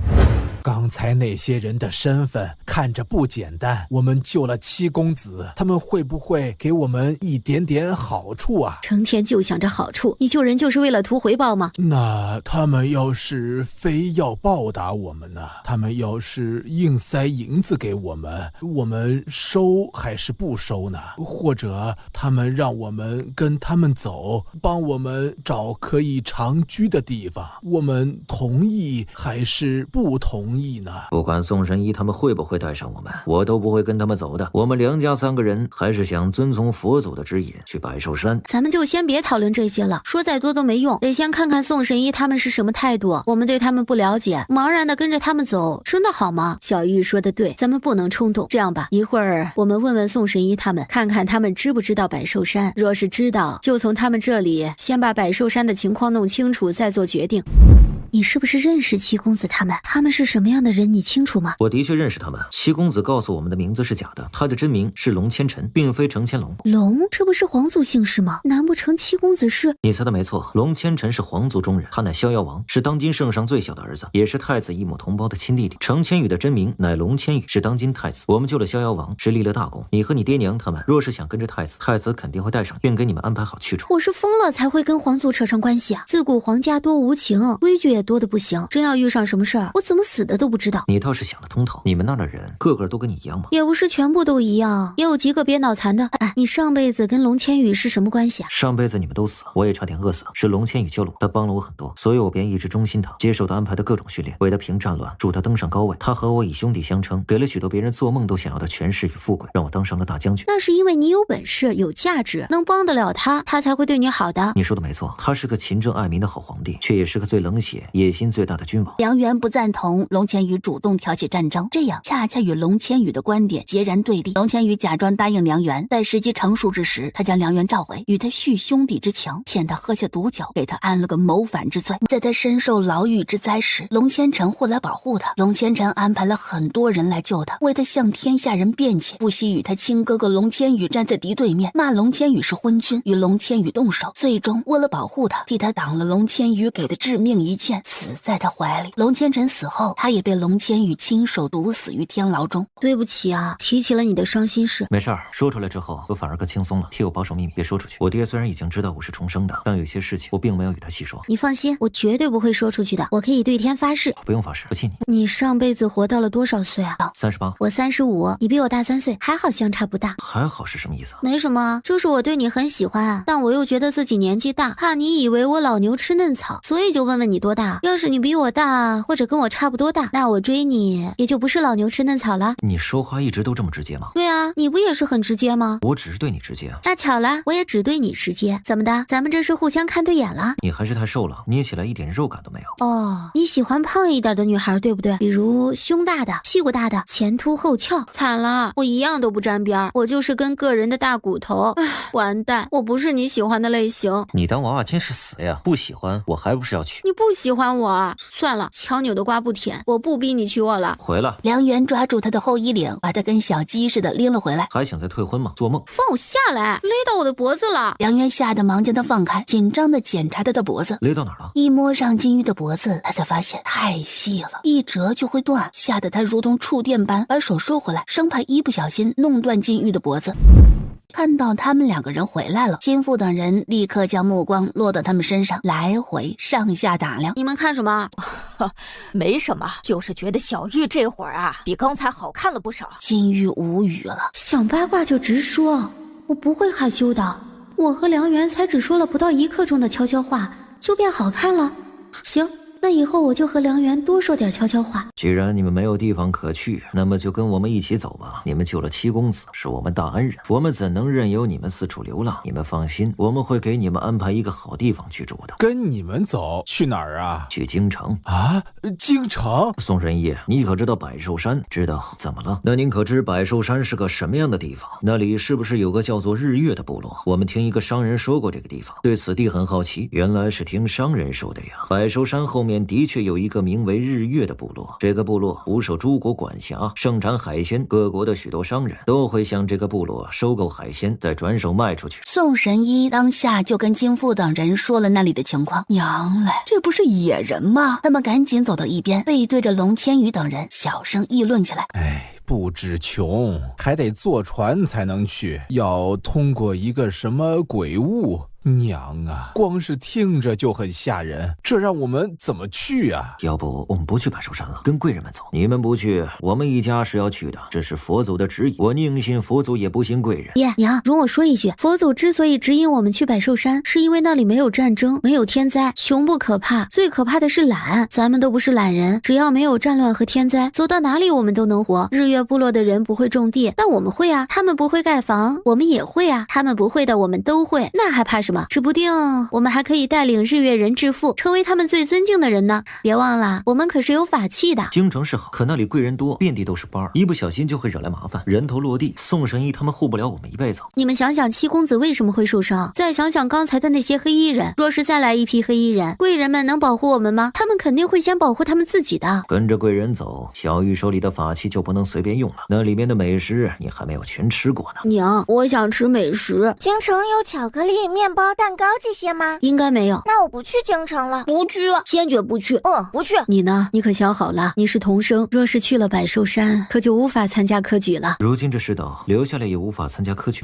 刚才那些人的身份看着不简单，我们救了七公子，他们会不会给我们一点点好处啊？成天就想着好处，你救人就是为了图回报吗？那他们要是非要报答我们呢？他们要是硬塞银子给我们，我们收还是不收呢？或者他们让我们跟他们走，帮我们找可以长居的地方，我们同意还是不同意呢？不管宋神医他们会不会带上我们，我都不会跟他们走的。我们梁家三个人还是想遵从佛祖的指引，去百寿山。咱们就先别讨论这些了，说再多都没用，得先看看宋神医他们是什么态度。我们对他们不了解，茫然的跟着他们走，真的好吗？小玉说的对，咱们不能冲动。这样吧，一会儿我们问问宋神医他们，看看他们知不知道百寿山。若是知道，就从他们这里先把百寿山的情况弄清楚，再做决定。你是不是认识七公子他们？他们是什么样的人，你清楚吗？我的确认识他们。七公子告诉我们的名字是假的，他的真名是龙千尘，并非程千龙。龙，这不是皇族姓氏吗？难不成七公子是？你猜的没错，龙千尘是皇族中人，他乃逍遥王，是当今圣上最小的儿子，也是太子一母同胞的亲弟弟。程千羽的真名乃龙千羽，是当今太子。我们救了逍遥王，是立了大功。你和你爹娘他们若是想跟着太子，太子肯定会带上，并给你们安排好去处。我是疯了才会跟皇族扯上关系啊！自古皇家多无情，规矩也多的不行。真要遇上什么事儿，我怎么死的都不知道。你倒是想得通透，你们那儿的人个个都跟你一样吗？也不是全部都一样，也有极个别脑残的。哎，你上辈子跟龙千羽是什么关系啊？上辈子你们都死了，我也差点饿死了，是龙千羽救了我，他帮了我很多，所以我便一直忠心他，接受他安排的各种训练，为他平战乱，助他登上高位。他和我以兄弟相称，给了许多别人做梦都想要的权势与富贵，让我当上了大将军。那是因为你有本事、有价值，能帮得了他，他才会对你好的。你说的没错，他是个勤政爱民的好皇帝，却也是个最冷血、野心最大的君王。梁元不赞同龙千羽主动挑起战争，这样恰恰与龙千羽的观点截然对立。龙千羽假装答应梁元，在时机成熟之时，他将梁元召回，与他续兄弟之情，欠他喝下毒酒，给他安了个谋反之罪。在他身受牢狱之灾时，龙千尘会来保护他。龙千尘安排了很多人来救他，为他向天下人辩解，不惜与他亲哥哥龙千羽站在敌对面，骂龙千羽是昏君，与龙千羽动手。最终为了保护他，替他挡了龙千羽给的致命一剑，死在他怀里。龙千尘死后，他也被龙千羽亲手毒死于天牢中。对不起啊，提起了你的伤心事。没事儿，说出来之后我反而更轻松了。替我保守秘密，别说出去。我爹虽然已经知道我是重生的，但有些事情我并没有与他细说。你放心，我绝对不会说出去的，我可以对天发誓。不用发誓，不信你。你上辈子活到了多少岁啊？38。我35，你比我大3岁，还好相差不大。还好是什么意思啊？没什么，就是我对你很喜欢，但我又觉得自己年纪大，怕你以为我老牛吃嫩草，所以就问问你多大。要是你比我大，或者跟我差不多大，那我追你也就不是老牛吃嫩草了。你说话一直都这么直接吗？对啊，你不也是很直接吗？我只是对你直接。那巧了，我也只对你直接。怎么的？咱们这是互相看对眼了？你还是太瘦了，捏起来一点肉感都没有。哦，你喜欢胖一点的女孩对不对？比如胸大的、屁股大的、前凸后翘。惨了，我一样都不沾边，我就是跟个人的大骨头。唉，完蛋，我不是你喜欢的类型。你当娃娃亲是死呀？不喜欢我还不是要娶？你不喜欢欢我。算了，强扭的瓜不甜，我不逼你娶我了。回来！梁元抓住他的后衣领，把他跟小鸡似的拎了回来。还想再退婚吗？做梦！放我下来，勒到我的脖子了。梁元吓得忙将他放开，紧张地检查他的脖子。勒到哪儿了？一摸上金玉的脖子，他才发现太细了，一折就会断，吓得他如同触电般把手收回来，生怕一不小心弄断金玉的脖子。看到他们两个人回来了，金父等人立刻将目光落到他们身上，来回上下打量。你们看什么？没什么，就是觉得小玉这会儿啊，比刚才好看了不少。金玉无语了，想八卦就直说，我不会害羞的。我和梁元才只说了不到1刻钟的悄悄话，就变好看了。行，那以后我就和梁元多说点悄悄话。既然你们没有地方可去，那么就跟我们一起走吧。你们救了七公子，是我们大恩人，我们怎能任由你们四处流浪？你们放心，我们会给你们安排一个好地方居住的。跟你们走去哪儿啊？去京城啊？京城？宋神医，你可知道百寿山？知道。怎么了？那您可知百寿山是个什么样的地方？那里是不是有个叫做日月的部落？我们听一个商人说过这个地方，对此地很好奇。原来是听商人说的呀。百寿山后面的确有一个名为日月的部落，这个部落不受诸国管辖，盛产海鲜，各国的许多商人都会向这个部落收购海鲜，再转手卖出去。宋神医当下就跟金父等人说了那里的情况。娘嘞，这不是野人吗？他们赶紧走到一边，背对着龙千羽等人，小声议论起来。不止穷，还得坐船才能去，要通过一个什么鬼雾。娘啊，光是听着就很吓人，这让我们怎么去啊？要不我们不去百寿山了，跟贵人们走。你们不去，我们一家是要去的，这是佛祖的旨意。我宁信佛祖，也不信贵人。爷娘，容我说一句，佛祖之所以指引我们去百寿山，是因为那里没有战争，没有天灾，穷不可怕，最可怕的是懒。咱们都不是懒人，只要没有战乱和天灾，走到哪里我们都能活。日月部落的人不会种地，但我们会啊；他们不会盖房，我们也会啊；他们不会的，我们都会，那还怕什么？指不定我们还可以带领日月人致富，成为他们最尊敬的人呢。别忘了，我们可是有法器的。京城是好，可那里贵人多，遍地都是班儿，一不小心就会惹来麻烦，人头落地。宋神医他们护不了我们一辈子。你们想想七公子为什么会受伤，再想想刚才的那些黑衣人，若是再来一批黑衣人，贵人们能保护我们吗？他们肯定会先保护他们自己的。跟着贵人走，小玉手里的法器就不能随便用了，那里面的美食你还没有全吃过呢。娘，我想吃美食。京城有巧克力、面包、蛋糕这些吗？应该没有。那我不去京城了。不去，坚决不去。不去。你呢？你可想好了，你是童生，若是去了百寿山，可就无法参加科举了。如今这世道，留下来也无法参加科举。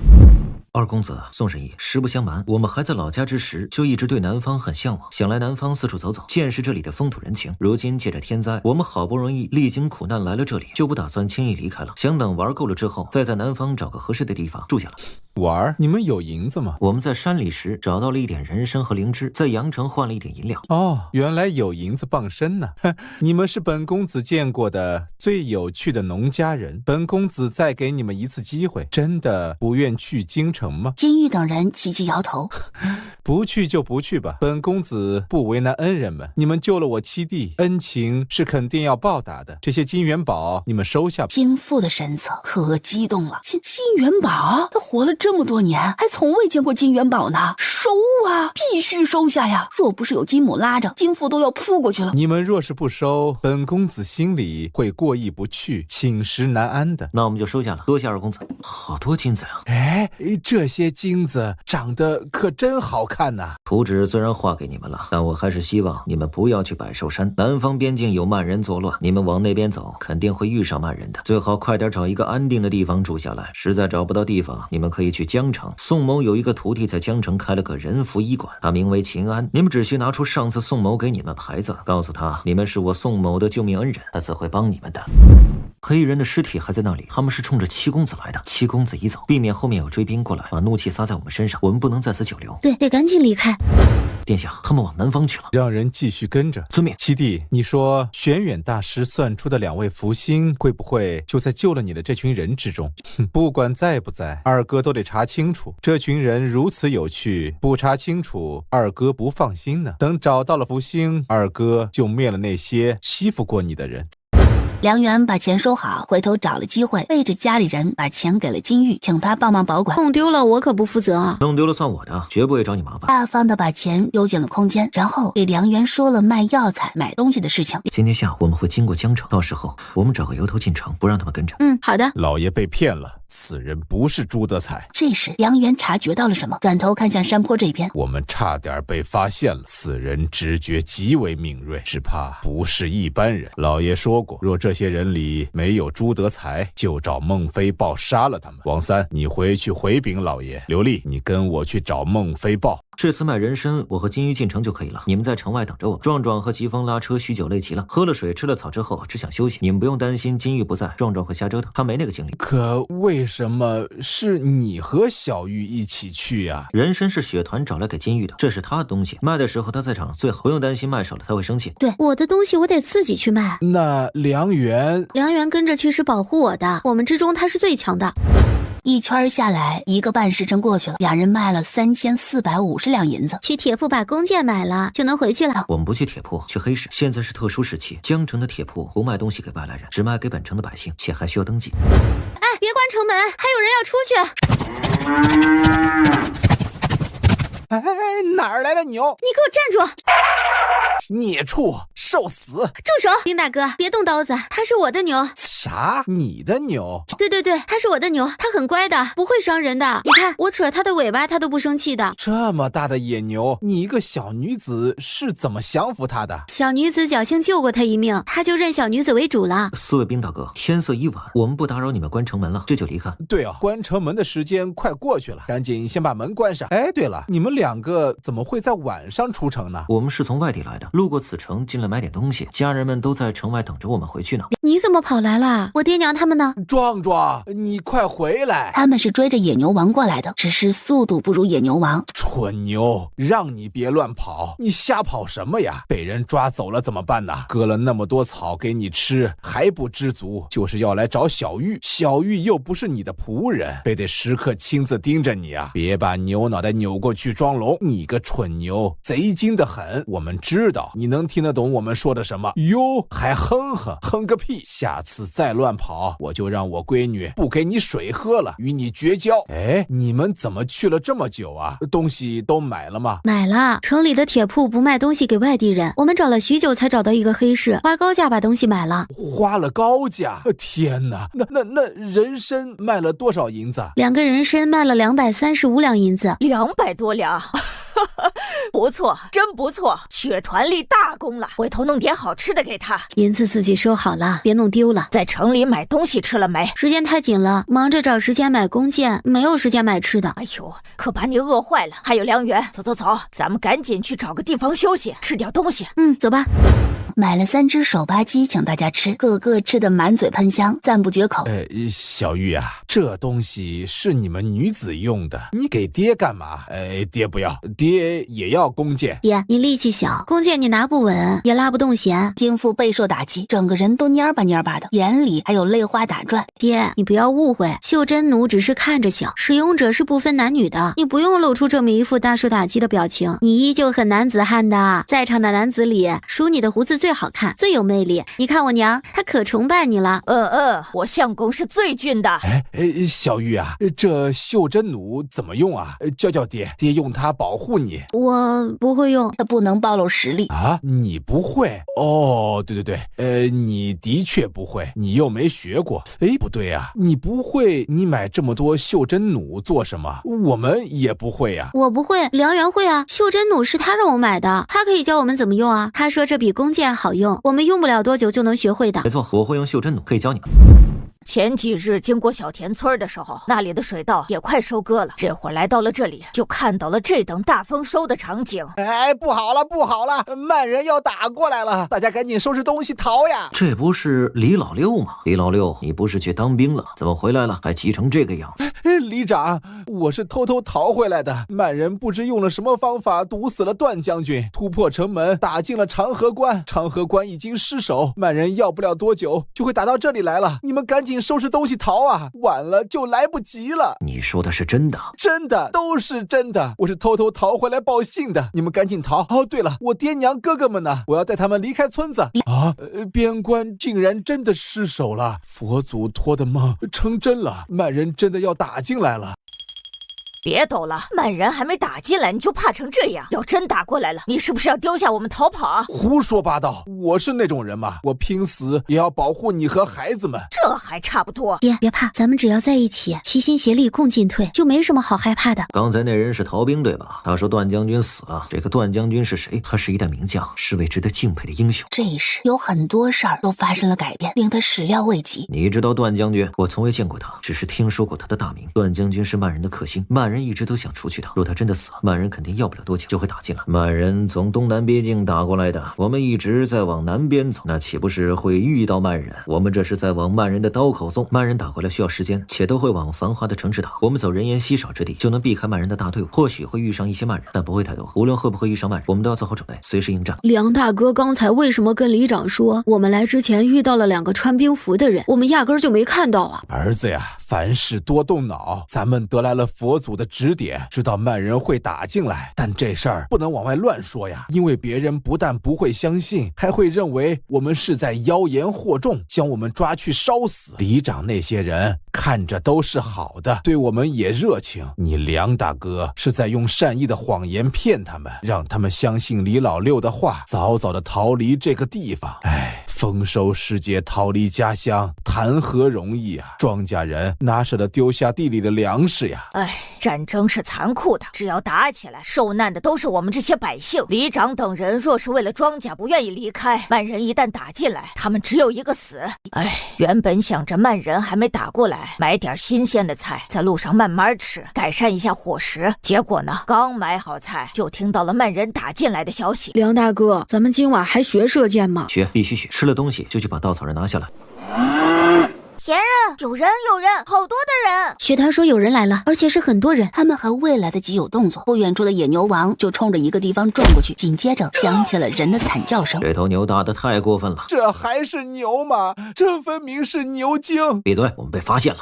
二公子宋神医，实不相瞒，我们还在老家之时，就一直对南方很向往，想来南方四处走走，见识这里的风土人情。如今借着天灾，我们好不容易历经苦难来了这里，就不打算轻易离开了，想等玩够了之后，再在南方找个合适的地方住下来。玩？你们有银子吗？我们在山里时找到了一点人参和灵芝，在阳城换了一点银两。原来有银子傍身呢。你们是本公子见过的最有趣的农家人，本公子再给你们一次机会，真的不愿去京城吗？金玉等人齐齐摇头。不去就不去吧，本公子不为难恩人们，你们救了我七弟，恩情是肯定要报答的。这些金元宝你们收下吧。金父的神色可激动了。金元宝？他活了这么多年，还从未见过金元宝呢。收啊，必须收下呀！若不是有金母拉着，金父都要扑过去了。你们若是不收，本公子心里会过意不去，寝食难安的。那我们就收下了，多谢二公子。好多金子啊！这些金子长得可真好看呐。图纸虽然画给你们了，但我还是希望你们不要去百寿山，南方边境有蛮人作乱，你们往那边走肯定会遇上蛮人的，最好快点找一个安定的地方住下来。实在找不到地方，你们可以去江城，宋某有一个徒弟在江城开了个人服医馆，他名为秦安，你们只需拿出上次宋某给你们牌子，告诉他你们是我宋某的救命恩人，他自会帮你们的。黑衣人的尸体还在那里，他们是冲着七公子来的。七公子已走，避免后面有追兵过来，把怒气撒在我们身上，我们不能在此久留。对，得赶紧离开。殿下，他们往南方去了，让人继续跟着。遵命。七弟，你说玄远大师算出的2位福星，会不会就在救了你的这群人之中？不管在不在，二哥都得查清楚。这群人如此有趣，不查清楚，二哥不放心呢。等找到了福星，二哥就灭了那些欺负过你的人。梁元把钱收好，回头找了机会，背着家里人把钱给了金玉，请他帮忙保管。弄丢了我可不负责啊！弄丢了算我的，绝不会找你麻烦。大方的把钱丢进了空间，然后给梁元说了卖药材、买东西的事情。今天下午我们会经过江城，到时候我们找个由头进城，不让他们跟着。好的。老爷被骗了，此人不是朱德才。这时梁元察觉到了什么，转头看向山坡这边。我们差点被发现了，此人直觉极为敏锐，只怕不是一般人。老爷说过，若这些人里没有朱德才，就找孟非豹杀了他们。王三，你回去回禀老爷。刘丽，你跟我去找孟非豹。这次卖人参，我和金鱼进城就可以了，你们在城外等着我。壮壮和疾风拉车，许久累齐了，喝了水吃了草之后只想休息，你们不用担心金玉不在，壮壮会瞎折腾，他没那个精力。可为什么是你和小玉一起去呀？人参是雪团找来给金玉的，这是他的东西，卖的时候他在场最好，不用担心卖少了他会生气。对，我的东西我得自己去卖。那梁元跟着去是保护我的，我们之中他是最强的。一圈下来，1个半时辰过去了，俩人卖了3450两银子。去铁铺把弓箭买了，就能回去了。我们不去铁铺，去黑市。现在是特殊时期，江城的铁铺不卖东西给外来人，只卖给本城的百姓，且还需要登记。哎，别关城门，还有人要出去。哎，哪儿来的牛？你给我站住！孽畜，受死！住手！丁大哥，别动刀子，他是我的牛。啥？你的牛？对，他是我的牛，他很乖的，不会伤人的。你看，我扯他的尾巴，他都不生气的。这么大的野牛，你一个小女子是怎么降服他的？小女子侥幸救过他一命，他就认小女子为主了。4位兵大哥，天色已晚，我们不打扰你们关城门了，这就离开。对啊，关城门的时间快过去了，赶紧先把门关上。哎，对了，你们2个怎么会在晚上出城呢？我们是从外地来的，路过此城进来买点东西，家人们都在城外等着我们回去呢。你怎么跑来了？我爹娘他们呢？壮壮，你快回来！他们是追着野牛王过来的，只是速度不如野牛王。蠢牛，让你别乱跑，你瞎跑什么呀？被人抓走了怎么办呢？割了那么多草给你吃还不知足，就是要来找小玉，小玉又不是你的仆人，非得时刻亲自盯着你啊！别把牛脑袋扭过去装聋，你个蠢牛，贼精的很。我们知道你能听得懂我们说的什么。哟，还哼个屁！下次再乱跑，我就让我闺女不给你水喝了，与你绝交。哎，你们怎么去了这么久啊？东西都买了吗？买了，城里的铁铺不卖东西给外地人，我们找了许久才找到一个黑市，花高价把东西买了。花了高价？天哪，那人参卖了多少银子？2个人参卖了235两银子。200多两。不错，真不错，雪团立大功了，回头弄点好吃的给他。银子自己收好了，别弄丢了。在城里买东西吃了没？时间太紧了，忙着找时间买弓箭，没有时间买吃的。哎呦，可把你饿坏了。还有梁元，走，咱们赶紧去找个地方休息，吃点东西。走吧。买了3只手扒鸡请大家吃，个个吃得满嘴喷香，赞不绝口。小玉啊，这东西是你们女子用的，你给爹干嘛？爹不要，爹也要弓箭。爹，你力气小，弓箭你拿不稳，也拉不动弦。金父备受打击，整个人都蔫巴的，眼里还有泪花打转。爹，你不要误会，袖珍弩只是看着小，使用者是不分男女的，你不用露出这么一副大受打击的表情，你依旧很男子汉的。在场的男子里，数你的胡子最好看，最有魅力。你看我娘，她可崇拜你了。我相公是最俊的。小玉啊，这袖珍弩怎么用啊？教爹，爹用它保护你。我不会用，他不能暴露实力啊。你不会？哦，对，你的确不会，你又没学过。不对啊，你不会，你买这么多袖珍弩做什么？我们也不会啊。我不会，梁元会啊。袖珍弩是他让我买的，他可以教我们怎么用啊。他说这比弓箭好用，我们用不了多久就能学会的。没错，我会用袖珍弩，可以教你们。前几日经过小田村的时候，那里的水稻也快收割了。这会儿来到了这里，就看到了这等大丰收的场景。不好了，慢人要打过来了，大家赶紧收拾东西逃呀！这不是李老六吗？李老六，你不是去当兵了，怎么回来了还急成这个样子？里长，我是偷偷逃回来的。慢人不知用了什么方法毒死了段将军，突破城门打进了长河关，长河关已经失守，慢人要不了多久就会打到这里来了，你们赶紧紧收拾东西逃啊，晚了就来不及了。你说的是真的？真的，都是真的，我是偷偷逃回来报信的，你们赶紧逃。哦，对了，我爹娘哥哥们呢？我要带他们离开村子啊！边关竟然真的失守了，佛祖托的梦成真了，曼人真的要打进来了。别抖了，曼人还没打进来你就怕成这样，要真打过来了，你是不是要丢下我们逃跑啊？胡说八道，我是那种人吗？我拼死也要保护你和孩子们。这还差不多。别怕，咱们只要在一起，齐心协力共进退，就没什么好害怕的。刚才那人是逃兵对吧？他说段将军死了，这个段将军是谁？他是一代名将，是位值得敬佩的英雄。这时有很多事儿都发生了改变，令他始料未及。你知道段将军？我从未见过他，只是听说过他的大名。段将军是曼人的克星，曼人一直都想除去他。若他真的死了，曼人肯定要不了多久就会打进来。曼人从东南边境打过来的，我们一直在往南边走，那岂不是会遇到曼人？我们这是在往曼人的刀口送。曼人打过来需要时间，且都会往繁华的城市打。我们走人烟稀少之地，就能避开曼人的大队伍。或许会遇上一些曼人，但不会太多。无论会不会遇上曼人，我们都要做好准备，随时应战。梁大哥刚才为什么跟里长说我们来之前遇到了2个穿兵符的人，我们压根儿就没看到啊？儿子呀，凡事多动脑，咱们得来了佛祖的指点，知道曼人会打进来，但这事儿不能往外乱说呀，因为别人不但不会相信，还会认为我们是在妖言惑众，将我们抓去烧死。里长那些人看着都是好的，对我们也热情，你梁大哥是在用善意的谎言骗他们，让他们相信李老六的话，早早的逃离这个地方。丰收时节逃离家乡，谈何容易啊！庄稼人哪舍得丢下地里的粮食呀？战争是残酷的，只要打起来，受难的都是我们这些百姓。里长等人若是为了庄稼不愿意离开，曼人一旦打进来，他们只有一个死。原本想着曼人还没打过来，买点新鲜的菜，在路上慢慢吃，改善一下伙食。结果呢，刚买好菜，就听到了曼人打进来的消息。梁大哥，咱们今晚还学射箭吗？学，必须学。吃了东西就去把稻草人拿下来。田人，有人，好多的人。学堂说有人来了，而且是很多人。他们还未来得及有动作，不远处的野牛王就冲着一个地方撞过去，紧接着响起了人的惨叫声。这头牛打得太过分了，这还是牛吗？这分明是牛精！闭嘴，我们被发现了。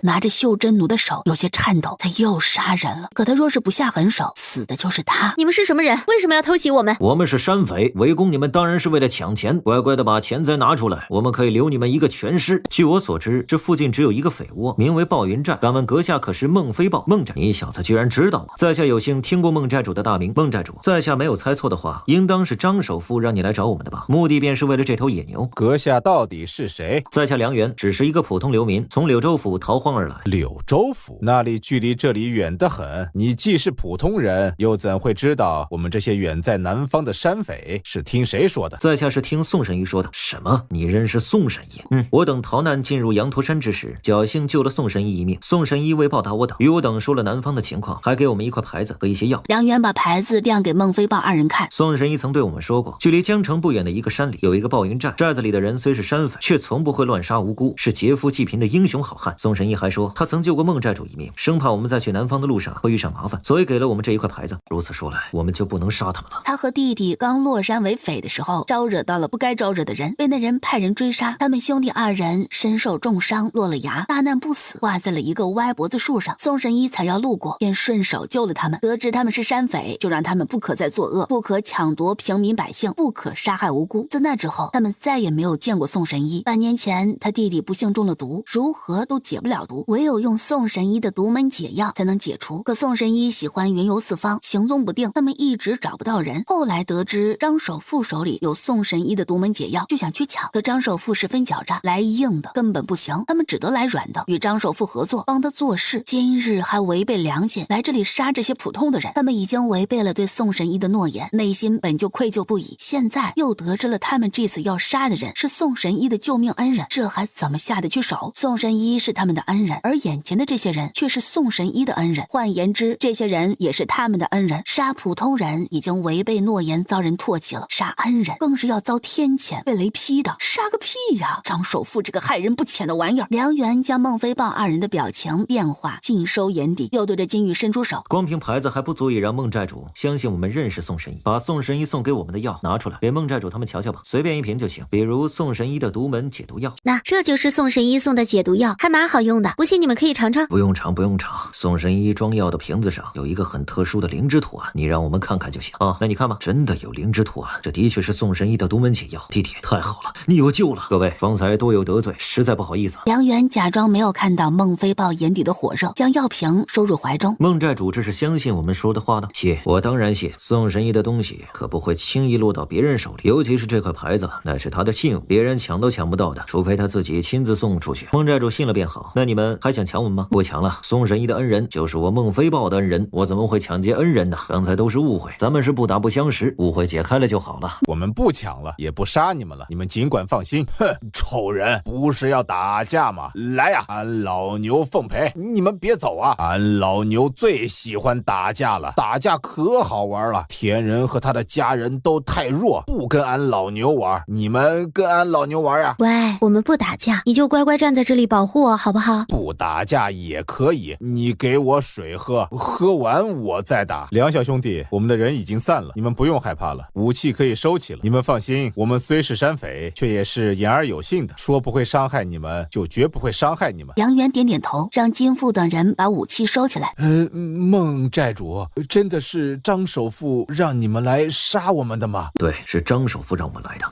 拿着袖珍奴的手有些颤抖，他又杀人了。可他若是不下狠手，死的就是他。你们是什么人？为什么要偷袭我们？我们是山匪，围攻你们当然是为了抢钱。乖乖的把钱财拿出来，我们可以留你们一个全尸。据我所知，这附近只有一个匪窝，名为暴云寨。敢问阁下可是孟飞豹孟寨？你小子居然知道我！在下有幸听过孟寨主的大名，孟寨主，在下没有猜错的话，应当是张首富让你来找我们的吧？目的便是为了这头野牛。阁下到底是谁？在下梁元，只是一个普通流民，从柳州府逃荒而来。柳州府那里距离这里远得很，你既是普通人，又怎会知道我们这些远在南方的山匪是听谁说的？在下是听宋神医说的。什么？你认识宋神医？我等逃难进入羊驼山之时，侥幸救了宋神医一命。宋神医为报答我等，与我等说了南方的情况，还给我们一块牌子和一些药。梁元把牌子亮给孟飞豹二人看。宋神医曾对我们说过，距离江城不远的一个山里有一个暴云寨，寨子里的人虽是山匪，却从不会乱杀无辜，是劫富济贫的英雄好汉。宋神医还说，他曾救过孟寨主一命，生怕我们在去南方的路上会遇上麻烦，所以给了我们这一块牌子。如此说来，我们就不能杀他们了。他和弟弟刚落山为匪的时候，招惹到了不该招惹的人，被那人派人追杀。他们兄弟二人身受重伤，落了牙，大难不死，挂在了一个歪脖子树上。宋神医采药路过，便顺手救了他们。得知他们是山匪，就让他们不可再作恶，不可抢夺平民百姓，不可杀害无辜。自那之后，他们再也没有见过宋神医。半年前，他弟弟不幸中了毒，如何都解不了毒，唯有用宋神医的独门解药才能解除。可宋神医喜欢云游四方，行踪不定，他们一直找不到人。后来得知张首富手里有宋神医的独门解药，就想去抢，可张首富十分狡诈，来硬的根本不行，他们只得来软的，与张首富合作，帮他做事。今日还违背良心，来这里杀这些普通的人。他们已经违背了对宋神医的诺言，内心本就愧疚不已，现在又得知了他们这次要杀的人是宋神医的救命恩人，这还怎么下得去手？宋神医是他们的恩人，而眼前的这些人却是宋神医的恩人。换言之，这些人也是他们的恩人。杀普通人已经违背诺言，遭人唾弃了，杀恩人更是要遭天谴，被雷劈的。杀个屁呀！张首富这个害人不浅的玩意儿。梁元将孟非豹二人的表情变化尽收眼底，又对着金玉伸出手。光凭牌子还不足以让孟寨主相信我们认识宋神医。把宋神医送给我们的药拿出来，给孟寨主他们瞧瞧吧，随便一瓶就行。比如宋神医的独门解毒药。那这就是宋神医送的解毒药，还蛮好用的，不信你们可以尝尝。不用尝，不用尝。宋神医装药的瓶子上有一个很特殊的灵芝图案，你让我们看看就行啊。那你看吧，真的有灵芝图案，这的确是宋神医的独门解药。弟弟，太好了，你有救了！各位，方才多有得罪，实在不好意思。梁元假装没有看到孟非豹眼底的火热，将药瓶收入怀中。孟寨主这是相信我们说的话呢？谢，我当然谢。宋神医的东西可不会轻易落到别人手里，尤其是这块牌子，那是他的信物，别人抢都抢不到的，除非他自己亲自送出去。孟寨主信了便好，那你们还想抢我们吗？不抢了，宋神医的恩人就是我孟非豹的恩人，我怎么会抢劫恩人呢？刚才都是误会，咱们是不打不相识，误会解开了就好了。我们不抢了，也不杀你们了，你们尽管放心。哼，丑人，不是要打架吗？来呀，俺老牛奉陪，你们别走啊！俺老牛最喜欢打架了，打架可好玩了。田人和他的家人都太弱，不跟俺老牛玩，你们跟俺老牛玩呀？喂，我们不打架，你就乖乖站在这里保护我，好不好？不打架也可以，你给我水喝，喝完我再打。梁小兄弟，我们的人已经散了，你们不用害怕了，武器可以收起了。你们放心，我们虽是山匪，却也是言而有信的，说不会伤害你们，就绝不会伤害你们。梁元点点头，让金富等人把武器收起来。孟寨主，真的是张首富让你们来杀我们的吗？对，是张首富让我们来的。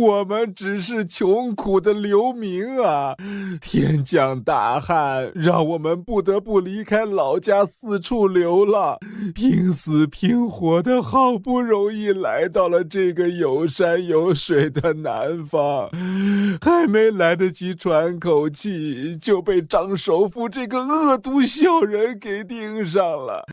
我们只是穷苦的流民啊，天降大旱，让我们不得不离开老家四处流浪，拼死拼活的好不容易来到了这个有山有水的南方，还没来得及喘口气，就被张首富这个恶毒小人给盯上了。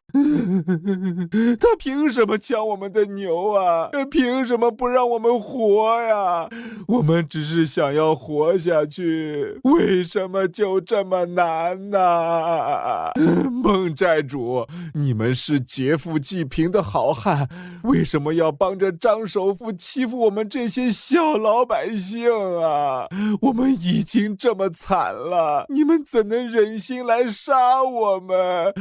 他凭什么抢我们的牛啊？凭什么不让我们活呀？我们只是想要活下去，为什么就这么难呢？孟寨主，你们是劫富济贫的好汉，为什么要帮着张首富欺负我们这些小老百姓啊？我们已经这么惨了，你们怎能忍心来杀我们？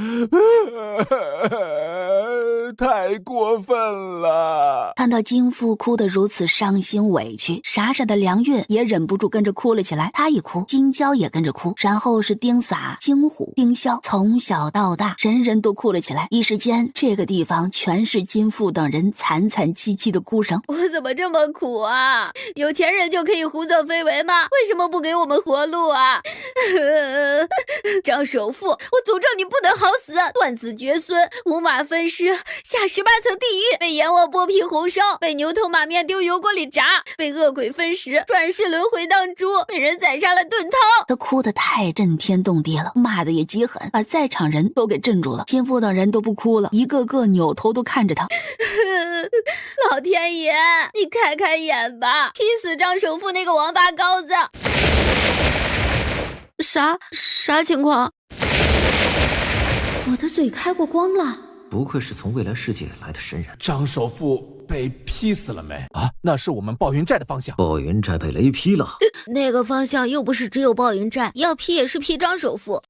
太过分了！看到金富哭得如此伤心委屈，傻傻的梁月也忍不住跟着哭了起来。他一哭，金娇也跟着哭，然后是丁撒、金虎、丁潇，从小到大，人人都哭了起来。一时间，这个地方全是金富等人惨惨戚戚的哭声。我怎么这么苦啊？有钱人就可以胡作非为吗？为什么不给我们活路啊？张首富，我诅咒你不得好死，断子绝孙，五马分尸，下18层地狱，被阎王剥皮红烧，被牛头马面丢油锅里炸，被恶鬼分食，转世轮回当猪，被人宰杀了炖汤。他哭得太震天动地了，骂得也极狠，把在场人都给镇住了。金富等人都不哭了，一个个扭头都看着他。老天爷，你开开眼吧，劈死张首富那个王八羔子！啥情况？我的嘴开过光了。不愧是从未来世界来的神人。张首富被劈死了没？啊，那是我们暴云寨的方向。暴云寨被雷劈了。那个方向又不是只有暴云寨，要劈也是劈张首富。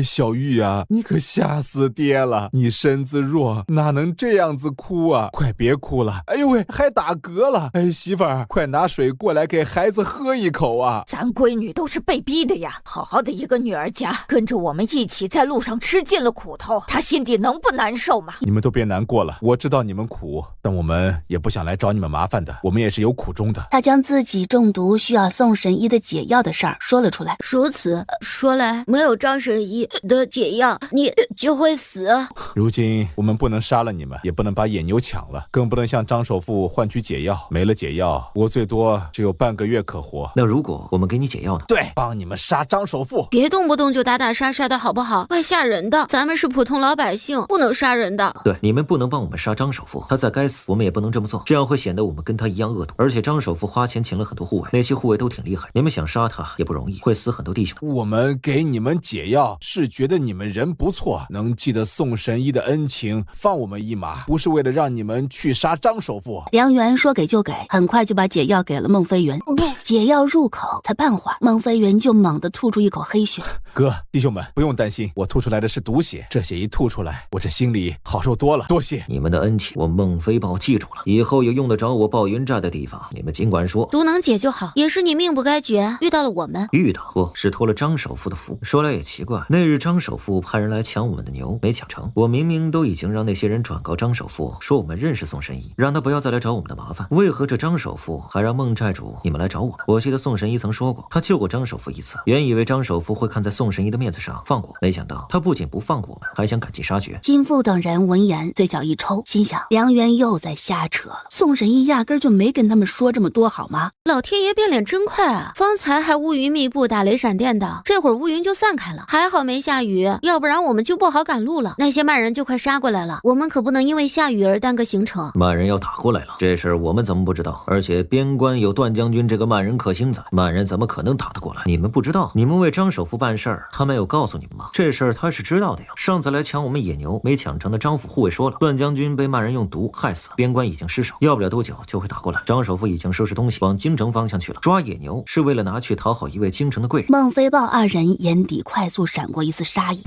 小玉啊，你可吓死爹了！你身子弱，哪能这样子哭啊？快别哭了！哎呦喂，还打嗝了！媳妇儿，快拿水过来给孩子喝一口啊！咱闺女都是被逼的呀，好好的一个女儿家，跟着我们一起在路上吃尽了苦头，她心底能不难受吗？你们都别难过了，我知道你们苦，但我们也不想来找你们麻烦的，我们也是有苦衷的。他将自己中毒需要宋神医的解药的事儿说了出来。如此说来，没有张神神医的解药，你就会死。如今我们不能杀了你们，也不能把野牛抢了，更不能向张首富换取解药。没了解药，我最多只有半个月可活。那如果我们给你解药呢？对，帮你们杀张首富。别动不动就打打杀杀的好不好？怪吓人的。咱们是普通老百姓，不能杀人的。对，你们不能帮我们杀张首富，他再该死，我们也不能这么做，这样会显得我们跟他一样恶毒。而且张首富花钱请了很多护卫，那些护卫都挺厉害，你们想杀他也不容易，会死很多弟兄。我们给你们解药，是觉得你们人不错，能记得宋神医的恩情，放我们一马，不是为了让你们去杀张首富。梁元说给就给，很快就把解药给了孟飞云。解药入口才半会儿，孟飞云就猛地吐出一口黑血。哥，弟兄们不用担心，我吐出来的是毒血，这血一吐出来，我这心里好受多了，多谢你们的恩情，我孟飞豹记住了，以后有用得着我暴云寨的地方，你们尽管说。毒能解就好，也是你命不该绝，遇到了我们。遇到不是托了张首富的福。说来也奇怪，那日张首富派人来抢我们的牛，没抢成。我明明都已经让那些人转告张首富，说我们认识宋神医，让他不要再来找我们的麻烦。为何这张首富还让孟寨主你们来找我呢？我记得宋神医曾说过，他救过张首富一次，原以为张首富会看在宋神医的面子上放过，没想到他不仅不放过我们，还想赶尽杀绝。金父等人闻言嘴角一抽，心想梁元又在瞎扯，宋神医压根就没跟他们说这么多好吗？老天爷变脸真快啊！方才还乌云密布打雷闪电的，这会儿乌云就散开了，还好没下雨，要不然我们就不好赶路了。那些慢人就快杀过来了，我们可不能因为下雨而耽搁行程。慢人要打过来了，这事儿我们怎么不知道？而且边关有段将军这个慢人克星在，慢人怎么可能打得过来？你们不知道？你们为张首富办事儿，他没有告诉你们吗？这事儿他是知道的呀。上次来抢我们野牛没抢成的张府护卫说了，段将军被慢人用毒害死了，边关已经失守，要不了多久就会打过来。张首富已经收拾东西往京城方向去了，抓野牛是为了拿去讨好一位京城的贵人。孟飞豹二人眼底快速闪过一丝杀意。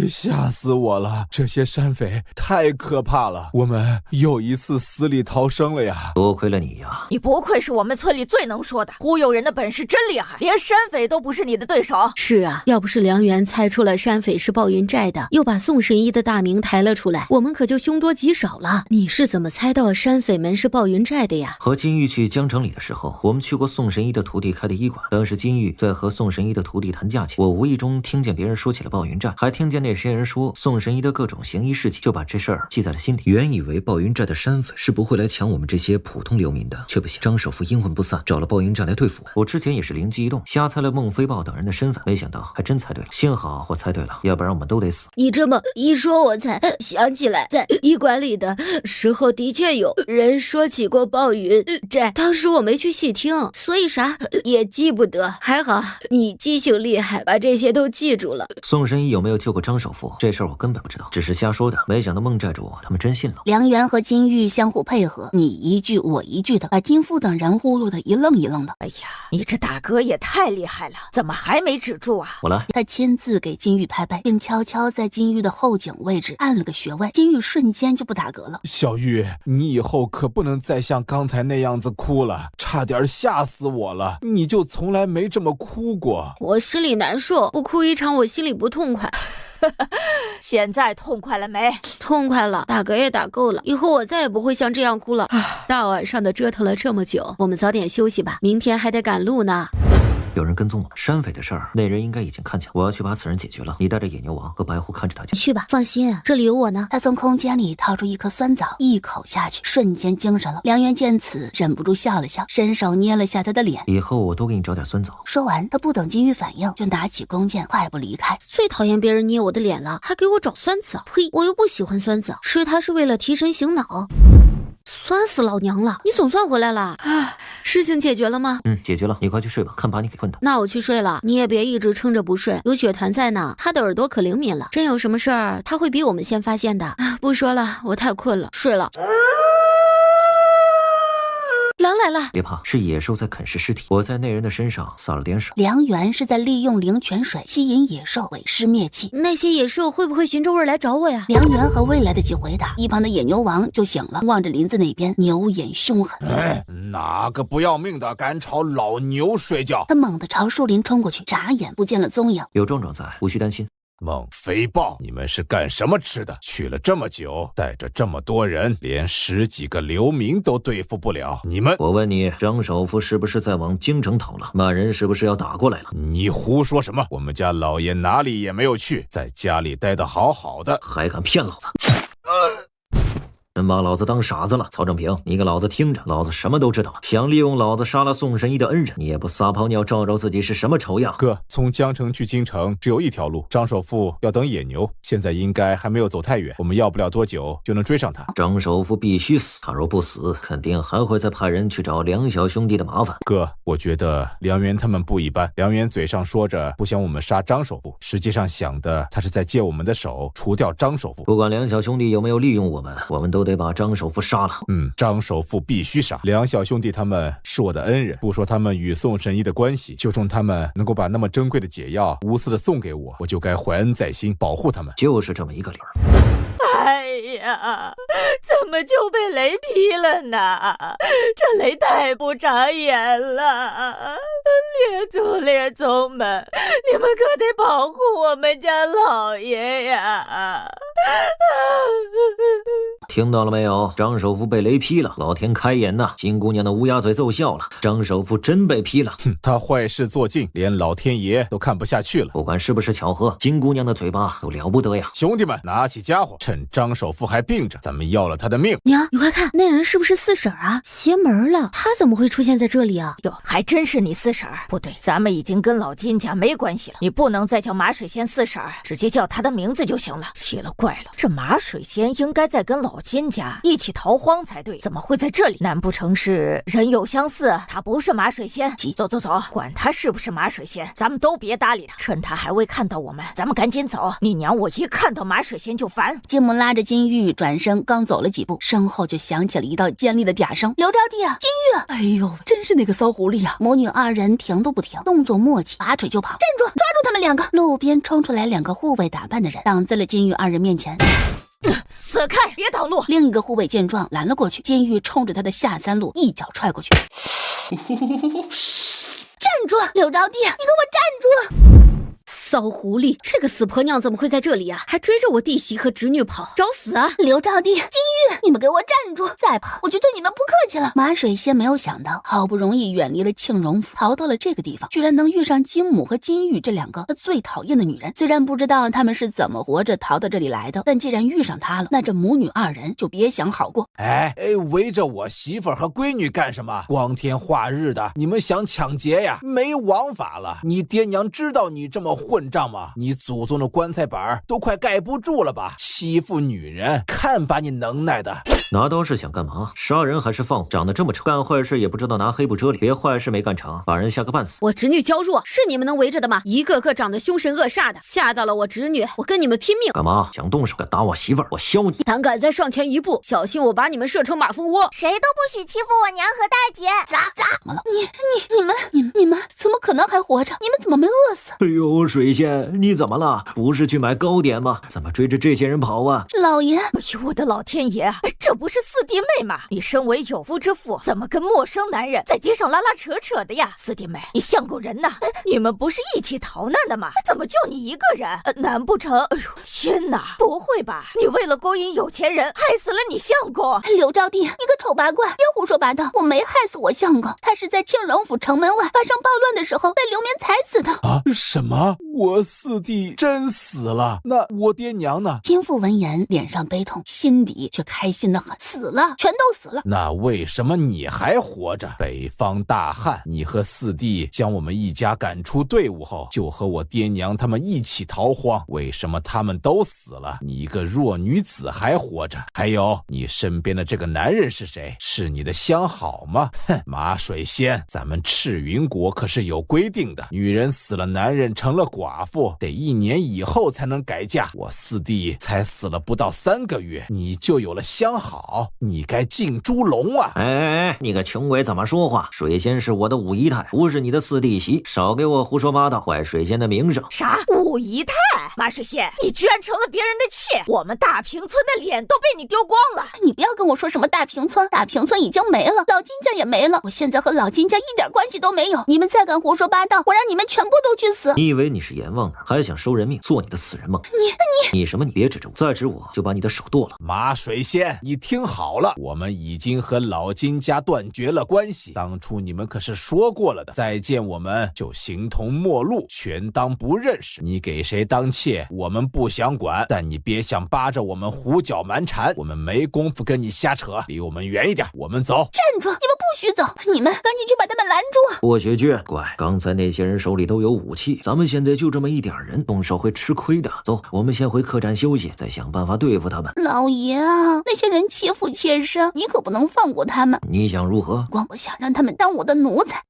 吓死我了！这些山匪太可怕了，我们又一次死里逃生了呀！多亏了你呀！你不愧是我们村里最能说的，忽悠人的本事真厉害，连山匪都不是你的对手。是啊，要不是梁元猜出了山匪是暴云寨的，又把宋神医的大名抬了出来，我们可就凶多吉少了。你是怎么猜到山匪们是暴云寨的呀？和金玉去江城里的时候，我们去过宋神医的徒弟开的医馆，当时金玉在和宋神医的徒弟谈价钱，我无意中听见别人说起了暴云寨，还听见那些人说宋神医的各种行医事迹，就把这事儿记在了心里。原以为暴云寨的山匪是不会来抢我们这些普通流民的，却不行，张首富阴魂不散，找了暴云寨来对付我。我之前也是灵机一动，瞎猜了孟飞豹等人的身份，没想到还真猜对了。幸好我猜对了，要不然我们都得死。你这么一说，我才想起来，在医馆里的时候，的确有人说起过暴云寨，当时我没去细听，所以啥也记不得。还好你记性厉害，把这些都记住了。宋神医有没有救过张首富？这事儿我根本不知道，只是瞎说的。没想到孟寨主他们真信了。梁元和金玉相互配合，你一句我一句的，把金父等人忽悠的一愣一愣的。哎呀，你这大哥也太厉害了，怎么还没止住啊？我来。他亲自给金玉拍背，并悄悄在金玉的后颈位置按了个穴位，金玉瞬间就不打嗝了。小玉，你以后可不能再像刚才那样子哭了，差点吓死我了。你就从来没这么哭过。我心里难受，不哭一场我心里不痛快。现在痛快了没？痛快了，打嗝也打够了，以后我再也不会像这样哭了。大晚上的折腾了这么久，我们早点休息吧，明天还得赶路呢。有人跟踪我们，山匪的事儿，那人应该已经看见，我要去把此人解决了。你带着野牛王和白狐看着大家。你去吧，放心，这里有我呢。他从空间里掏出一颗酸枣，一口下去，瞬间精神了。梁元见此，忍不住笑了笑，伸手捏了下他的脸。以后我多给你找点酸枣。说完，他不等金玉反应，就拿起弓箭，快步离开。最讨厌别人捏我的脸了，还给我找酸枣。呸！我又不喜欢酸枣，吃它是为了提神醒脑。酸死老娘了！你总算回来了啊！事情解决了吗？解决了。你快去睡吧，看把你给困的。那我去睡了，你也别一直撑着不睡。有雪团在呢，他的耳朵可灵敏了，真有什么事儿，他会比我们先发现的。不说了，我太困了，睡了。狼来了！别怕，是野兽在啃食尸体。我在那人的身上撒了点水。梁元是在利用灵泉水吸引野兽，毁尸灭迹。那些野兽会不会寻着味儿来找我呀？梁元还未来得及回答，一旁的野牛王就醒了，望着林子那边，牛眼凶狠。哪个不要命的敢吵老牛睡觉？他猛地朝树林冲过去，眨眼不见了踪影。有壮壮在，无需担心。猛飞豹，你们是干什么吃的？去了这么久，带着这么多人，连10几个流民都对付不了，你们……我问你，张首富是不是在往京城逃了？骂人是不是要打过来了？你胡说什么？我们家老爷哪里也没有去，在家里待得好好的，还敢骗老子！真把老子当傻子了！曹正平，你给老子听着，老子什么都知道了。想利用老子杀了宋神医的恩人，你也不撒泡尿照照自己是什么丑样？哥，从江城去京城只有一条路，张首富要等野牛，现在应该还没有走太远，我们要不了多久就能追上他。张首富必须死，他若不死，肯定还会再派人去找梁小兄弟的麻烦。哥，我觉得梁元他们不一般，梁元嘴上说着不想我们杀张首富，实际上想的他是在借我们的手除掉张首富。不管梁小兄弟有没有利用我们都得把张首富杀了。张首富必须杀。梁小兄弟他们是我的恩人，不说他们与宋神医的关系，就冲他们能够把那么珍贵的解药无私的送给我，我就该怀恩在心，保护他们。就是这么一个理儿。哎呀，怎么就被雷劈了呢？这雷太不长眼了！列宗们，你们可得保护我们家老爷呀！听到了没有？张首富被雷劈了，老天开眼呐！金姑娘的乌鸦嘴奏效了，张首富真被劈了。他坏事做尽，连老天爷都看不下去了。不管是不是巧合，金姑娘的嘴巴都了不得呀！兄弟们，拿起家伙，趁张首富还病着，咱们要了他的命。娘，你快看，那人是不是四婶啊？邪门了，他怎么会出现在这里啊？哟，还真是你四婶儿。不对，咱们已经跟老金家没关系了，你不能再叫马水仙四婶儿，直接叫她的名字就行了。奇了怪了，这马水仙应该在跟老金家一起逃荒才对，怎么会在这里？难不成是人有相似，他不是马水仙？走，管他是不是马水仙，咱们都别搭理他，趁他还未看到我们，咱们赶紧走。你娘我一看到马水仙就烦。金木拉着金玉转身，刚走了几步，身后就响起了一道尖利的嗲声：“刘招娣啊，金玉！”哎呦，真是那个骚狐狸啊！母女二人停都不停，动作默契，拔腿就跑。站住！抓住他们两个！路边冲出来2个护卫打扮的人，挡在了金玉二人面前。死开，别挡路！另一个护卫见状拦了过去，金玉冲着他的下三路一脚踹过去。站住！刘招娣，你给我站住！骚狐狸，这个死婆娘怎么会在这里啊？还追着我弟媳和侄女跑，找死啊！刘招娣、金玉，你们给我站住！再跑我就对你们不客气了。马水仙没有想到，好不容易远离了庆荣府，逃到了这个地方，居然能遇上金母和金玉这2个他最讨厌的女人。虽然不知道他们是怎么活着逃到这里来的，但既然遇上他了，那这母女二人就别想好过。围着我媳妇儿和闺女干什么？光天化日的，你们想抢劫呀？没王法了！你爹娘知道你这么混账吗？你祖宗的棺材板都快盖不住了吧？欺负女人，看把你能耐的！拿刀是想干嘛？杀人还是放火？长得这么丑，干坏事也不知道拿黑布遮脸，别坏事没干成，把人吓个半死。我侄女娇弱，是你们能围着的吗？一个个长得凶神恶煞的，吓到了我侄女，我跟你们拼命！干嘛？想动手？敢打我媳妇儿，我削你！胆敢再上前一步，小心我把你们射成马蜂窝！谁都不许欺负我娘和大姐！咋么了？你们怎么可能还活着？你们怎么没饿死？哎呦，水仙，你怎么了？不是去买糕点吗？怎么追着这些人跑啊？老爷，哎呦，我的老天爷啊！这不是四弟妹吗？你身为有夫之妇，怎么跟陌生男人在街上拉拉扯扯的呀？四弟妹，你像个人呐！你们不是一起逃难的吗？怎么就你一个人？难不成？哎呦，天哪！不会吧？你为了勾引有钱人，害死了你相公？刘招娣，你个丑八怪，别胡说八道！我没害死我相公，他是在庆荣府城门外发生暴乱的时候被流民踩死的。啊？什么？我四弟真死了？那我爹娘呢？金父闻言脸上悲痛，心底却开心的很。死了，全都死了。那为什么你还活着？北方大旱，你和四弟将我们一家赶出队伍后，就和我爹娘他们一起逃荒。为什么他们都死了，你一个弱女子还活着？还有，你身边的这个男人是谁？是你的相好吗？哼，马水仙，咱们赤云国可是有规定的，女人死了，男人成了寡妇，得1年以后才能改嫁。我四弟才死了不到3个月，你就有了相好，你该进猪笼啊！你个穷鬼怎么说话？水仙是我的五姨太，不是你的四弟媳，少给我胡说八道，坏水仙的名声。啥？五姨太？马水仙，你居然成了别人的妾，我们大平村的脸都被你丢光了！你不要跟我说什么大平村，大平村已经没了，老金家也没了，我现在和老金家一点关系都没有，你们再敢胡说八道，道，我让你们全部都去死！你以为你是阎王呢，还想收人命，做你的死人梦？你什么？你别指着我，再指我就把你的手剁了。马水仙，你听好了，我们已经和老金家断绝了关系。当初你们可是说过了的，再见我们就形同陌路，全当不认识。你给谁当妾，我们不想管，但你别想扒着我们胡搅蛮缠，我们没工夫跟你瞎扯，离我们远一点，我们走。站住！你们不许走！你们赶紧去把他们拦住！不许去！乖，刚才那些人手里都有武器，咱们现在就这么一点人，动手会吃亏的。走，我们先回客栈休息，再想办法对付他们。老爷啊，那些人欺负妾身，你可不能放过他们。你想如何？我想让他们当我的奴才。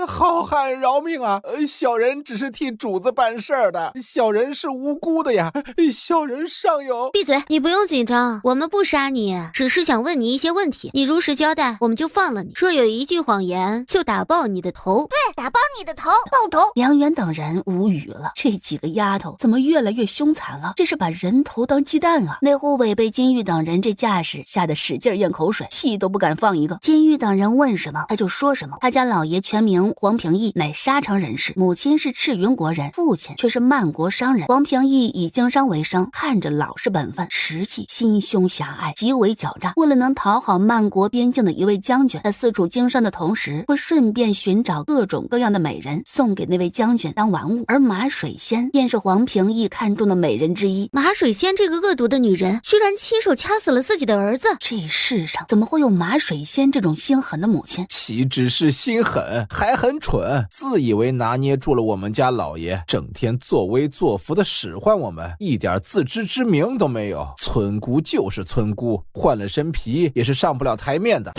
好汉饶命啊！小人只是替主子办事儿的，小人是无辜的呀，小人尚有……闭嘴！你不用紧张，我们不杀你，只是想问你一些问题，你如实交代，我们就放了你。说有一句谎言，就打爆你的头。对，打爆你的头，爆头！梁元等人无语了，这几个丫头怎么越来越凶残了？这是把人头当鸡蛋啊！那护卫被金玉等人这架势吓得使劲咽口水，气都不敢放一个。金玉等人问什么他就说什么。他家老爷全名黄平义，乃沙城人士，母亲是赤云国人，父亲却是曼国商人。黄平义以经商为生，看着老实本分，实际心胸狭隘，极为狡诈。为了能讨好曼国边境的一位将军，他四处经商的同时，会顺便寻找各种各样的美人送给那位将军当玩物，而马水仙便是黄平义看中的美人之一。马水仙这个恶毒的女人，居然亲手掐死了自己的儿子。这世上怎么会有马水仙这种心狠的母亲？岂止是心狠，还很蠢，自以为拿捏住了我们家老爷，整天作威作福的使唤我们，一点自知之明都没有。村姑就是村姑，换了身皮也是上不了台面的。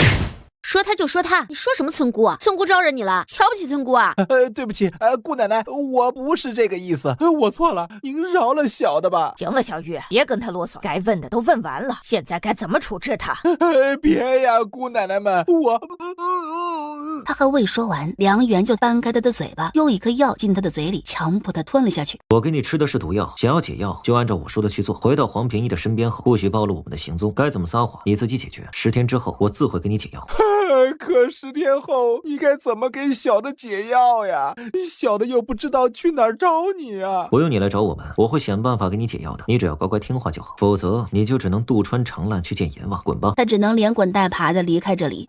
说他就说他，你说什么村姑啊？村姑招惹你了？瞧不起村姑啊？对不起，姑奶奶，我不是这个意思，我错了，您饶了小的吧。行了，小玉，别跟他啰嗦，该问的都问完了，现在该怎么处置他？别呀，姑奶奶们，他还未说完，梁元就掰开他的嘴巴，丢一颗药进他的嘴里，强迫他吞了下去。我给你吃的是毒药，想要解药就按照我说的去做。回到黄平义的身边后，不许暴露我们的行踪，该怎么撒谎你自己解决。10天之后，我自会给你解药。可10天后你该怎么给小的解药呀？小的又不知道去哪儿找你啊！不用你来找我们，我会想办法给你解药的，你只要乖乖听话就好，否则你就只能渡川长烂去见阎王，滚吧！他只能连滚带爬的离开这里。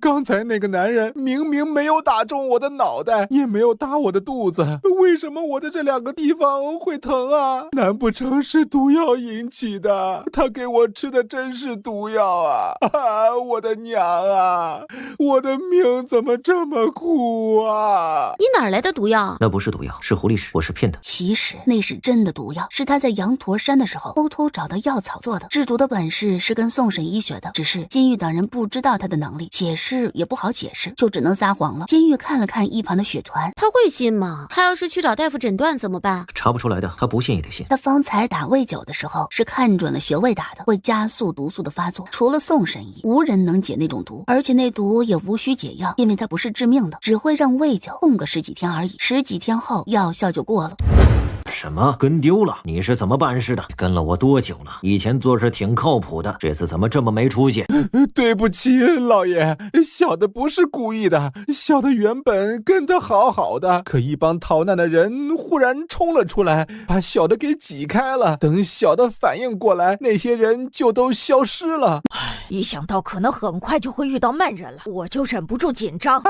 刚才那个男人明明没有打中我的脑袋，也没有打我的肚子，为什么我的这2个地方会疼啊？难不成是毒药引起的？他给我吃的真是毒药啊！我的娘啊！我的命怎么这么苦啊！你哪来的毒药？那不是毒药，是狐狸屎，我是骗他。其实那是真的毒药，是他在羊驼山的时候偷偷找到药草做的。制毒的本事是跟宋神医学的，只是金玉等人不知道他的能力，解释也不好解释，就只能撒谎了。金玉看了看一旁的雪团，他会信吗？他要是去找大夫诊断怎么办？查不出来的，他不信也得信。他方才打胃酒的时候是看准了穴位打的，会加速毒素的发作。除了宋神医，无人能解那种毒，而且那毒也无需解药，因为它不是致命的，只会让胃酒痛个10几天而已，10几天后药效就过了。什么跟丢了？你是怎么办事的？跟了我多久了？以前做事挺靠谱的，这次怎么这么没出息？对不起，老爷，小的不是故意的，小的原本跟得好好的，可一帮逃难的人忽然冲了出来，把小的给挤开了。等小的反应过来，那些人就都消失了。一想到可能很快就会遇到慢人了，我就忍不住紧张。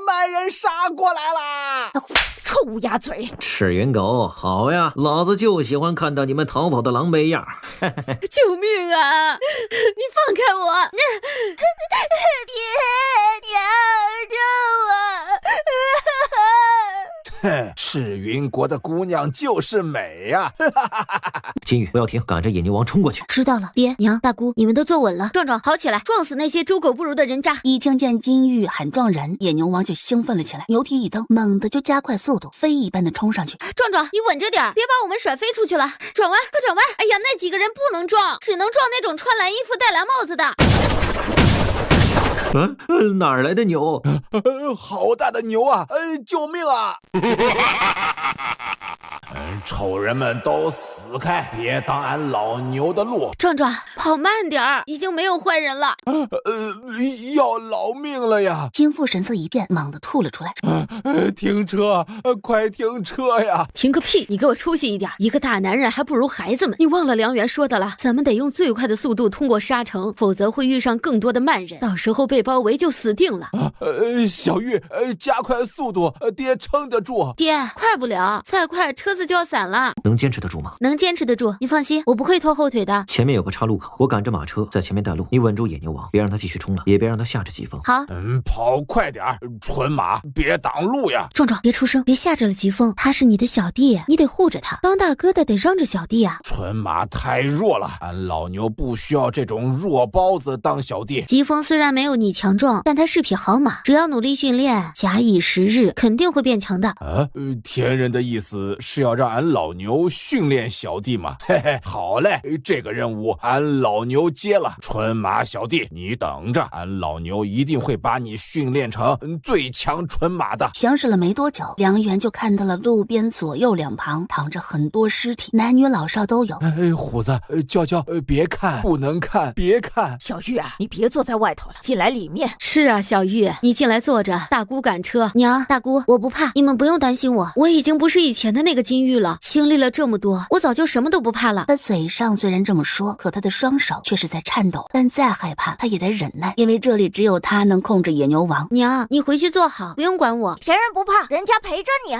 慢人杀过来啦！臭乌鸦嘴！赤云狗，好呀，老子就喜欢看到你们逃跑的狼狈样。救命啊！你放开我！娘，救我！赤云国的姑娘就是美呀！金玉，不要停，赶着野牛王冲过去。知道了，爹娘大姑，你们都坐稳了，壮壮好起来，撞死那些猪狗不如的人渣！一听见金玉喊撞人，野牛王就兴奋了起来，牛蹄一蹬，猛地就加快速度，飞一般的冲上去。壮壮，你稳着点，别把我们甩飞出去了！转弯，快转弯！哎呀，那几个人不能撞，只能撞那种穿蓝衣服戴蓝帽子的。哪儿来的牛？好大的牛啊！救命啊！丑人们都死开，别挡俺老牛的路。壮壮，跑慢点儿，已经没有坏人了。要老命了呀！金父神色一变，猛地吐了出来。停车，快停车呀！停个屁！你给我出息一点，一个大男人还不如孩子们。你忘了梁元说的了，咱们得用最快的速度通过沙城，否则会遇上更多的慢人，到时候被包围就死定了。小玉，加快速度，爹撑得住。爹，快不了，再快车子就要散了。能坚持得住吗？能坚持得住，你放心，我不会拖后腿的。前面有个岔路口，我赶着马车在前面带路，你稳住野牛王，别让他继续冲了，也别让他吓着疾风。好，跑快点，纯马别挡路呀！壮壮，别出声，别吓着了疾风，他是你的小弟，你得护着他。当大哥的得让着小弟啊。纯马太弱了，俺老牛不需要这种弱包子当小弟。疾风虽然没有你强壮，但他是匹好马，只要努力训练，假以时日，肯定会变强的。天人的意思是要让俺老牛训练小弟吗？嘿嘿，好嘞，这个任务俺老牛接了。纯马小弟，你等着，俺老牛一定会把你训练成最强纯马的。相视了没多久，梁元就看到了路边左右两旁躺着很多尸体，男女老少都有。虎子，娇娇，别看，不能看，别看。小玉啊，你别坐在外头了，进来里面。是啊，小玉，你进来坐着，大姑赶车。娘，大姑，我不怕，你们不用担心我已经不是以前的那个金玉了，经历了这么多，我早就什么都不怕了。他嘴上虽然这么说，可他的双手却是在颤抖，但再害怕他也得忍耐，因为这里只有他能控制野牛王。娘，你回去坐好，不用管我。田人不怕，人家陪着你。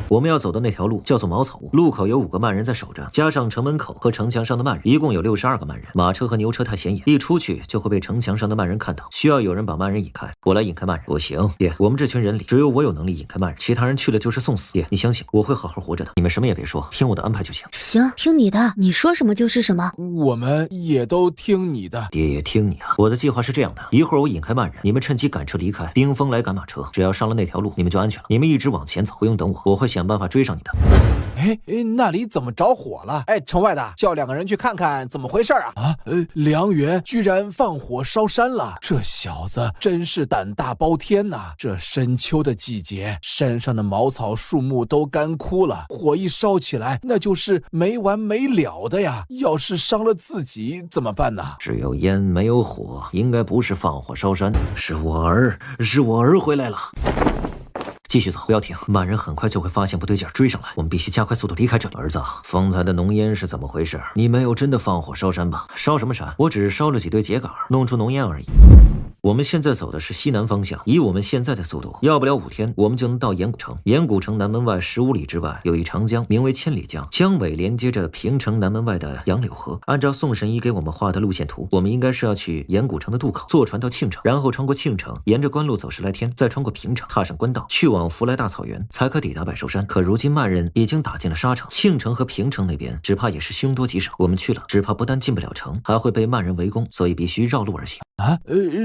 我们要走的那条路叫做茅草屋，路口有5个慢人在守着，加上城门口和城墙上的慢人，一共有62个慢人。马车和牛车太显眼，一出去就会被城墙上的慢人看到，需要有人把慢人引开。我来引开慢人。不行，爹，我们这群人里只有我有能力引开慢人，其他人去了就是送死。爹，你相信我会好好活着的，你们什么也别说，听我的安排就行。行，听你的，你说什么就是什么。我们也都听你的。爹也听你啊。我的计划是这样的，一会儿我引开慢人，你们趁机赶车离开，冰封来赶马车，只要上了那条路，你们就安全了。你们一直往前走，不用等我，我会想办法追上你的。那里怎么着火了？城外的，叫2个人去看看怎么回事啊！梁元居然放火烧山了，这小子真是胆大包天呐！这深秋的季节，山上的茅草树木都干枯了，火一烧起来，那就是没完没了的呀！要是伤了自己怎么办呢？只有烟没有火，应该不是放火烧山，是我儿回来了。继续走，不要停，慢人很快就会发现不对劲，追上来，我们必须加快速度离开这里。儿子，方才的浓烟是怎么回事？你没有真的放火烧山吧？烧什么山？我只是烧了几堆秸秆，弄出浓烟而已。我们现在走的是西南方向，以我们现在的速度，要不了5天，我们就能到岩谷城。岩谷城南门外15里之外有一长江，名为千里江，江尾连接着平城南门外的杨柳河。按照宋神医给我们画的路线图，我们应该是要去岩谷城的渡口，坐船到庆城，然后穿过庆城，沿着官路走10来天，再穿过平城，踏上官道，去往福来大草原，才可抵达百寿山。可如今慢人已经打进了沙城，庆城和平城那边只怕也是凶多吉少，我们去了，只怕不但进不了城，还会被慢人围攻，所以必须绕路而行。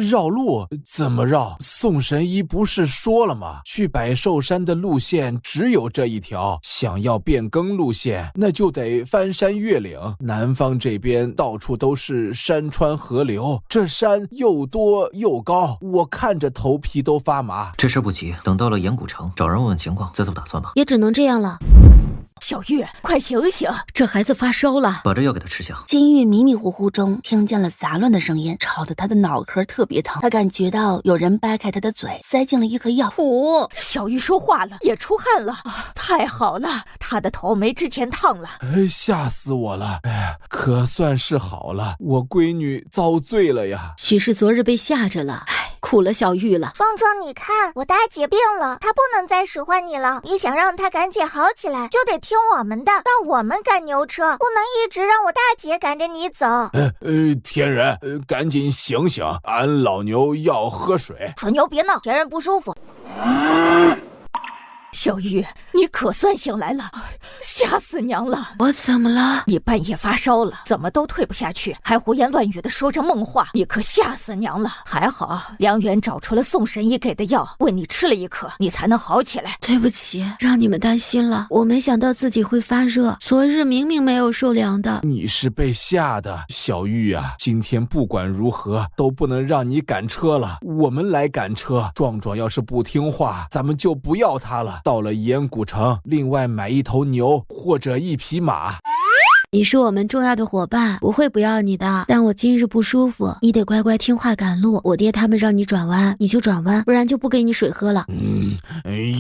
绕路？怎么绕？宋神医不是说了吗？去百寿山的路线只有这一条，想要变更路线，那就得翻山越岭。南方这边到处都是山川河流，这山又多又高，我看着头皮都发麻。这事不急，等到了岩谷城，找人问问情况，再做打算吧。也只能这样了。小玉，快醒醒！这孩子发烧了，把这药给他吃下。金玉迷迷糊糊中听见了杂乱的声音，吵得他的脑壳特别疼。他感觉到有人掰开他的嘴，塞进了一颗药。苦，小玉说话了，也出汗了，太好了，他的头没之前烫了。吓死我了！可算是好了，我闺女遭罪了呀。许是昨日被吓着了，苦了小玉了。壮壮，你看我大姐病了，她不能再使唤你了，你想让她赶紧好起来，就得听我们的，让我们赶牛车，不能一直让我大姐赶着你走。天人，赶紧醒醒，俺老牛要喝水。蠢牛别闹，田人不舒服。小玉，你可算醒来了，吓死娘了！我怎么了？你半夜发烧了，怎么都退不下去，还胡言乱语的说着梦话，你可吓死娘了。还好梁元找出了宋神医给的药，为你吃了一颗，你才能好起来。对不起，让你们担心了，我没想到自己会发热，昨日明明没有受凉的。你是被吓的，小玉啊，今天不管如何都不能让你赶车了，我们来赶车。壮壮要是不听话，咱们就不要他了，到到了岩谷城，另外买一头牛或者一匹马。你是我们重要的伙伴，不会不要你的。但我今日不舒服，你得乖乖听话赶路。我爹他们让你转弯，你就转弯，不然就不给你水喝了。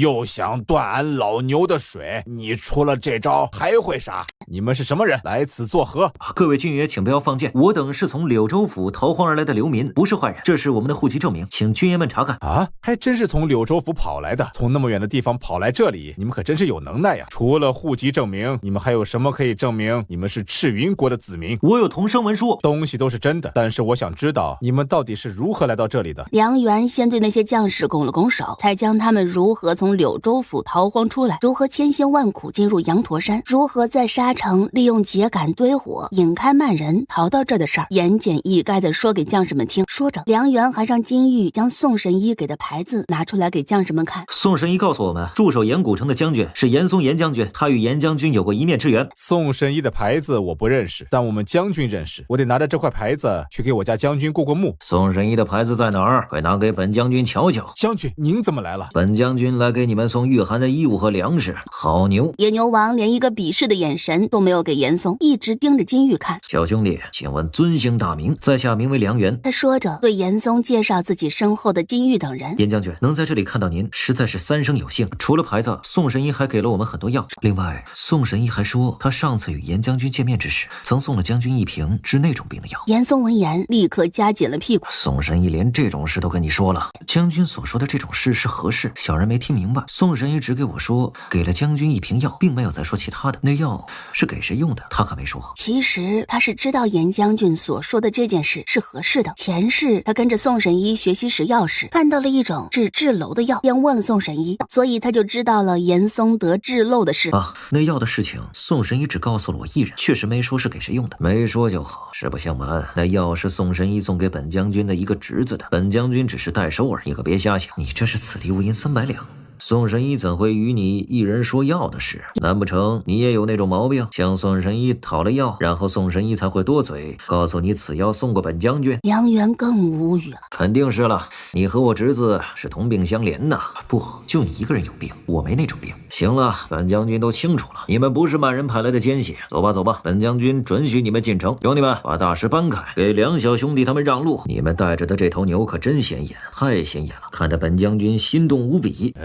又想断俺老牛的水，你除了这招还会啥？你们是什么人？来此作何？各位军爷，请不要放箭，我等是从柳州府逃荒而来的流民，不是坏人。这是我们的户籍证明，请军爷们查看。啊，还真是从柳州府跑来的，从那么远的地方跑来这里，你们可真是有能耐呀！除了户籍证明，你们还有什么可以证明你们是赤云国的子民？我有同生文书，东西都是真的，但是我想知道你们到底是如何来到这里的。梁元先对那些将士拱了拱手，才将他们如何从柳州府逃荒出来，如何千辛万苦进入羊驼山，如何在沙城利用秸秆堆火引开慢人逃到这儿的事儿，言简意赅地说给将士们听。说着，梁元还让金玉将宋神医给的牌子拿出来给将士们看。宋神医告诉我们，驻守岩谷城的将军是严嵩严将军，他与严将军有过一面之缘。宋神医的牌子我不认识，但我们将军认识，我得拿着这块牌子去给我家将军过过目。宋神医的牌子在哪儿？快拿给本将军瞧瞧。将军，您怎么来了？本将军来给你们送御寒的衣物和粮食。好牛！野牛王连一个鄙视的眼神都没有给严嵩，一直盯着金玉看。小兄弟，请问尊姓大名？在下名为梁元。他说着对严嵩介绍自己身后的金玉等人。严将军，能在这里看到您，实在是三生有幸。除了牌子，宋神医还给了我们很多药。另外，宋神医还说，他上次与严将军见面之时，曾送了将军一瓶治那种病的药。严嵩闻言，立刻夹紧了屁股。宋神医连这种事都跟你说了，将军所说的这种事是何事？小人没听明白。宋神医只给我说，给了将军一瓶药，并没有再说其他的。那药是给谁用的，他可没说。其实他是知道严将军所说的这件事是合适的。前世他跟着宋神医学习食药时，看到了一种治痔瘘的药，便问了宋神医，所以他就知道了严嵩得痔瘘的事。啊，那药的事情，宋神医只告诉了我一人，确实没说是给谁用的。没说就好。实不相瞒，那药是宋神医送给本将军的一个侄子的，本将军只是代收而已，可别瞎想。你这是此地无银300两。宋神医怎会与你一人说药的事？难不成你也有那种毛病，向宋神医讨了药，然后宋神医才会多嘴，告诉你此药送过本将军？梁元更无语了。肯定是了，你和我侄子是同病相怜呐。不，就你一个人有病，我没那种病。行了，本将军都清楚了，你们不是慢人派来的奸细。走吧走吧，本将军准许你们进城。兄弟们，把大石搬开，给梁小兄弟他们让路。你们带着的这头牛可真显眼，太显眼了，看得本将军心动无比。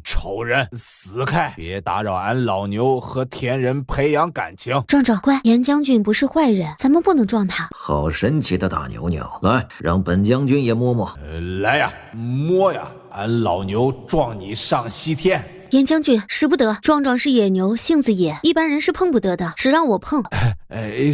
丑人，死开！别打扰俺老牛和田人培养感情。壮壮，乖，严将军不是坏人，咱们不能撞他。好神奇的大牛牛，来，让本将军也摸摸。来呀，摸呀，俺老牛撞你上西天。严将军，使不得，壮壮是野牛，性子野，一般人是碰不得的，只让我碰。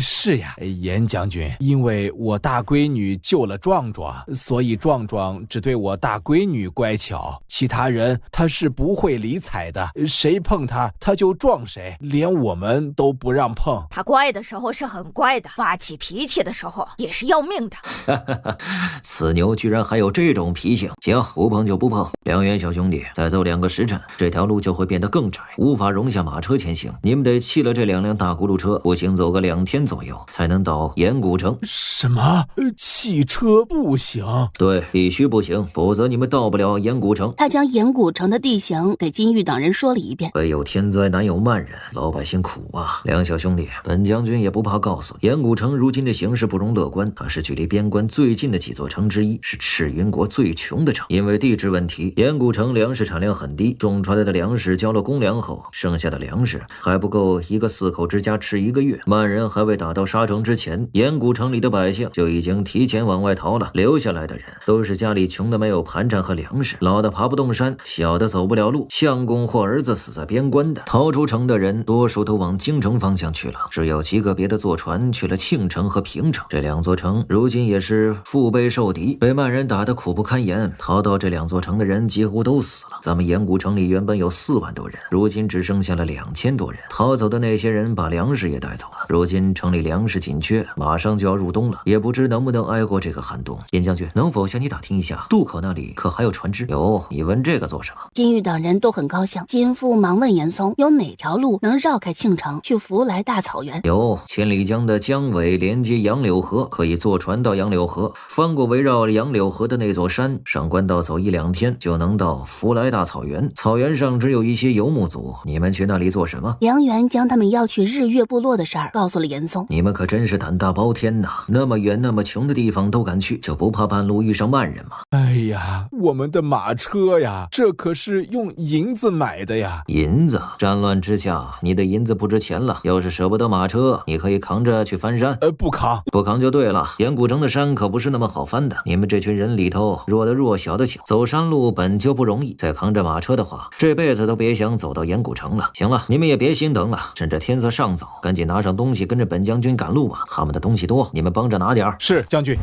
是呀，严将军，因为我大闺女救了壮壮，所以壮壮只对我大闺女乖巧，其他人他是不会理睬的，谁碰他他就撞谁，连我们都不让碰。他乖的时候是很乖的，发起脾气的时候也是要命的。此牛居然还有这种脾性，行，不碰就不碰。梁元小兄弟，再走2个时辰，这条路就会变得更窄，无法容下马车前行。你们得弃了这2辆大轱辘车，步行走个2天左右，才能到岩谷城。什么？汽车步行？对，必须步行，否则你们到不了岩谷城。他将岩谷城的地形给金玉等人说了一遍。北有天灾，南有慢人，老百姓苦啊！梁小兄弟，本将军也不怕告诉你，岩谷城如今的形势不容乐观，它是距离边关最近的几座城之一，是赤云国最穷的城。因为地质问题，岩谷城粮食产量很低，种出来的粮食交了公粮后，剩下的粮食还不够一个4口之家吃1个月。慢人还未打到沙城之前，岩谷城里的百姓就已经提前往外逃了。留下来的人都是家里穷的没有盘缠和粮食，老的爬不动山，小的走不了路，相公或儿子死在边关的。逃出城的人多数都往京城方向去了，只有极个别的坐船去了庆城和平城。这2座城如今也是腹背受敌，被慢人打得苦不堪言。逃到这2座城的人几乎都死了。咱们岩谷城里原本有4万多人，如今只剩下了2000多人。逃走的那些人把粮食也带走了，如今城里粮食紧缺，马上就要入冬了，也不知能不能挨过这个寒冬。严将军，能否向你打听一下，渡口那里可还有船只？有，你问这个做什么？金玉等人都很高兴。金父忙问严嵩，有哪条路能绕开庆城去福来大草原？有，千里江的江尾连接杨柳河，可以坐船到杨柳河，翻过围绕杨柳河的那座山，上官道走1-2天就能到福来大草原。草原上上只有一些游牧族，你们去那里做什么？梁元将他们要去日月部落的事儿告诉了严嵩。你们可真是胆大包天呐！那么远那么穷的地方都敢去，就不怕半路遇上慢人吗？哎呀，我们的马车呀，这可是用银子买的呀。银子？战乱之下，你的银子不值钱了。要是舍不得马车，你可以扛着去翻山。不扛，不扛就对了。岩谷城的山可不是那么好翻的，你们这群人里头，弱的弱，小的小，走山路本就不容易，再扛着马车的话，这辈子都别想走到岩谷城了。行了，你们也别心疼了，趁着天色尚早，赶紧拿上东西，跟着本将军赶路吧。他们的东西多，你们帮着拿点儿。是将军。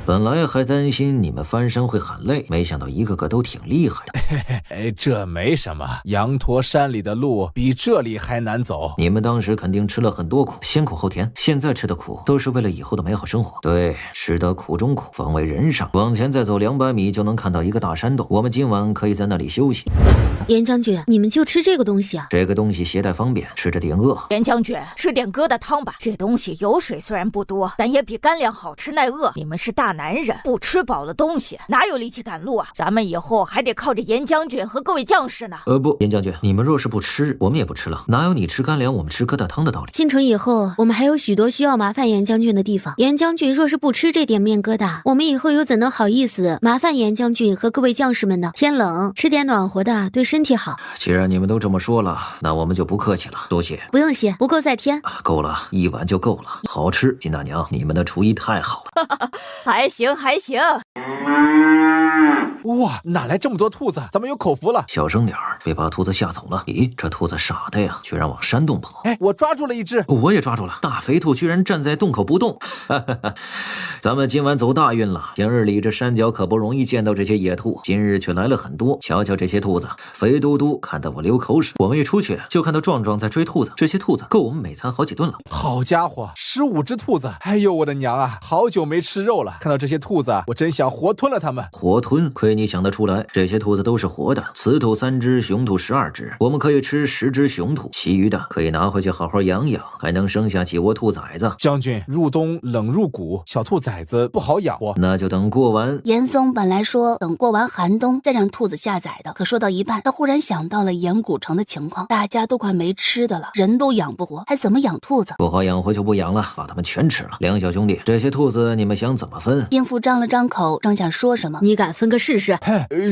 本来还担心你们翻山会很累，没想到一个个都挺厉害的。这没什么，羊驼山里的路比这里还难走。你们当时肯定吃了很多苦，先苦后甜，现在吃的苦都是为了以后的美好生活。对，吃得苦中苦，方为人上。往前再走200米就能看到一个大山洞，我们今晚可以在那里休息。严将军，你们就吃这个东西啊？这个东西携带方便，吃着顶饿。严将军，吃点疙瘩汤吧。这东西油水虽然不多，但也比干粮好吃耐饿。你们是大男人，不吃饱了东西，哪有力气赶路啊？咱们以后还得靠着严将军和各位将士呢。不，严将军，你们若是不吃，我们也不吃了。哪有你吃干粮，我们吃疙瘩汤的道理？进城以后，我们还有许多需要麻烦严将军的地方。严将军若是不吃这点面疙瘩，我们以后又怎能好意思麻烦严将军和各位将士们呢？天冷，吃点暖和的，对身体好。既然你们都这么说了，那我们就不客气了，多谢。不用谢，不够再添。够了，1碗就够了。好吃，金大娘，你们的厨艺太好了。还行还行。哇，哪来这么多兔子？咱们有口福了。小声点儿，别把兔子吓走了。咦，这兔子傻的呀，居然往山洞跑。我抓住了一只。我也抓住了，大肥兔居然站在洞口不动。咱们今晚走大运了，平日里这山脚可不容易见到这些野兔，今日却来了很多。瞧瞧这些兔子，肥嘟嘟，看得我流口水。我们一出去就看到壮壮在追兔子，这些兔子够我们每餐好几顿了。好家伙，15只兔子！哎呦我的娘啊，好久没吃肉了，看到这些兔子，我真想活吞了它们。活吞？亏你想得出来，这些兔子都是活的，雌兔3只，雄兔12只，我们可以吃10只雄兔，其余的可以拿回去好好养养，还能生下几窝兔崽子。将军，入冬冷入谷，小兔崽子不好养活，那就等过完。严嵩本来说等过完寒冬再让兔子下崽的，可说到一半，他忽然想到了岩谷城的情况，大家都快没吃的了，人都养不活，还怎么养兔子？不好养活就不养了，把它们全吃了。梁小兄弟，这些兔子你们想怎么分？金父张了张口，正想说什么，你敢分个试试？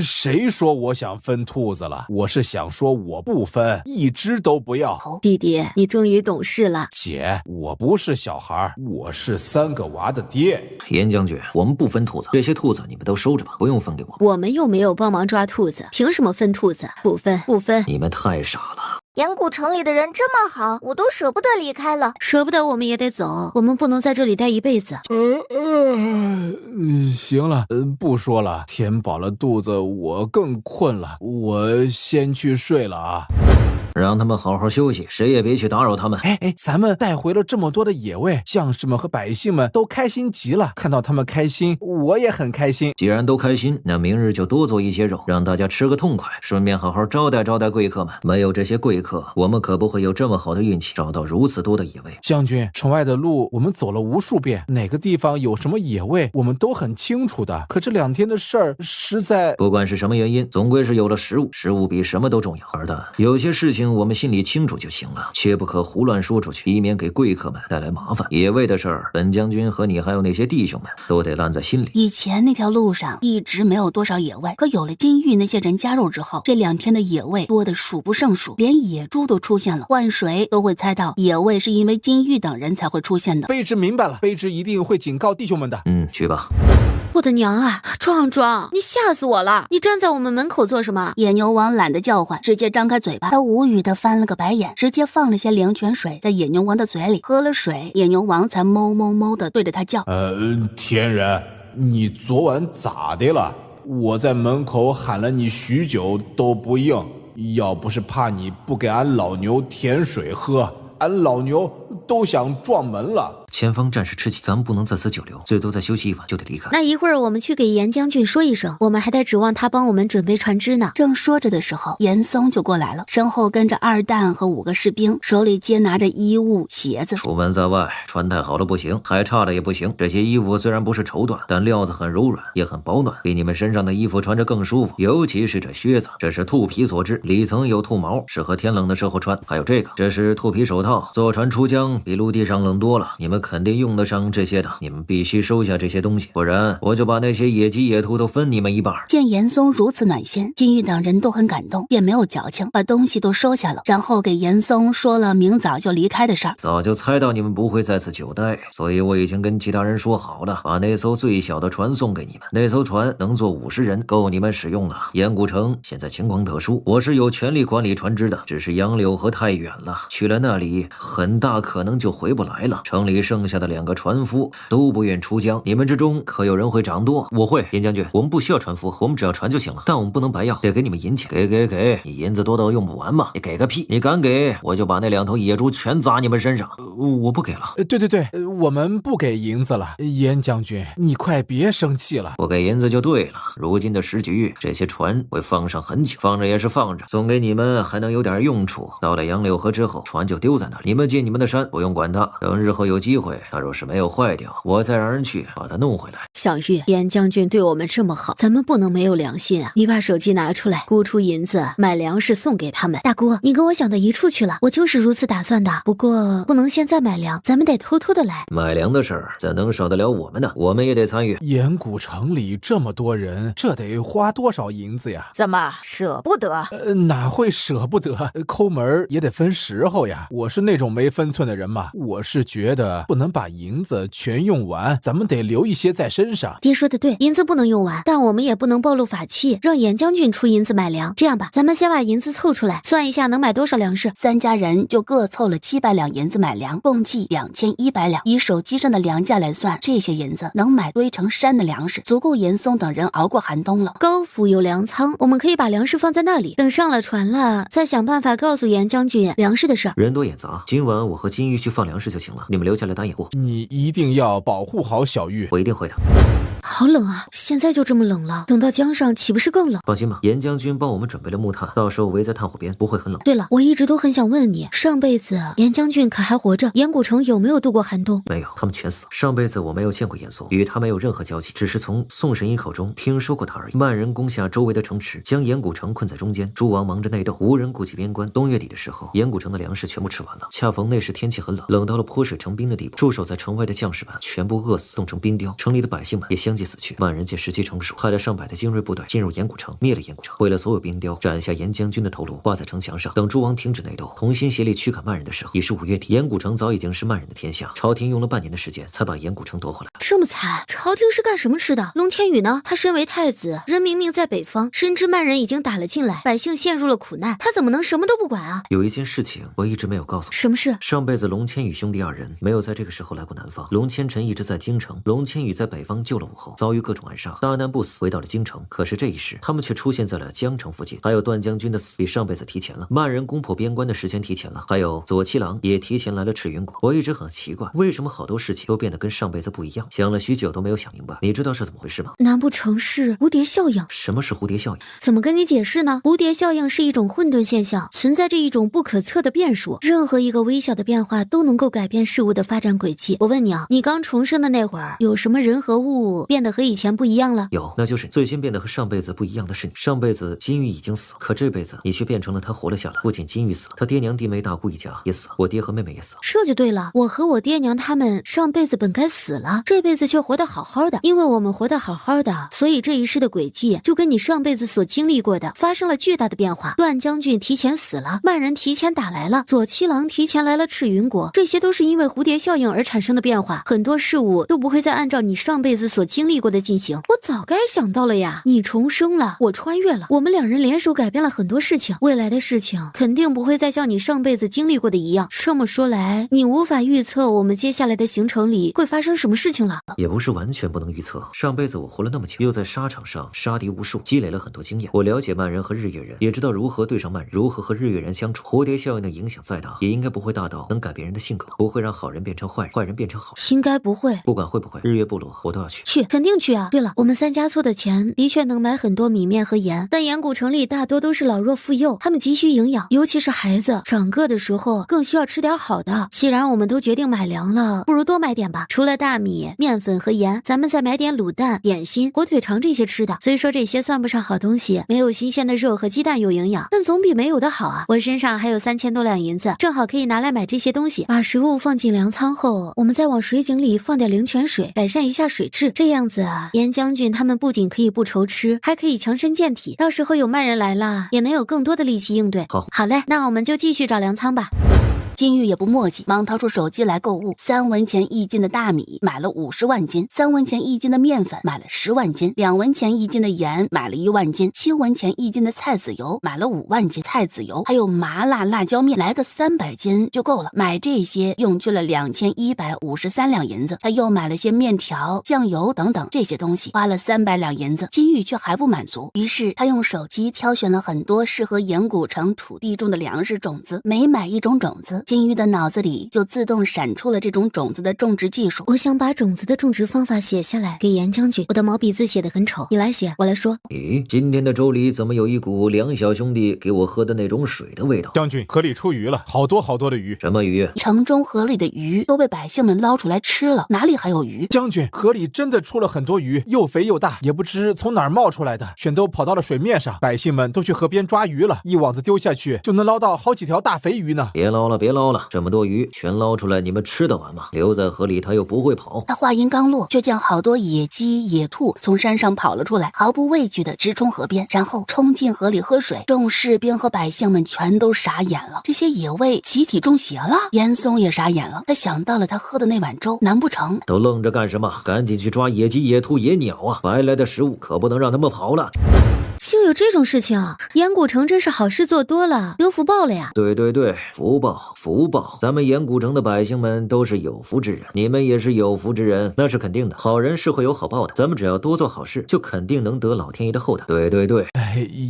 谁说我想分兔子了？我是想说我不分，一只都不要。弟弟，你终于懂事了。姐，我不是小孩，我是3个娃的爹。严将军，我们不分兔子，这些兔子你们都收着吧，不用分给我。我们又没有帮忙抓兔子，凭什么分兔子？不分，不分。你们太傻了。岩谷城里的人这么好，我都舍不得离开了。舍不得我们也得走，我们不能在这里待一辈子。行了，不说了，填饱了肚子，我更困了，我先去睡了啊。让他们好好休息，谁也别去打扰他们。咱们带回了这么多的野味，将士们和百姓们都开心极了。看到他们开心，我也很开心。既然都开心，那明日就多做一些肉，让大家吃个痛快，顺便好好招待招待贵客们。没有这些贵客，我们可不会有这么好的运气，找到如此多的野味。将军，城外的路我们走了无数遍，哪个地方有什么野味，我们都很清楚的。可这2天的事儿，实在……不管是什么原因，总归是有了食物，食物比什么都重要。二蛋，有些事情我们心里清楚就行了，切不可胡乱说出去，以免给贵客们带来麻烦。野味的事儿，本将军和你还有那些弟兄们都得烂在心里。以前那条路上一直没有多少野味，可有了金玉那些人加入之后，这2天的野味多得数不胜数，连野猪都出现了。换谁都会猜到野味是因为金玉等人才会出现的。卑职明白了，卑职一定会警告弟兄们的。去吧。我的娘啊，壮壮，你吓死我了！你站在我们门口做什么？野牛王懒得叫唤，直接张开嘴巴。他无语的翻了个白眼，直接放了些灵泉水在野牛王的嘴里，喝了水，野牛王才哞的对着他叫：天人，你昨晚咋的了？我在门口喊了你许久都不应，要不是怕你不给俺老牛甜水喝，俺老牛都想撞门了。前方战事吃紧，咱们不能在此久留，最多再休息一晚就得离开。那一会儿我们去给严将军说一声，我们还得指望他帮我们准备船只呢。正说着的时候，严嵩就过来了，身后跟着2蛋和5个士兵，手里皆拿着衣物、鞋子。出门在外，穿太好了不行，太差的也不行。这些衣服虽然不是绸缎，但料子很柔软，也很保暖，比你们身上的衣服穿着更舒服。尤其是这靴子，这是兔皮所制，里层有兔毛，适合天冷的时候穿。还有这是兔皮手套，坐船出江比陆地上冷多了，你们肯定用得上这些的，你们必须收下这些东西，不然我就把那些野鸡野兔都分你们一半。见严嵩如此暖心，金玉等人都很感动，便没有矫情，把东西都收下了，然后给严嵩说了明早就离开的事儿。早就猜到你们不会在此久待，所以我已经跟其他人说好了，把那艘最小的船送给你们。那艘船能坐50人，够你们使用了。岩谷城现在情况特殊，我是有权利管理船只的，只是杨柳河太远了，去了那里很大可能就回不来了。城里剩下的2个船夫都不愿出江，你们之中可有人会掌舵？我会。严将军，我们不需要船夫，我们只要船就行了，但我们不能白要，得给你们银钱。给，你银子多到用不完吗？你给个屁！你敢给，我就把那2头野猪全砸你们身上。我不给了。对，我们不给银子了。严将军，你快别生气了。不给银子就对了。如今的时局，这些船会放上很久，放着也是放着，送给你们还能有点用处。到了杨柳河之后，船就丢在那里，你们进你们的山，不用管它。等日后有机会，它若是没有坏掉，我再让人去把它弄回来。小玉，严将军对我们这么好，咱们不能没有良心啊！你把手机拿出来，估出银子买粮食送给他们。大姑，你跟我想的一处去了，我就是如此打算的。不过不能现在买粮，咱们得偷偷的来。买粮的事儿怎能少得了我们呢？我们也得参与。岩谷城里这么多人，这得花多少银子呀？怎么舍不得？哪会舍不得？抠门也得分时候呀。我是那种没分寸的人嘛，我是觉得不能把银子全用完，咱们得留一些在身上。爹说的对，银子不能用完，但我们也不能暴露法器，让严将军出银子买粮。这样吧，咱们先把银子凑出来，算一下能买多少粮食。3家人就各凑了700两银子买粮，共计2100两。以手机上的粮价来算，这些银子能买堆成山的粮食，足够严嵩等人熬过寒冬了。高府有粮仓，我们可以把粮食放在那里，等上了船了，再想办法告诉严将军粮食的事儿。人多眼杂，今晚我和金玉去放粮食就行了，你们留下来打掩护。你一定要保护好小玉。我一定会的。好冷啊，现在就这么冷了，等到江上岂不是更冷？放心吧，严将军帮我们准备了木炭，到时候围在炭火边，不会很冷。对了，我一直都很想问你，上辈子严将军可还活着？岩谷城有没有度过寒冬？没有，他们全死了。上辈子我没有见过严嵩，与他没有任何交集，只是从宋神医口中听说过他而已。曼人攻下周围的城池，将岩谷城困在中间，诸王忙着内斗，无人顾及边关。冬月底的时候，岩谷城的粮食全部吃完了，恰逢那时天气很冷，冷到了泼水成冰的地步。驻守在城外的将士们全部饿死，冻成冰雕，城里的百姓们也相继死去。曼人见时机成熟，派了上百的精锐部队进入岩谷城，灭了岩谷城，毁了所有冰雕，斩下严将军的头颅，挂在城墙上。等诸王停止内斗，同心协力驱赶曼人的时候，已是5月底。岩谷城早已经是曼人的天下，朝廷用了半年的时间才把岩谷城夺回来。这么惨，朝廷是干什么吃的？龙千羽呢？他身为太子，人明明在北方，深知曼人已经打了进来，百姓陷入了苦难，他怎么能什么都不管啊？有一件事情我一直没有告诉你。什么事？上辈子龙千羽兄弟2人没有在这个时候来过南方，龙千尘一直在京城，龙千羽在北方救了武后，遭遇各种暗杀，大难不死，回到了京城。可是这一时，他们却出现在了江城附近。还有段将军的死比上辈子提前了，曼人攻破边关的时间提前了，还有左七郎也提前来了赤云谷。我一直很奇怪，为什么好多事情都变得跟上辈子不一样？想了许久都没有想明白。你知道是怎么回事吗？难不成是蝴蝶效应？什么是蝴蝶效应？怎么跟你解释呢？蝴蝶效应是一种混沌现象，存在着一种不可测的变数，任何一个微小的变化都能够改变事物的发展轨迹。我问你啊，你刚重生的那会儿，有什么人和物变得和以前不一样了？有，那就是最先变得和上辈子不一样的是你。上辈子金玉已经死了，可这辈子你却变成了他活了下来。不仅金玉死了，他爹娘弟妹大姑一家也死了，我爹和妹妹也死了。这就对了，我和我爹娘他们上辈子本该死了，这辈子却活得好好的。因为我们活得好好的，所以这一世的轨迹就跟你上辈子所经历过的发生了巨大的变化。段将军提前死了，曼人提前打来了，左七郎提前来了赤云国，这些都是因为蝴蝶效应而产生的变化。很多事物都不会再按照你上辈子所经经历过的进行。我早该想到了呀！你重生了，我穿越了，我们两人联手改变了很多事情，未来的事情肯定不会再像你上辈子经历过的一样。这么说来，你无法预测我们接下来的行程里会发生什么事情了。也不是完全不能预测。上辈子我活了那么久，又在沙场上杀敌无数，积累了很多经验。我了解曼人和日月人，也知道如何对上曼人，如何和日月人相处。蝴蝶效应的影响再大，也应该不会大到能改变人的性格，不会让好人变成坏人，坏人变成好人。应该不会。不管会不会，日月部落我都要去。去，肯定去啊！对了，我们3家错的钱的确能买很多米面和盐，但岩谷城里大多都是老弱妇幼，他们急需营养，尤其是孩子长个的时候更需要吃点好的。既然我们都决定买粮了，不如多买点吧。除了大米、面粉和盐，咱们再买点卤蛋、点心、火腿肠这些吃的。虽说这些算不上好东西，没有新鲜的肉和鸡蛋有营养，但总比没有的好啊。我身上还有3000多两银子，正好可以拿来买这些东西。把食物放进粮仓后，我们再往水井里放点灵泉水，改善一下水质。这样子啊，严将军他们不仅可以不愁吃，还可以强身健体。到时候有曼人来了，也能有更多的力气应对。好嘞，那我们就继续找粮仓吧。金玉也不墨迹，忙掏出手机来购物。3文钱1斤的大米买了50万斤，3文钱1斤的面粉买了10万斤，2文钱1斤的盐买了1万斤，7文钱1斤的菜籽油买了5万斤菜籽油，还有麻辣辣椒面，来个300斤就够了。买这些用去了2153两银子，他又买了些面条、酱油等等这些东西，花了300两银子。金玉却还不满足，于是他用手机挑选了很多适合岩谷城土地种的粮食种子，每买一种种子，金玉的脑子里就自动闪出了这种种子的种植技术。我想把种子的种植方法写下来给严将军，我的毛笔字写得很丑，你来写，我来说。咦，今天的粥里怎么有一股梁小兄弟给我喝的那种水的味道？将军，河里出鱼了，好多好多的鱼。什么鱼？城中河里的鱼都被百姓们捞出来吃了，哪里还有鱼？将军，河里真的出了很多鱼，又肥又大，也不知从哪儿冒出来的，全都跑到了水面上。百姓们都去河边抓鱼了，一网子丢下去就能捞到好几条大肥鱼呢。别捞了，别捞了，这么多鱼全捞出来，你们吃得完吗？留在河里它又不会跑。他话音刚落，就见好多野鸡、野兔从山上跑了出来，毫不畏惧地直冲河边，然后冲进河里喝水。众士兵和百姓们全都傻眼了，这些野味集体中邪了。严嵩也傻眼了，他想到了他喝的那碗粥，难不成都愣着干什么？赶紧去抓野鸡、野兔、野鸟啊！白来的食物可不能让他们跑了。竟有这种事情，岩谷城真是好事做多了，得福报了呀！对对对，福报福报，咱们岩谷城的百姓们都是有福之人，你们也是有福之人，那是肯定的。好人是会有好报的，咱们只要多做好事，就肯定能得老天爷的厚待。对对对，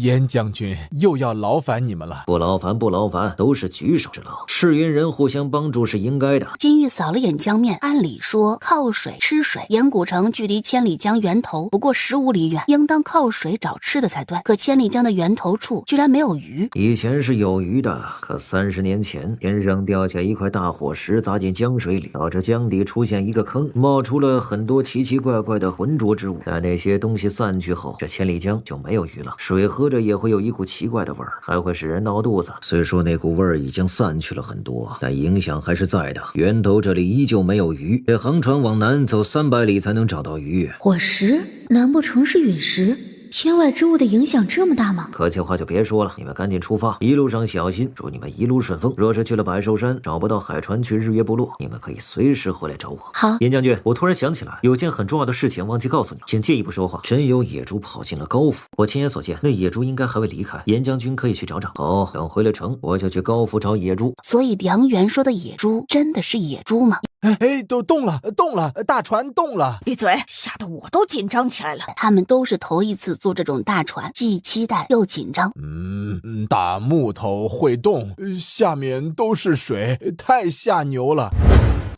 严将军又要劳烦你们了。不劳烦不劳烦，都是举手之劳，赤云人互相帮助是应该的。金玉扫了眼江面，按理说靠水吃水，岩谷城距离千里江源头不过15里远，应当靠水找吃的才对。可千里江的源头处居然没有鱼。以前是有鱼的，可30年前天上掉下一块大火石，砸进江水里，导致江底出现一个坑，冒出了很多奇奇怪怪的浑浊之物。但那些东西散去后，这千里江就没有鱼了，水喝着也会有一股奇怪的味儿，还会使人闹肚子。虽说那股味儿已经散去了很多，但影响还是在的。源头这里依旧没有鱼，得航船往南走300里才能找到鱼。火石？难不成是陨石？天外之物的影响这么大吗？客气话就别说了，你们赶紧出发，一路上小心，祝你们一路顺风。若是去了百寿山找不到海船去日月部落，你们可以随时回来找我。好，严将军，我突然想起来，有件很重要的事情忘记告诉你，请借一步说话。真有野猪跑进了高府，我亲眼所见，那野猪应该还未离开，严将军可以去找找。好，等回了城，我就去高府找野猪。所以梁元说的野猪真的是野猪吗？都动了，大船动了！闭嘴，吓得我都紧张起来了。他们都是头一次坐这种大船，既期待又紧张。大木头会动，下面都是水，太吓牛了。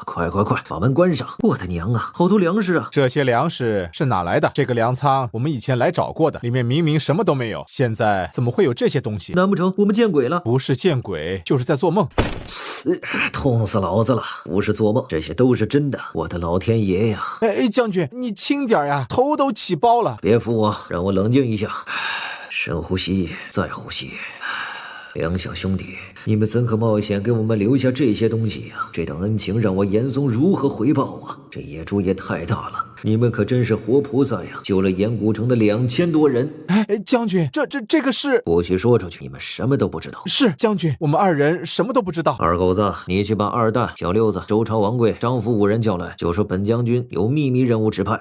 快，把门关上！我的娘啊，好多粮食啊！这些粮食是哪来的？这个粮仓我们以前来找过的，里面明明什么都没有，现在怎么会有这些东西？难不成我们见鬼了？不是见鬼，就是在做梦。痛死老子了！不是做梦，这些都是真的。我的老天爷呀！将军，你轻点呀，头都起包了。别扶我，让我冷静一下，深呼吸，再呼吸。梁小兄弟，你们怎可冒险给我们留下这些东西呀？这等恩情让我严嵩如何回报啊？这野猪也太大了，你们可真是活菩萨呀，救了岩谷城的2000多人。将军，这个是……不许说出去，你们什么都不知道。是将军，我们2人什么都不知道。二狗子，你去把二蛋、小六子、周朝王贵、张福5人叫来，就说本将军有秘密任务指派。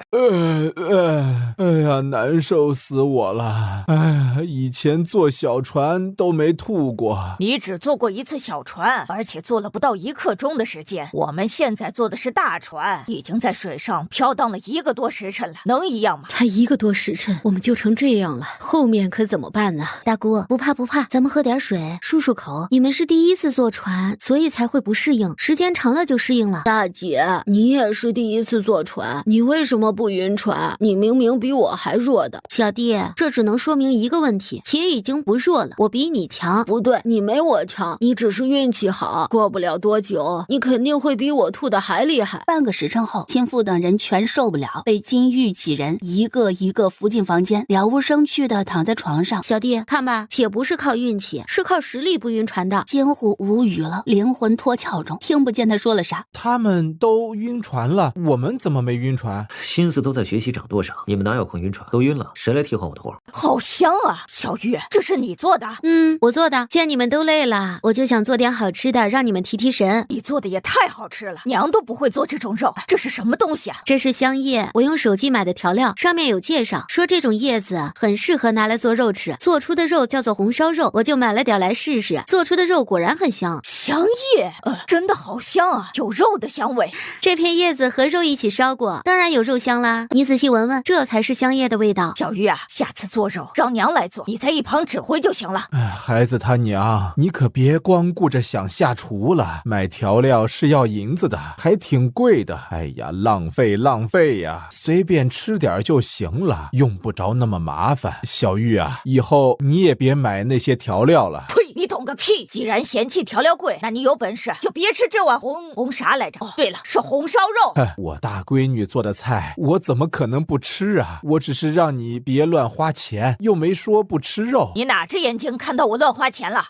哎呀，难受死我了！哎呀，以前坐小船都没吐过。你只坐过1次小船，而且坐了不到1刻钟的时间。我们现在坐的是大船，已经在水上飘荡了1个多时辰了，能一样吗？才1个多时辰，我们就成这样了，后面可怎么办呢？大姑，不怕不怕，咱们喝点水漱漱口。你们是第1次坐船，所以才会不适应，时间长了就适应了。大姐，你也是第1次坐船，你为什么不晕船？你明明比我还弱的。小弟，这只能说明一个问题，且已经不弱了，我比你强。不对，你没我强，你只是运气好，过不了多久，你肯定会比我吐的还厉害。半个时辰后，心腹等人全受不了，被金玉几人一个一个扶进房间，了无生趣的躺在床上。小弟，看吧，且不是靠运气，是靠实力不晕船的。监护无语了，灵魂脱壳中，听不见他说了啥。他们都晕船了，我们怎么没晕船？心思都在学习掌舵上，你们哪有空晕船？都晕了，谁来替换我的活？好香啊！小玉，这是你做的？我做的。既然你们都累了，我就想做点好吃的，让你们提提神。你做的也太好吃了，娘都不会做这种肉。这是什么东西啊？这是香叶，我用手机买的调料，上面有介绍，说这种叶子很适合拿来做肉吃，做出的肉叫做红烧肉，我就买了点来试试，做出的肉果然很香。香叶，真的好香啊，有肉的香味。这片叶子和肉一起烧过，当然有肉香啦。你仔细闻闻，这才是香叶的味道。小玉啊，下次做肉让娘来做，你在一旁指挥就行了。孩子他娘，你可别光顾着想下厨了，买调料是要银子的，还挺贵的。哎呀，浪费呀，随便吃点就行了，用不着那么麻烦。小玉啊，以后你也别买那些调料了。呸，你懂个屁！既然嫌弃调料贵，那你有本事就别吃这碗红啥来着？哦，对了，是红烧肉。我大闺女做的菜，我怎么可能不吃啊？我只是让你别乱花钱，又没说不吃肉。你哪只眼睛看到我乱花钱了？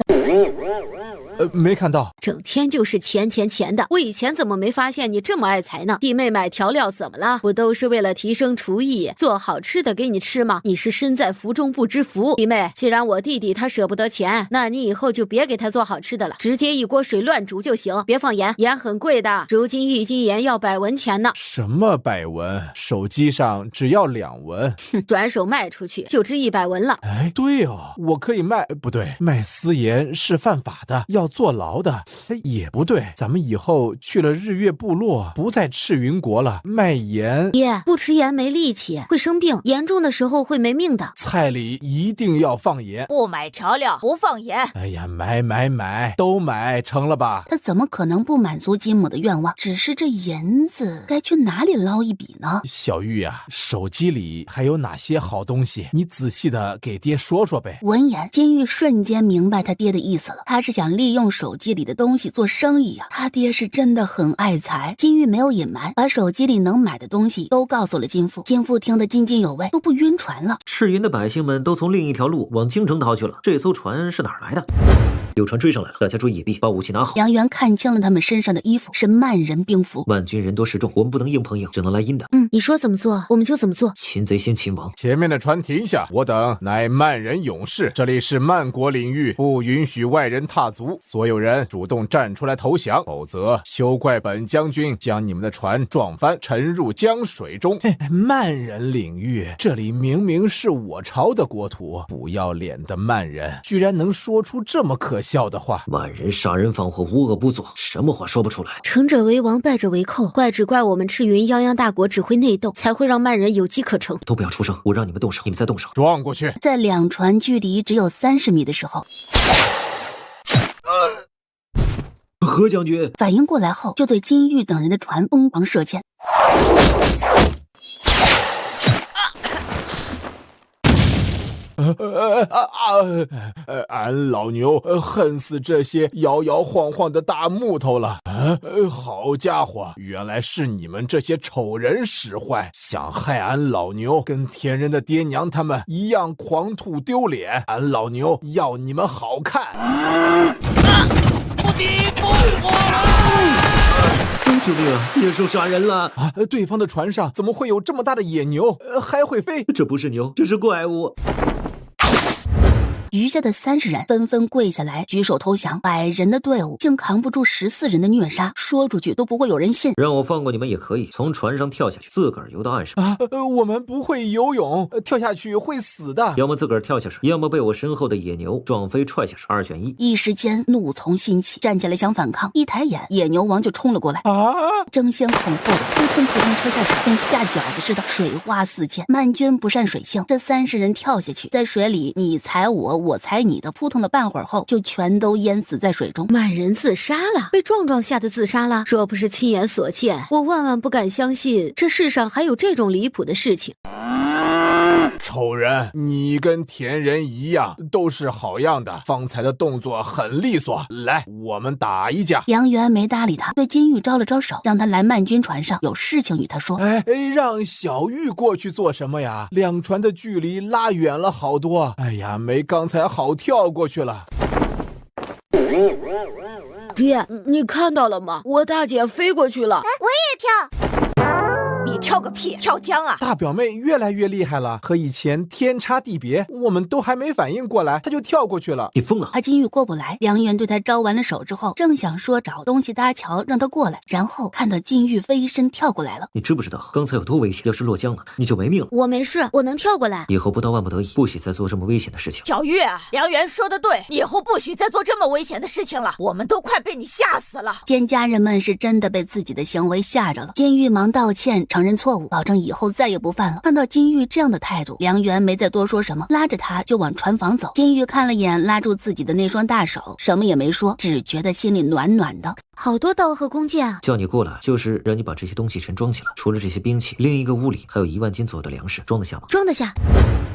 没看到。整天就是钱的，我以前怎么没发现你这么爱财呢？弟妹买调料怎么了？不都是为了提升厨艺，做好吃的给你吃吗？你是身在福中不知福。弟妹，既然我弟弟他舍不得钱，那你以后就别给他做好吃的了，直接一锅水乱煮就行，别放盐，盐很贵的，如今1斤盐要100文钱呢。什么100文？手机上只要2文。转手卖出去就值100文了。哎，对哦，我可以卖，不对，卖私盐是犯法的，要坐牢的。也不对，咱们以后去了日月部落，不在赤云国了，卖盐。爹，不吃盐没力气，会生病，严重的时候会没命的。菜里一定要放盐，不买调料不放盐。哎呀，买，都买成了吧？他怎么可能不满足金母的愿望？只是这银子该去哪里捞一笔呢？小玉啊，手机里还有哪些好东西？你仔细的给爹说说呗。闻言，金玉瞬间明白他爹的意思了，他是想利用手机里的东西做生意啊。他爹是真的很爱财。金玉没有隐瞒，把手机里能买的东西都告诉了金父。金父听得津津有味，都不晕船了。赤云的百姓们都从另一条路往京城逃去了，这艘船是哪儿来的？有船追上来了，大家注意隐蔽，把武器拿好。杨元看清了他们身上的衣服，是曼人兵符。万军人多势众，我们不能硬碰硬，只能来阴的。你说怎么做，我们就怎么做。擒贼先擒王。前面的船停下，我等乃曼人勇士，这里是曼国领域，不允许外人踏足。所有人主动站出来投降，否则休怪本将军将你们的船撞翻，沉入江水中。曼人领域，这里明明是我朝的国土，不要脸的曼人居然能说出这么可笑的话。万人杀人放火，无恶不作，什么话说不出来。成者为王，败者为寇，只怪我们赤云泱泱大国只会内斗，才会让曼人有机可乘。都不要出声，我让你们动手，你们再动手。撞过去。在两船距离只有30米的时候，何将军反应过来后，就对金玉等人的船疯狂射箭。俺老牛恨死这些摇摇晃晃的大木头了。好家伙，原来是你们这些丑人使坏，想害俺老牛，跟天人的爹娘他们一样狂吐丢脸。俺老牛要你们好看。中救命啊！野兽杀人了啊！对方的船上怎么会有这么大的野牛？还会飞？这不是牛，这是怪物。余下的30人纷纷跪下来举手投降，100人的队伍竟扛不住14人的虐杀，说出去都不会有人信。让我放过你们也可以，从船上跳下去，自个儿游到岸上。啊，我们不会游泳，跳下去会死的。要么自个儿跳下水，要么被我身后的野牛撞飞踹下水，2选1。一时间怒从心起，站起来想反抗，一抬眼，野牛王就冲了过来，争先恐后的扑通扑通跳下水，跟下饺子似的，水花四溅。曼君不善水性，这30人跳下去，在水里你踩我，我踩你的，扑腾了半会儿后，就全都淹死在水中。曼人自杀了，被壮壮吓得自杀了。若不是亲眼所见，我万万不敢相信这世上还有这种离谱的事情。丑人，你跟田人一样，都是好样的。方才的动作很利索，来，我们打一架。杨元没搭理他，对金玉招了招手，让他来曼君船上，有事情与他说。让小玉过去做什么呀？2船的距离拉远了好多。哎呀，没刚才好跳过去了。爹，你看到了吗？我大姐飞过去了。我也跳。你跳个屁，跳江啊！大表妹越来越厉害了，和以前天差地别，我们都还没反应过来，她就跳过去了。你疯了！怕金玉过不来，梁元对他招完了手之后，正想说找东西搭桥让他过来，然后看到金玉飞身跳过来了。你知不知道刚才有多危险？要是落江了，你就没命了。我没事，我能跳过来。以后不到万不得已，不许再做这么危险的事情。小玉，梁元说的对，以后不许再做这么危险的事情了，我们都快被你吓死了。见家人们是真的被自己的行为吓着了，金玉忙道歉，承认错误，保证以后再也不犯了。看到金玉这样的态度，梁元没再多说什么，拉着他就往船房走。金玉看了眼拉住自己的那双大手，什么也没说，只觉得心里暖暖的。好多刀和弓箭啊！叫你过来就是让你把这些东西全装起来。除了这些兵器，另一个屋里还有1万斤左右的粮食，装得下吗？装得下。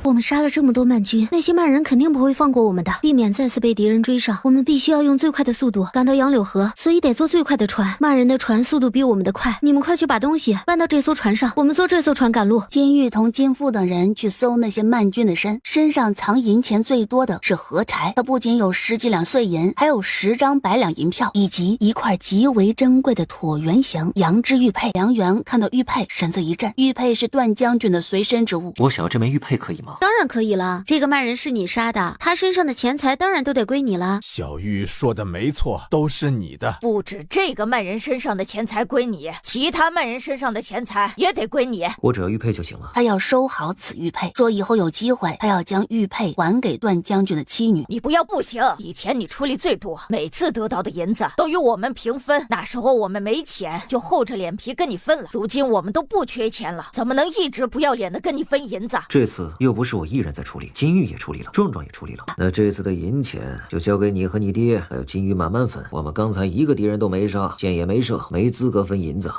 我们杀了这么多曼军，那些曼人肯定不会放过我们的。避免再次被敌人追上，我们必须要用最快的速度赶到杨柳河，所以得坐最快的船。曼人的船速度比我们的快，你们快去把东西搬到这艘船上，我们坐这艘船赶路。金玉同金富等人去搜那些曼军的身上藏银钱最多的是何柴，他不仅有10几两碎银，还有10张100两银票，以及一块极为珍贵的椭圆形羊脂玉佩。梁元看到玉佩，神色一震，玉佩是段将军的随身之物。我想要这枚玉佩可以吗？当然可以了，这个曼人是你杀的，他身上的钱财当然都得归你了。小玉说的没错，都是你的。不止这个曼人身上的钱财归你，其他曼人身上的钱财也得归你。我只要玉佩就行了。他要收好此玉佩，说以后有机会他要将玉佩还给段将军的妻女。你不要不行，以前你出力最多，每次得到的银子都与我们平分，那时候我们没钱，就厚着脸皮跟你分了。如今我们都不缺钱了，怎么能一直不要脸的跟你分银子？这次又不是我一人在处理，金玉也处理了，壮壮也处理了。那这次的银钱就交给你和你爹还有金玉慢慢分。我们刚才一个敌人都没杀，箭也没射，没资格分银子。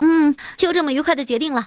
就这么愉快的决定了。